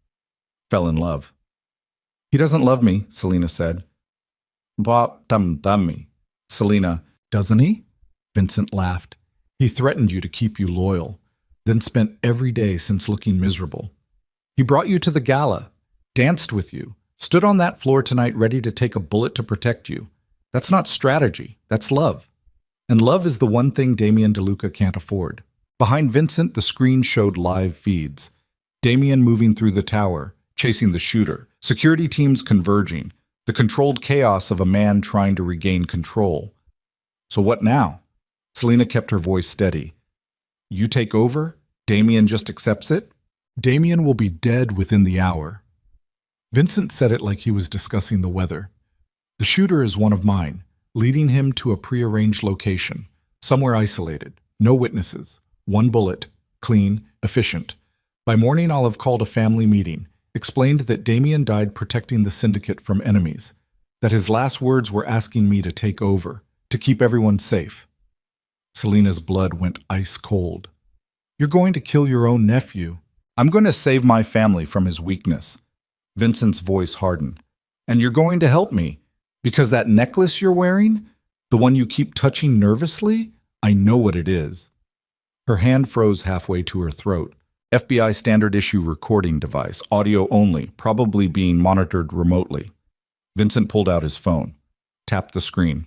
Fell in love. He doesn't love me, Selena said. Dammi. Selena, doesn't he? Vincent laughed. He threatened you to keep you loyal, then spent every day since looking miserable. He brought you to the gala, danced with you, stood on that floor tonight ready to take a bullet to protect you. That's not strategy, that's love. And love is the one thing Damien DeLuca can't afford. Behind Vincent, the screen showed live feeds. Damien moving through the tower, chasing the shooter, security teams converging, the controlled chaos of a man trying to regain control. So what now? Selena kept her voice steady. You take over? Damien just accepts it? Damien will be dead within the hour. Vincent said it like he was discussing the weather. The shooter is one of mine, leading him to a prearranged location, somewhere isolated, no witnesses, one bullet, clean, efficient. By morning, I'll have called a family meeting, explained that Damien died protecting the syndicate from enemies, that his last words were asking me to take over, to keep everyone safe. Selena's blood went ice cold. You're going to kill your own nephew. I'm going to save my family from his weakness. Vincent's voice hardened. And you're going to help me, because that necklace you're wearing, the one you keep touching nervously, I know what it is. Her hand froze halfway to her throat. FBI standard issue recording device, audio only, probably being monitored remotely. Vincent pulled out his phone, tapped the screen.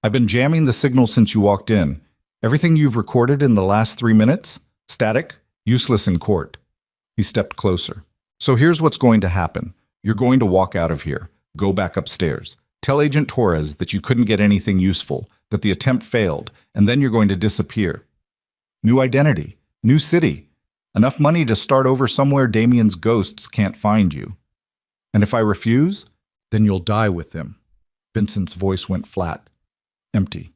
I've been jamming the signal since you walked in. Everything you've recorded in the last 3 minutes? Static? Useless in court. He stepped closer. So here's what's going to happen. You're going to walk out of here. Go back upstairs. Tell Agent Torres that you couldn't get anything useful, that the attempt failed, and then you're going to disappear. New identity. New city. Enough money to start over somewhere Damien's ghosts can't find you. And if I refuse, then you'll die with them. Vincent's voice went flat. Empty.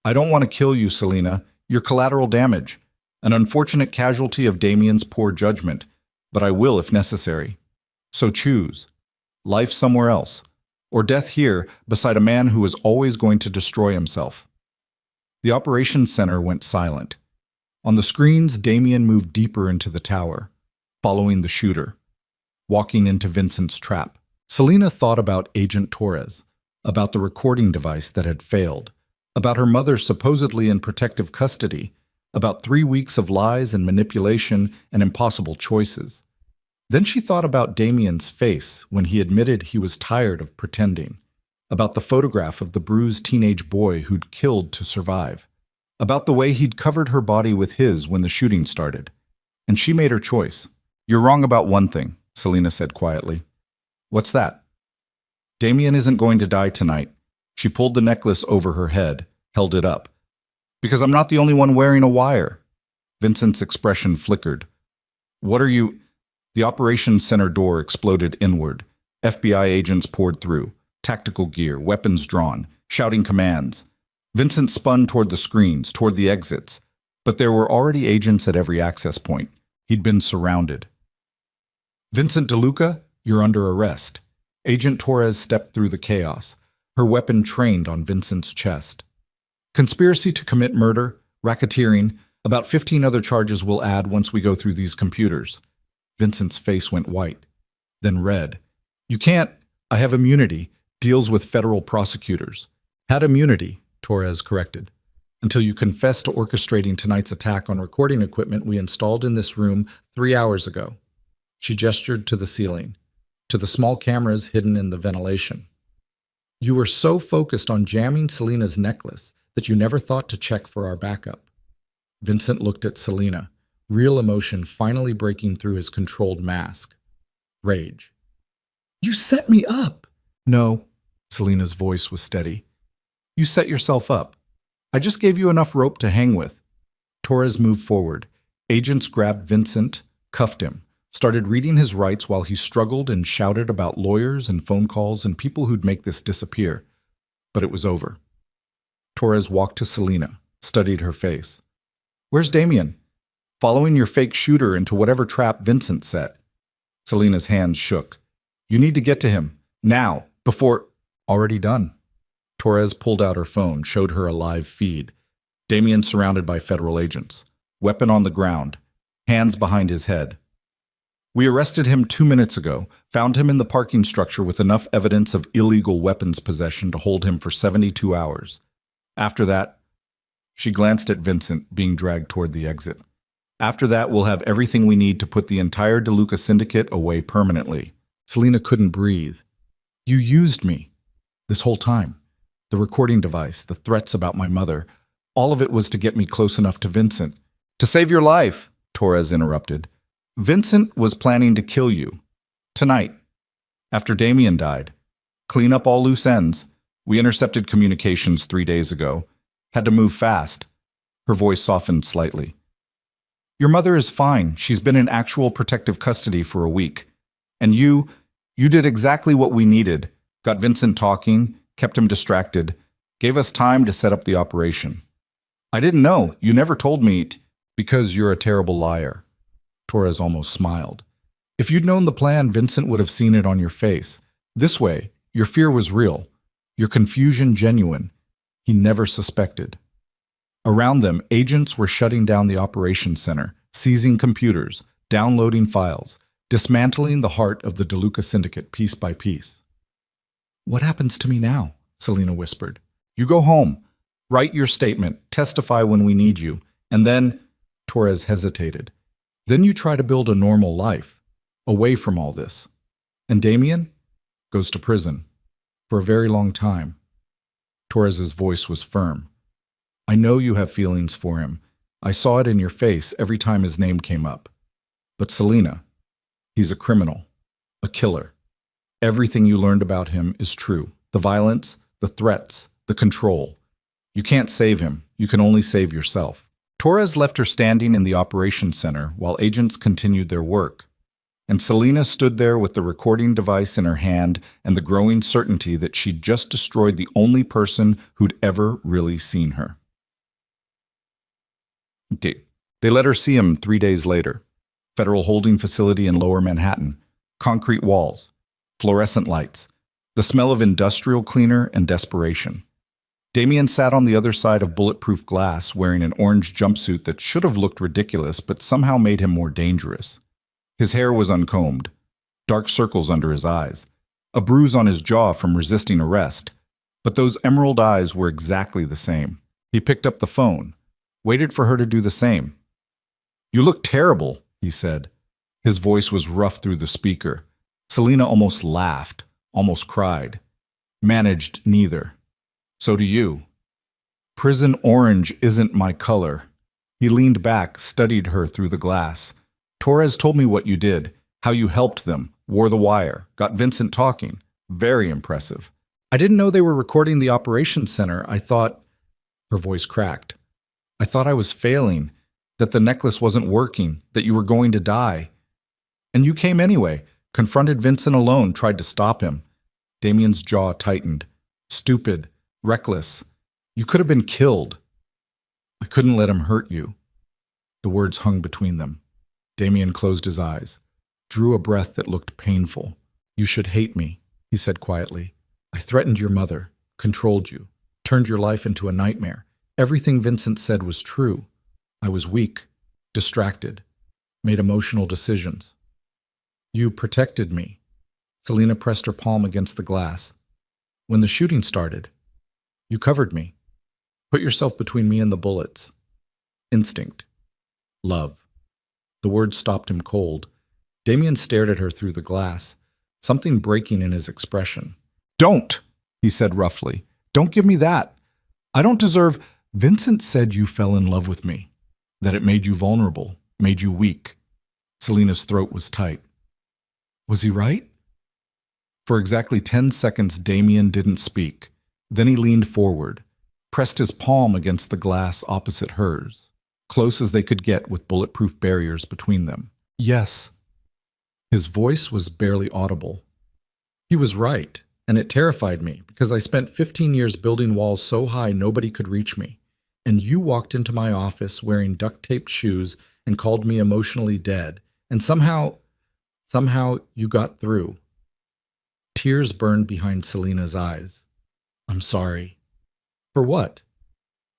I don't want to kill you, Selena. You're collateral damage. An unfortunate casualty of Damien's poor judgment, but I will if necessary. So choose. Life somewhere else, or death here beside a man who is always going to destroy himself. The operations center went silent. On the screens, Damien moved deeper into the tower, following the shooter, walking into Vincent's trap. Selena thought about Agent Torres, about the recording device that had failed, about her mother supposedly in protective custody, about 3 weeks of lies and manipulation and impossible choices. Then she thought about Damien's face when he admitted he was tired of pretending, about the photograph of the bruised teenage boy who'd killed to survive, about the way he'd covered her body with his when the shooting started. And she made her choice. You're wrong about one thing, Selena said quietly. What's that? Damien isn't going to die tonight. She pulled the necklace over her head, held it up. Because I'm not the only one wearing a wire. Vincent's expression flickered. What are you... The operations center door exploded inward. FBI agents poured through, tactical gear, weapons drawn, shouting commands. Vincent spun toward the screens, toward the exits, but there were already agents at every access point. He'd been surrounded. Vincent DeLuca, you're under arrest. Agent Torres stepped through the chaos, her weapon trained on Vincent's chest. Conspiracy to commit murder, racketeering, about 15 other charges we'll add once we go through these computers. Vincent's face went white, then red. You can't. I have immunity. Deals with federal prosecutors. Had immunity, Torres corrected, until you confessed to orchestrating tonight's attack on recording equipment we installed in this room 3 hours ago. She gestured to the ceiling, to the small cameras hidden in the ventilation. You were so focused on jamming Selena's necklace that you never thought to check for our backup. Vincent looked at Selena, real emotion finally breaking through his controlled mask. Rage. You set me up! No, Selena's voice was steady. You set yourself up. I just gave you enough rope to hang with. Torres moved forward. Agents grabbed Vincent, cuffed him, started reading his rights while he struggled and shouted about lawyers and phone calls and people who'd make this disappear. But it was over. Torres walked to Selena, studied her face. Where's Damien? Following your fake shooter into whatever trap Vincent set. Selena's hands shook. You need to get to him. Now. Before... Already done. Torres pulled out her phone, showed her a live feed. Damien surrounded by federal agents, weapon on the ground, hands behind his head. We arrested him 2 minutes ago, found him in the parking structure with enough evidence of illegal weapons possession to hold him for 72 hours. After that, she glanced at Vincent being dragged toward the exit. After that, we'll have everything we need to put the entire DeLuca syndicate away permanently. Selena couldn't breathe. You used me. This whole time. The recording device, the threats about my mother, all of it was to get me close enough to Vincent. To save your life, Torres interrupted. Vincent was planning to kill you. Tonight. After Damien died. Clean up all loose ends. We intercepted communications 3 days ago. Had to move fast. Her voice softened slightly. Your mother is fine. She's been in actual protective custody for a week. And you did exactly what we needed. Got Vincent talking, kept him distracted, gave us time to set up the operation. I didn't know. You never told me because you're a terrible liar. Torres almost smiled. If you'd known the plan, Vincent would have seen it on your face. This way, your fear was real, your confusion genuine. He never suspected. Around them, agents were shutting down the operations center, seizing computers, downloading files, dismantling the heart of the DeLuca syndicate piece by piece. What happens to me now? Selena whispered. You go home, write your statement, testify when we need you, and then, Torres hesitated. Then you try to build a normal life, away from all this. And Damien goes to prison for a very long time. Torres's voice was firm. I know you have feelings for him. I saw it in your face every time his name came up. But Selena, he's a criminal, a killer. Everything you learned about him is true. The violence, the threats, the control. You can't save him. You can only save yourself. Torres left her standing in the operations center while agents continued their work. And Selena stood there with the recording device in her hand and the growing certainty that she'd just destroyed the only person who'd ever really seen her. Okay. They let her see him 3 days later. Federal holding facility in Lower Manhattan. Concrete walls. Fluorescent lights. The smell of industrial cleaner and desperation. Damien sat on the other side of bulletproof glass wearing an orange jumpsuit that should have looked ridiculous but somehow made him more dangerous. His hair was uncombed. Dark circles under his eyes. A bruise on his jaw from resisting arrest. But those emerald eyes were exactly the same. He picked up the phone. Waited for her to do the same. You look terrible, he said. His voice was rough through the speaker. Selena almost laughed, almost cried. Managed neither. So do you. Prison orange isn't my color. He leaned back, studied her through the glass. Torres told me what you did, how you helped them, wore the wire, got Vincent talking. Very impressive. I didn't know they were recording the operations center. I thought... Her voice cracked. I thought I was failing, that the necklace wasn't working, that you were going to die. And you came anyway, confronted Vincent alone, tried to stop him. Damien's jaw tightened. Stupid, reckless. You could have been killed. I couldn't let him hurt you. The words hung between them. Damien closed his eyes, drew a breath that looked painful. You should hate me, he said quietly. I threatened your mother, controlled you, turned your life into a nightmare. Everything Vincent said was true. I was weak, distracted, made emotional decisions. You protected me. Selena pressed her palm against the glass. When the shooting started, you covered me. Put yourself between me and the bullets. Instinct. Love. The words stopped him cold. Damien stared at her through the glass, something breaking in his expression. Don't, he said roughly. Don't give me that. I don't deserve... Vincent said you fell in love with me, that it made you vulnerable, made you weak. Selena's throat was tight. Was he right? For exactly 10 seconds, Damien didn't speak. Then he leaned forward, pressed his palm against the glass opposite hers, close as they could get with bulletproof barriers between them. Yes. His voice was barely audible. He was right, and it terrified me because I spent 15 years building walls so high nobody could reach me. And you walked into my office wearing duct-taped shoes and called me emotionally dead. And somehow you got through. Tears burned behind Selena's eyes. I'm sorry. For what?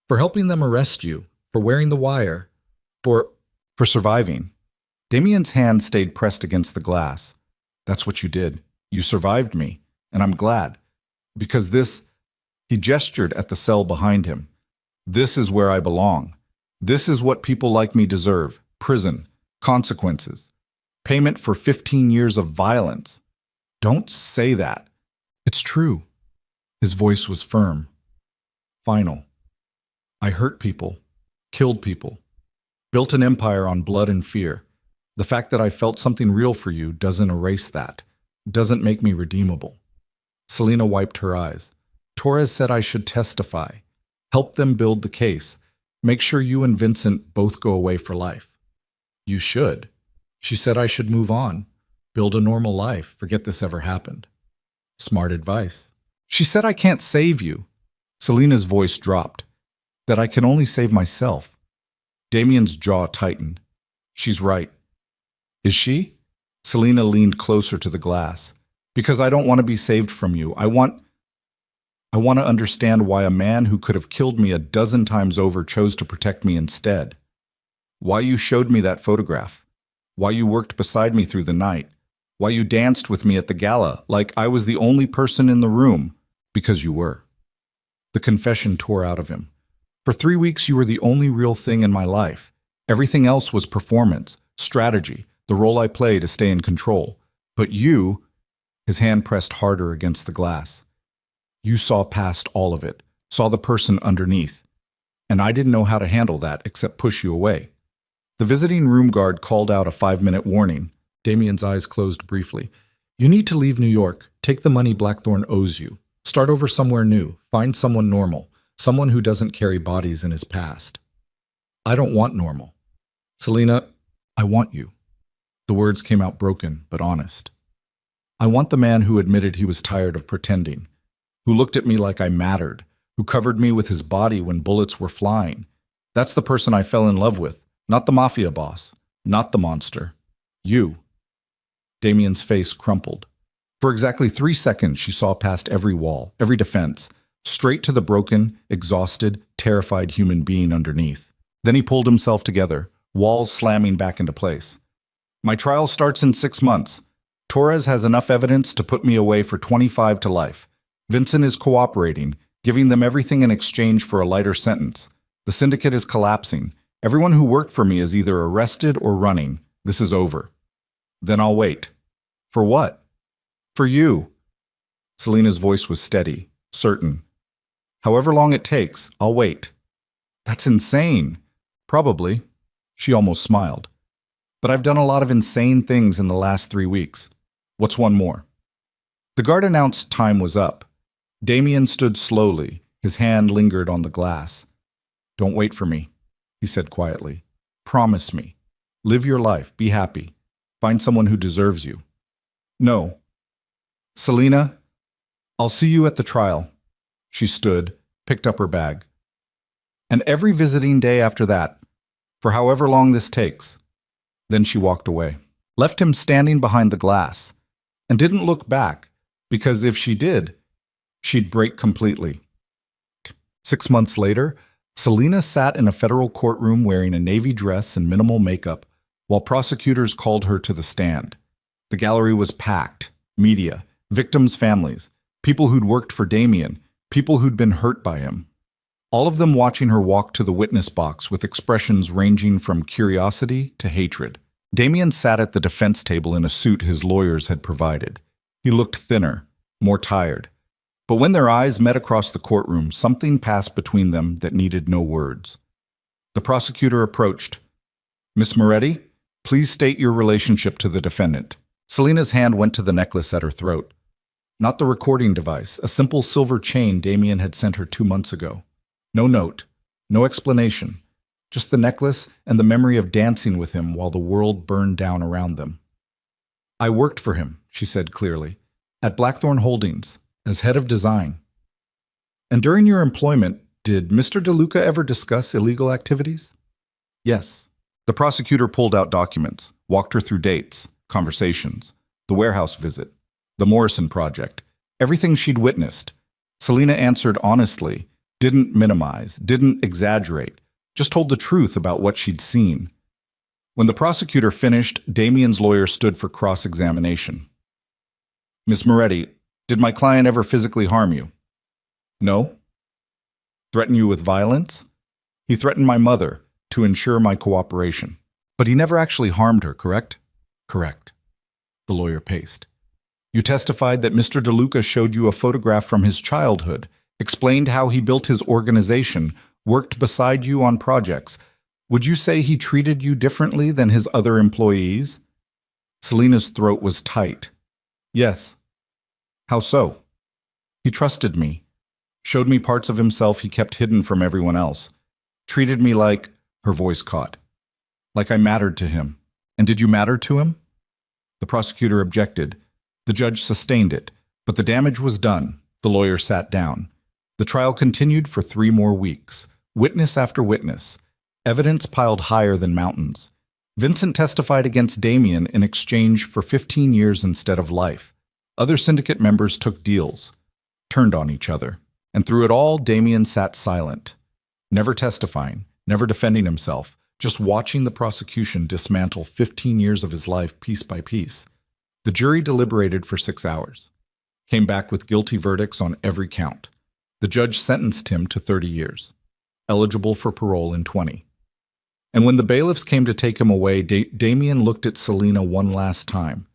for helping them arrest you, for wearing the wire, for surviving. Damien's hand stayed pressed against the glass. That's what you did. You survived me, and I'm glad. Because this, he gestured at the cell behind him. This is where I belong. This is what people like me deserve. Prison, consequences, payment for 15 years of violence. Don't say that. It's true. His voice was firm. Final. I hurt people, killed people, built an empire on blood and fear. The fact that I felt something real for you doesn't erase that, doesn't make me redeemable. Selena wiped her eyes. Torres said I should testify, help them build the case, make sure you and Vincent both go away for life. You should. She said I should move on, build a normal life, forget this ever happened. Smart advice. She said I can't save you. Selena's voice dropped. That I can only save myself. Damien's jaw tightened. She's right. Is she? Selena leaned closer to the glass. Because I don't want to be saved from you. I want to understand why a man who could have killed me a dozen times over chose to protect me instead. Why you showed me that photograph. Why you worked beside me through the night. Why you danced with me at the gala like I was the only person in the room. Because you were. The confession tore out of him. For 3 weeks, you were the only real thing in my life. Everything else was performance, strategy, the role I play to stay in control. But you, his hand pressed harder against the glass. You saw past all of it, saw the person underneath. And I didn't know how to handle that except push you away. The visiting room guard called out a 5-minute warning. Damien's eyes closed briefly. You need to leave New York. Take the money Blackthorne owes you. Start over somewhere new. Find someone normal. Someone who doesn't carry bodies in his past. I don't want normal. Selena, I want you. The words came out broken, but honest. I want the man who admitted he was tired of pretending, who looked at me like I mattered, who covered me with his body when bullets were flying. That's the person I fell in love with, not the mafia boss, not the monster. You. Damien's face crumpled. For exactly 3 seconds, she saw past every wall, every defense, straight to the broken, exhausted, terrified human being underneath. Then he pulled himself together, walls slamming back into place. My trial starts in 6 months. Torres has enough evidence to put me away for 25 to life. Vincent is cooperating, giving them everything in exchange for a lighter sentence. The syndicate is collapsing. Everyone who worked for me is either arrested or running. This is over. Then I'll wait. For what? For you. Selena's voice was steady, certain. However long it takes, I'll wait. That's insane. Probably. She almost smiled. But I've done a lot of insane things in the last 3 weeks. What's one more? The guard announced time was up. Damien stood slowly. His hand lingered on the glass. Don't wait for me, he said quietly. Promise me. Live your life. Be happy. Find someone who deserves you. No. Selena, I'll see you at the trial. She stood, picked up her bag. And every visiting day after that, for however long this takes. Then she walked away, left him standing behind the glass, and didn't look back, because if she did, she'd break completely. 6 months later, Selena sat in a federal courtroom wearing a navy dress and minimal makeup, while prosecutors called her to the stand. The gallery was packed. Media, victims' families, people who'd worked for Damien, people who'd been hurt by him. All of them watching her walk to the witness box with expressions ranging from curiosity to hatred. Damien sat at the defense table in a suit his lawyers had provided. He looked thinner, more tired. But when their eyes met across the courtroom, something passed between them that needed no words. The prosecutor approached. Miss Moretti, please state your relationship to the defendant. Selena's hand went to the necklace at her throat. Not the recording device, a simple silver chain Damien had sent her 2 months ago. No note, no explanation, just the necklace and the memory of dancing with him while the world burned down around them. I worked for him, she said clearly, at Blackthorne Holdings, as head of design. And during your employment, did Mr. DeLuca ever discuss illegal activities? Yes. The prosecutor pulled out documents, walked her through dates, conversations, the warehouse visit, the Morrison project, everything she'd witnessed. Selena answered honestly, Didn't minimize, didn't exaggerate, just told the truth about what she'd seen. When the prosecutor finished, Damien's lawyer stood for cross-examination. Miss Moretti, did my client ever physically harm you? No. Threaten you with violence? He threatened my mother to ensure my cooperation. But he never actually harmed her, correct? Correct. The lawyer paced. You testified that Mr. DeLuca showed you a photograph from his childhood, explained how he built his organization, worked beside you on projects. Would you say he treated you differently than his other employees? Selena's throat was tight. Yes. How so? He trusted me, showed me parts of himself he kept hidden from everyone else, treated me like, her voice caught, like I mattered to him. And did you matter to him? The prosecutor objected. The judge sustained it, but the damage was done. The lawyer sat down. The trial continued for 3 more weeks. Witness after witness. Evidence piled higher than mountains. Vincent testified against Damien in exchange for 15 years instead of life. Other syndicate members took deals, turned on each other. And through it all, Damien sat silent, never testifying, never defending himself, just watching the prosecution dismantle 15 years of his life piece by piece. The jury deliberated for 6 hours, came back with guilty verdicts on every count. The judge sentenced him to 30 years, eligible for parole in 20. And when the bailiffs came to take him away, Damien looked at Selena one last time,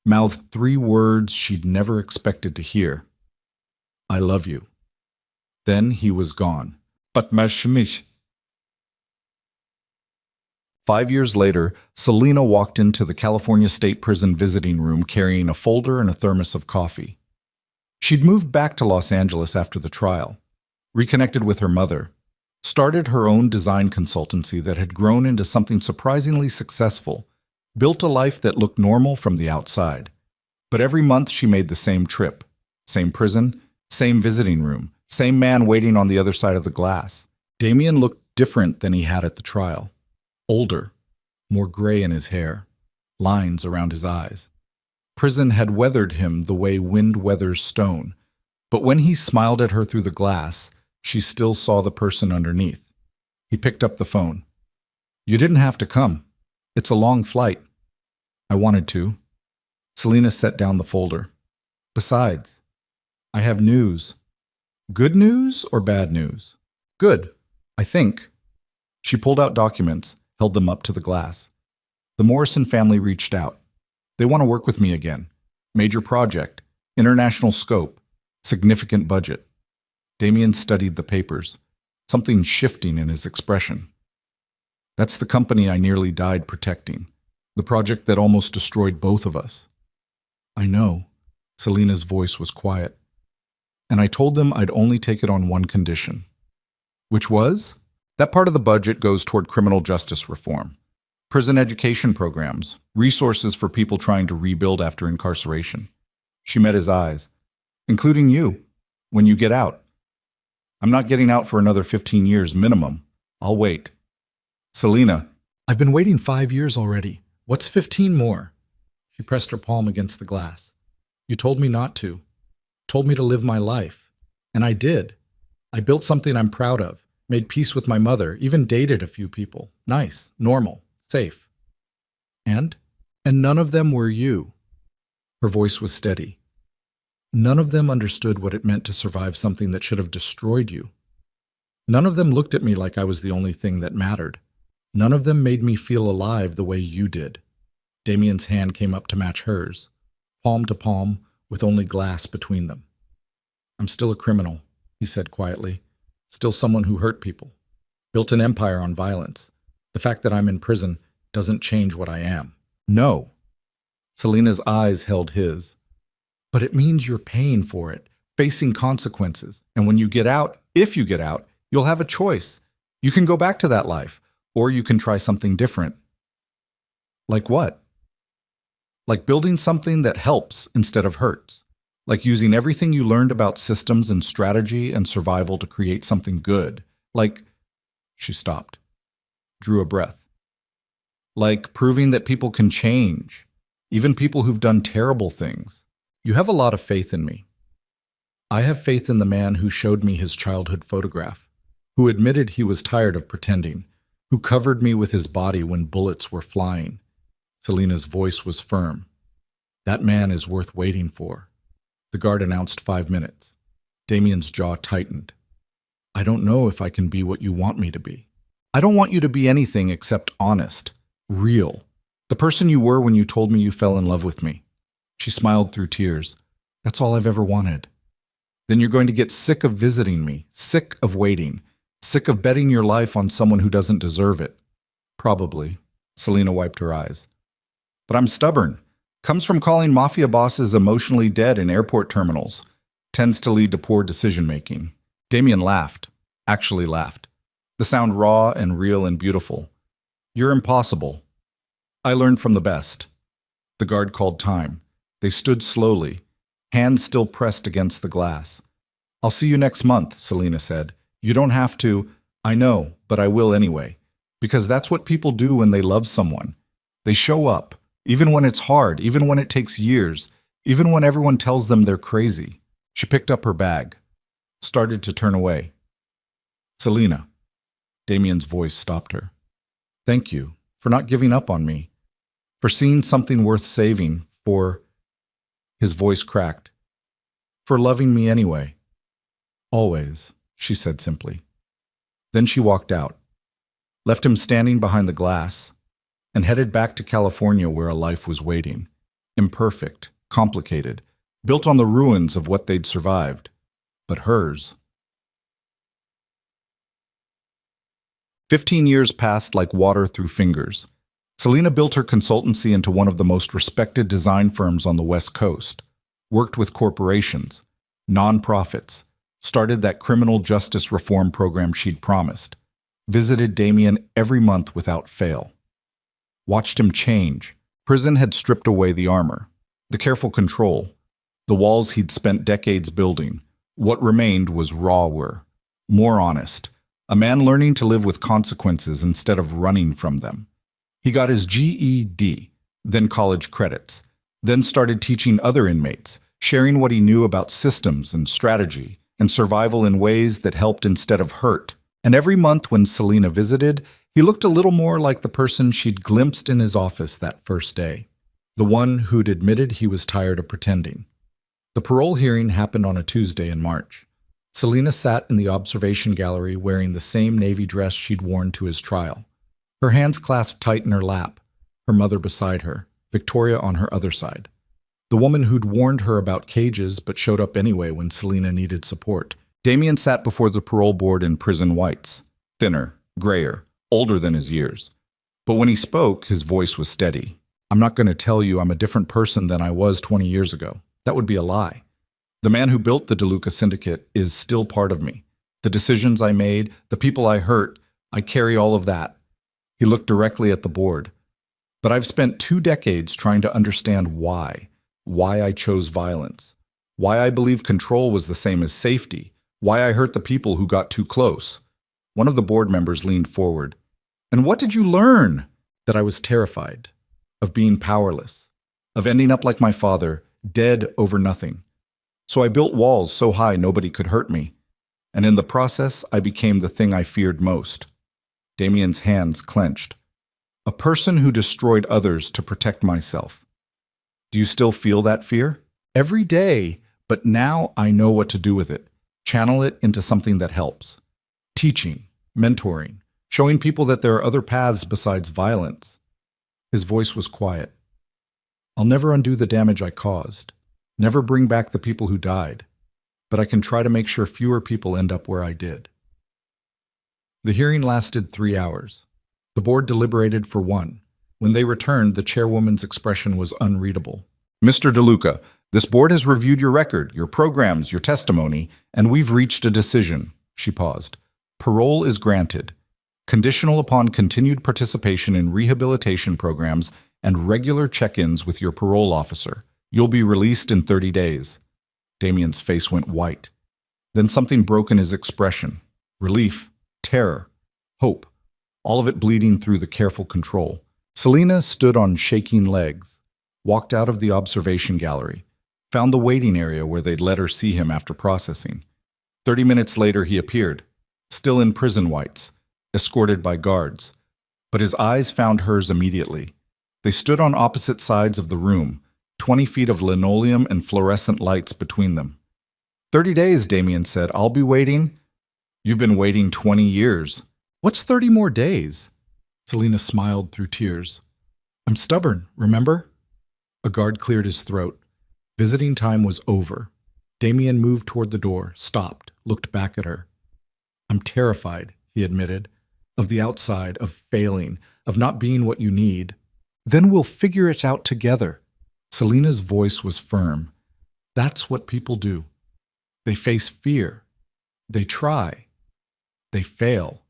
mouthed 3 words she'd never expected to hear. I love you. Then he was gone. But Mashmish. 5 years later, Selena walked into the California State Prison visiting room carrying a folder and a thermos of coffee. She'd moved back to Los Angeles after the trial, reconnected with her mother, started her own design consultancy that had grown into something surprisingly successful, built a life that looked normal from the outside. But every month she made the same trip, same prison, same visiting room, same man waiting on the other side of the glass. Damien looked different than he had at the trial. Older, more gray in his hair, lines around his eyes. Prison had weathered him the way wind weathers stone, but when he smiled at her through the glass, she still saw the person underneath. He picked up the phone. You didn't have to come. It's a long flight. I wanted to. Selena set down the folder. Besides, I have news. Good news or bad news? Good, I think. She pulled out documents, held them up to the glass. The Morrison family reached out. They want to work with me again. Major project, international scope, significant budget. Damien studied the papers, something shifting in his expression. That's the company I nearly died protecting, the project that almost destroyed both of us. I know. Selena's voice was quiet. And I told them I'd only take it on one condition. Which was? That part of the budget goes toward criminal justice reform, prison education programs, resources for people trying to rebuild after incarceration. She met his eyes. Including you, when you get out. I'm not getting out for another 15 years minimum. I'll wait. Selena, I've been waiting 5 years already. What's 15 more? She pressed her palm against the glass. You told me not to. Told me to live my life. And I did. I built something I'm proud of. Made peace with my mother, even dated a few people. Nice, normal, safe. And none of them were you. Her voice was steady. None of them understood what it meant to survive something that should have destroyed you. None of them looked at me like I was the only thing that mattered. None of them made me feel alive the way you did. Damien's hand came up to match hers, palm to palm, with only glass between them. I'm still a criminal, he said quietly. Still someone who hurt people. Built an empire on violence. The fact that I'm in prison doesn't change what I am. No. Selena's eyes held his. But it means you're paying for it, facing consequences. And when you get out, if you get out, you'll have a choice. You can go back to that life, or you can try something different. Like what? Like building something that helps instead of hurts. Like using everything you learned about systems and strategy and survival to create something good. Like, she stopped, drew a breath. Like proving that people can change, even people who've done terrible things. You have a lot of faith in me. I have faith in the man who showed me his childhood photograph, who admitted he was tired of pretending, who covered me with his body when bullets were flying. Selena's voice was firm. That man is worth waiting for. The guard announced 5 minutes. Damien's jaw tightened. I don't know if I can be what you want me to be. I don't want you to be anything except honest, real. The person you were when you told me you fell in love with me. She smiled through tears. That's all I've ever wanted. Then you're going to get sick of visiting me, sick of waiting, sick of betting your life on someone who doesn't deserve it. Probably. Selena wiped her eyes. But I'm stubborn. Comes from calling mafia bosses emotionally dead in airport terminals. Tends to lead to poor decision-making. Damien laughed. Actually laughed. The sound raw and real and beautiful. You're impossible. I learned from the best. The guard called time. They stood slowly, hands still pressed against the glass. I'll see you next month, Selena said. You don't have to. I know, but I will anyway. Because that's what people do when they love someone. They show up, even when it's hard, even when it takes years, even when everyone tells them they're crazy. She picked up her bag, started to turn away. Selena. Damien's voice stopped her. Thank you for not giving up on me, for seeing something worth saving, for... His voice cracked. For loving me anyway. Always, she said simply. Then she walked out, left him standing behind the glass, and headed back to California where a life was waiting. Imperfect, complicated, built on the ruins of what they'd survived. But hers. 15 years passed like water through fingers. Selena built her consultancy into one of the most respected design firms on the West Coast, worked with corporations, nonprofits, started that criminal justice reform program she'd promised, visited Damien every month without fail. Watched him change. Prison had stripped away the armor, the careful control, the walls he'd spent decades building. What remained was rawer, more honest, a man learning to live with consequences instead of running from them. He got his GED, then college credits, then started teaching other inmates, sharing what he knew about systems and strategy and survival in ways that helped instead of hurt. And every month when Selena visited, he looked a little more like the person she'd glimpsed in his office that first day, the one who'd admitted he was tired of pretending. The parole hearing happened on a Tuesday in March. Selena sat in the observation gallery wearing the same navy dress she'd worn to his trial. Her hands clasped tight in her lap, her mother beside her, Victoria on her other side. The woman who'd warned her about cages but showed up anyway when Selena needed support. Damien sat before the parole board in prison whites, thinner, grayer, older than his years. But when he spoke, his voice was steady. I'm not going to tell you I'm a different person than I was 20 years ago. That would be a lie. The man who built the DeLuca Syndicate is still part of me. The decisions I made, the people I hurt, I carry all of that. He looked directly at the board. But I've spent 2 decades trying to understand why I chose violence, why I believe control was the same as safety, why I hurt the people who got too close. One of the board members leaned forward. And what did you learn? That I was terrified, of being powerless, of ending up like my father, dead over nothing. So I built walls so high nobody could hurt me. And in the process, I became the thing I feared most. Damien's hands clenched. A person who destroyed others to protect myself. Do you still feel that fear? Every day, but now I know what to do with it. Channel it into something that helps. Teaching, mentoring, showing people that there are other paths besides violence. His voice was quiet. I'll never undo the damage I caused, never bring back the people who died, but I can try to make sure fewer people end up where I did. The hearing lasted 3 hours. The board deliberated for 1. When they returned, the chairwoman's expression was unreadable. Mr. DeLuca, this board has reviewed your record, your programs, your testimony, and we've reached a decision. She paused. Parole is granted, conditional upon continued participation in rehabilitation programs and regular check-ins with your parole officer. You'll be released in 30 days. Damien's face went white. Then something broke in his expression. Relief, terror, hope, all of it bleeding through the careful control. Selena stood on shaking legs, walked out of the observation gallery, found the waiting area where they'd let her see him after processing. 30 minutes later, he appeared, still in prison whites, escorted by guards. But his eyes found hers immediately. They stood on opposite sides of the room, 20 feet of linoleum and fluorescent lights between them. 30 days, Damien said. I'll be waiting. You've been waiting 20 years. What's 30 more days? Selena smiled through tears. I'm stubborn, remember? A guard cleared his throat. Visiting time was over. Damien moved toward the door, stopped, looked back at her. I'm terrified, he admitted, of the outside, of failing, of not being what you need. Then we'll figure it out together. Selena's voice was firm. That's what people do. They face fear. They try. They fail.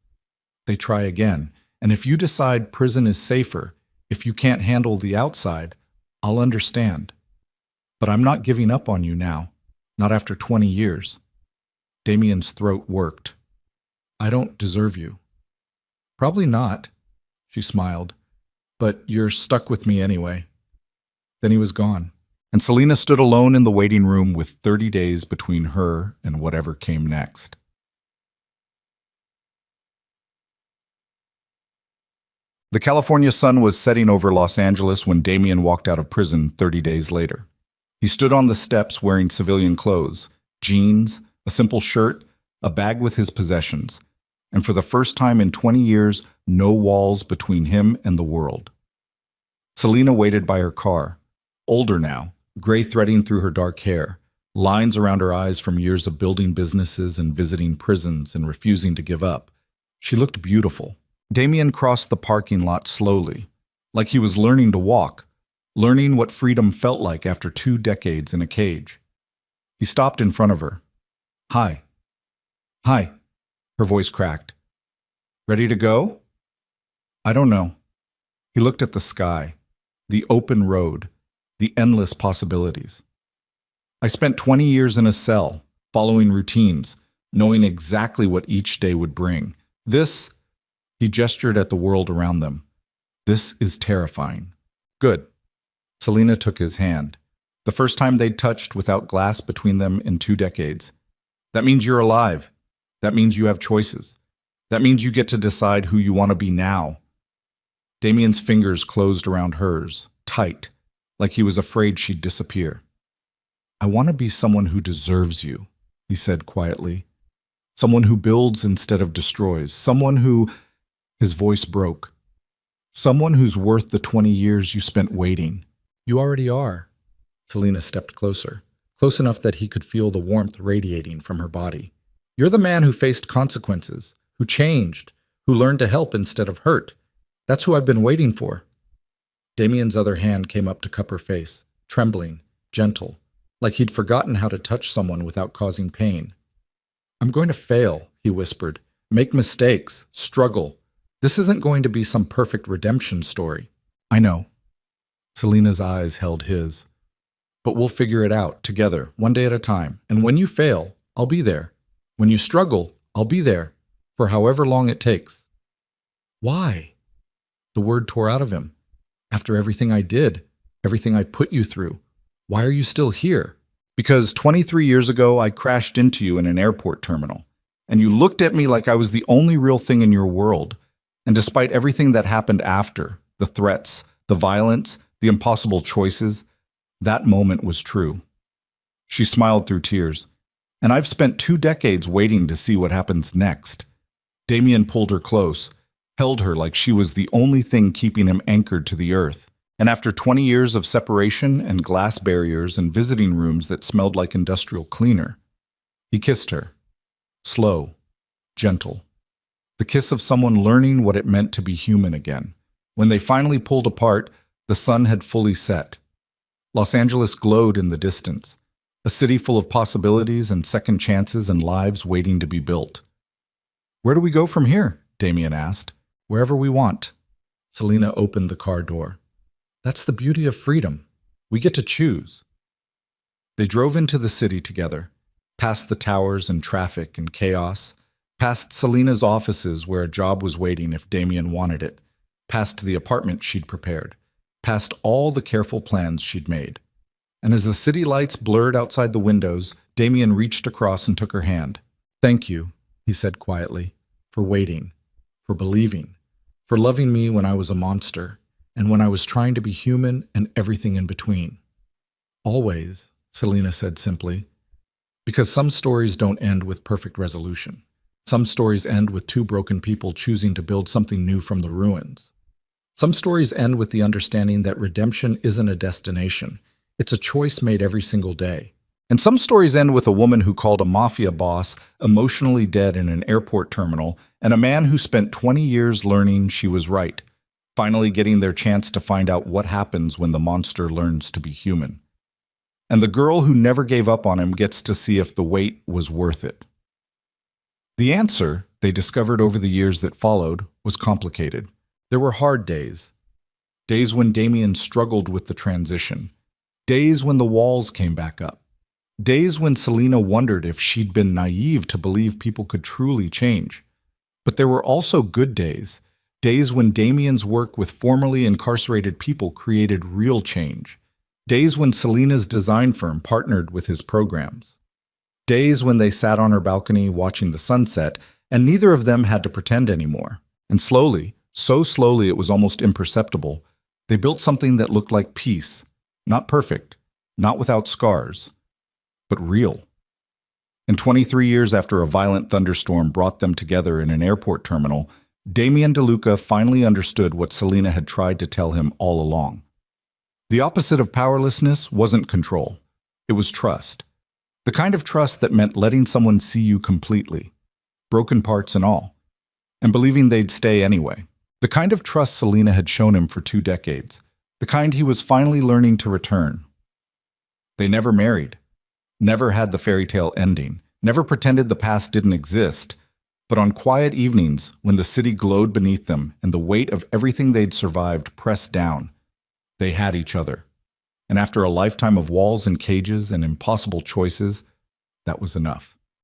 They try again. And if you decide prison is safer, if you can't handle the outside, I'll understand. But I'm not giving up on you now, not after 20 years. Damien's throat worked. I don't deserve you. Probably not, she smiled, but you're stuck with me anyway. Then he was gone, and Selena stood alone in the waiting room with 30 days between her and whatever came next. The California sun was setting over Los Angeles when Damien walked out of prison 30 days later. He stood on the steps wearing civilian clothes, jeans, a simple shirt, a bag with his possessions, and for the first time in 20 years, no walls between him and the world. Selena waited by her car, older now, gray threading through her dark hair, lines around her eyes from years of building businesses and visiting prisons and refusing to give up. She looked beautiful. Damien crossed the parking lot slowly, like he was learning to walk, learning what freedom felt like after 2 decades in a cage. He stopped in front of her. Hi. Hi. Her voice cracked. Ready to go? I don't know. He looked at the sky, the open road, the endless possibilities. I spent 20 years in a cell, following routines, knowing exactly what each day would bring. This, he gestured at the world around them. This is terrifying. Good. Selena took his hand. The first time they'd touched without glass between them in 2 decades. That means you're alive. That means you have choices. That means you get to decide who you want to be now. Damien's fingers closed around hers, tight, like he was afraid she'd disappear. I want to be someone who deserves you, he said quietly. Someone who builds instead of destroys. Someone who... His voice broke. Someone who's worth the 20 years you spent waiting. You already are. Selena stepped closer, close enough that he could feel the warmth radiating from her body. You're the man who faced consequences, who changed, who learned to help instead of hurt. That's who I've been waiting for. Damien's other hand came up to cup her face, trembling, gentle, like he'd forgotten how to touch someone without causing pain. I'm going to fail, he whispered, make mistakes, struggle. This isn't going to be some perfect redemption story. I know. Selena's eyes held his. But we'll figure it out together, one day at a time. And when you fail, I'll be there. When you struggle, I'll be there, for however long it takes. Why? The word tore out of him. After everything I did, everything I put you through, why are you still here? Because 23 years ago, I crashed into you in an airport terminal, and you looked at me like I was the only real thing in your world. And despite everything that happened after, the threats, the violence, the impossible choices, that moment was true. She smiled through tears. And I've spent 2 decades waiting to see what happens next. Damien pulled her close, held her like she was the only thing keeping him anchored to the earth. And after 20 years of separation and glass barriers and visiting rooms that smelled like industrial cleaner, he kissed her. Slow, gentle. The kiss of someone learning what it meant to be human again. When they finally pulled apart, the sun had fully set. Los Angeles glowed in the distance, a city full of possibilities and second chances and lives waiting to be built. Where do we go from here? Damien asked. Wherever we want. Selena opened the car door. That's the beauty of freedom. We get to choose. They drove into the city together, past the towers and traffic and chaos, past Selena's offices where a job was waiting if Damien wanted it, past the apartment she'd prepared, past all the careful plans she'd made. And as the city lights blurred outside the windows, Damien reached across and took her hand. "Thank you," he said quietly, "for waiting, for believing, for loving me when I was a monster, and when I was trying to be human and everything in between." "Always," Selena said simply, "because some stories don't end with perfect resolution. Some stories end with two broken people choosing to build something new from the ruins. Some stories end with the understanding that redemption isn't a destination. It's a choice made every single day. And some stories end with a woman who called a mafia boss emotionally dead in an airport terminal, and a man who spent 20 years learning she was right, finally getting their chance to find out what happens when the monster learns to be human. And the girl who never gave up on him gets to see if the wait was worth it." The answer, they discovered over the years that followed, was complicated. There were hard days. Days when Damien struggled with the transition. Days when the walls came back up. Days when Selena wondered if she'd been naive to believe people could truly change. But there were also good days. Days when Damien's work with formerly incarcerated people created real change. Days when Selena's design firm partnered with his programs. Days when they sat on her balcony watching the sunset, and neither of them had to pretend anymore. And slowly, so slowly it was almost imperceptible, they built something that looked like peace. Not perfect, not without scars, but real. And 23 years after a violent thunderstorm brought them together in an airport terminal, Damien DeLuca finally understood what Selena had tried to tell him all along. The opposite of powerlessness wasn't control. It was trust. The kind of trust that meant letting someone see you completely, broken parts and all, and believing they'd stay anyway. The kind of trust Selena had shown him for 2 decades. The kind he was finally learning to return. They never married, never had the fairy tale ending, never pretended the past didn't exist, but on quiet evenings, when the city glowed beneath them and the weight of everything they'd survived pressed down, they had each other. And after a lifetime of walls and cages and impossible choices, that was enough.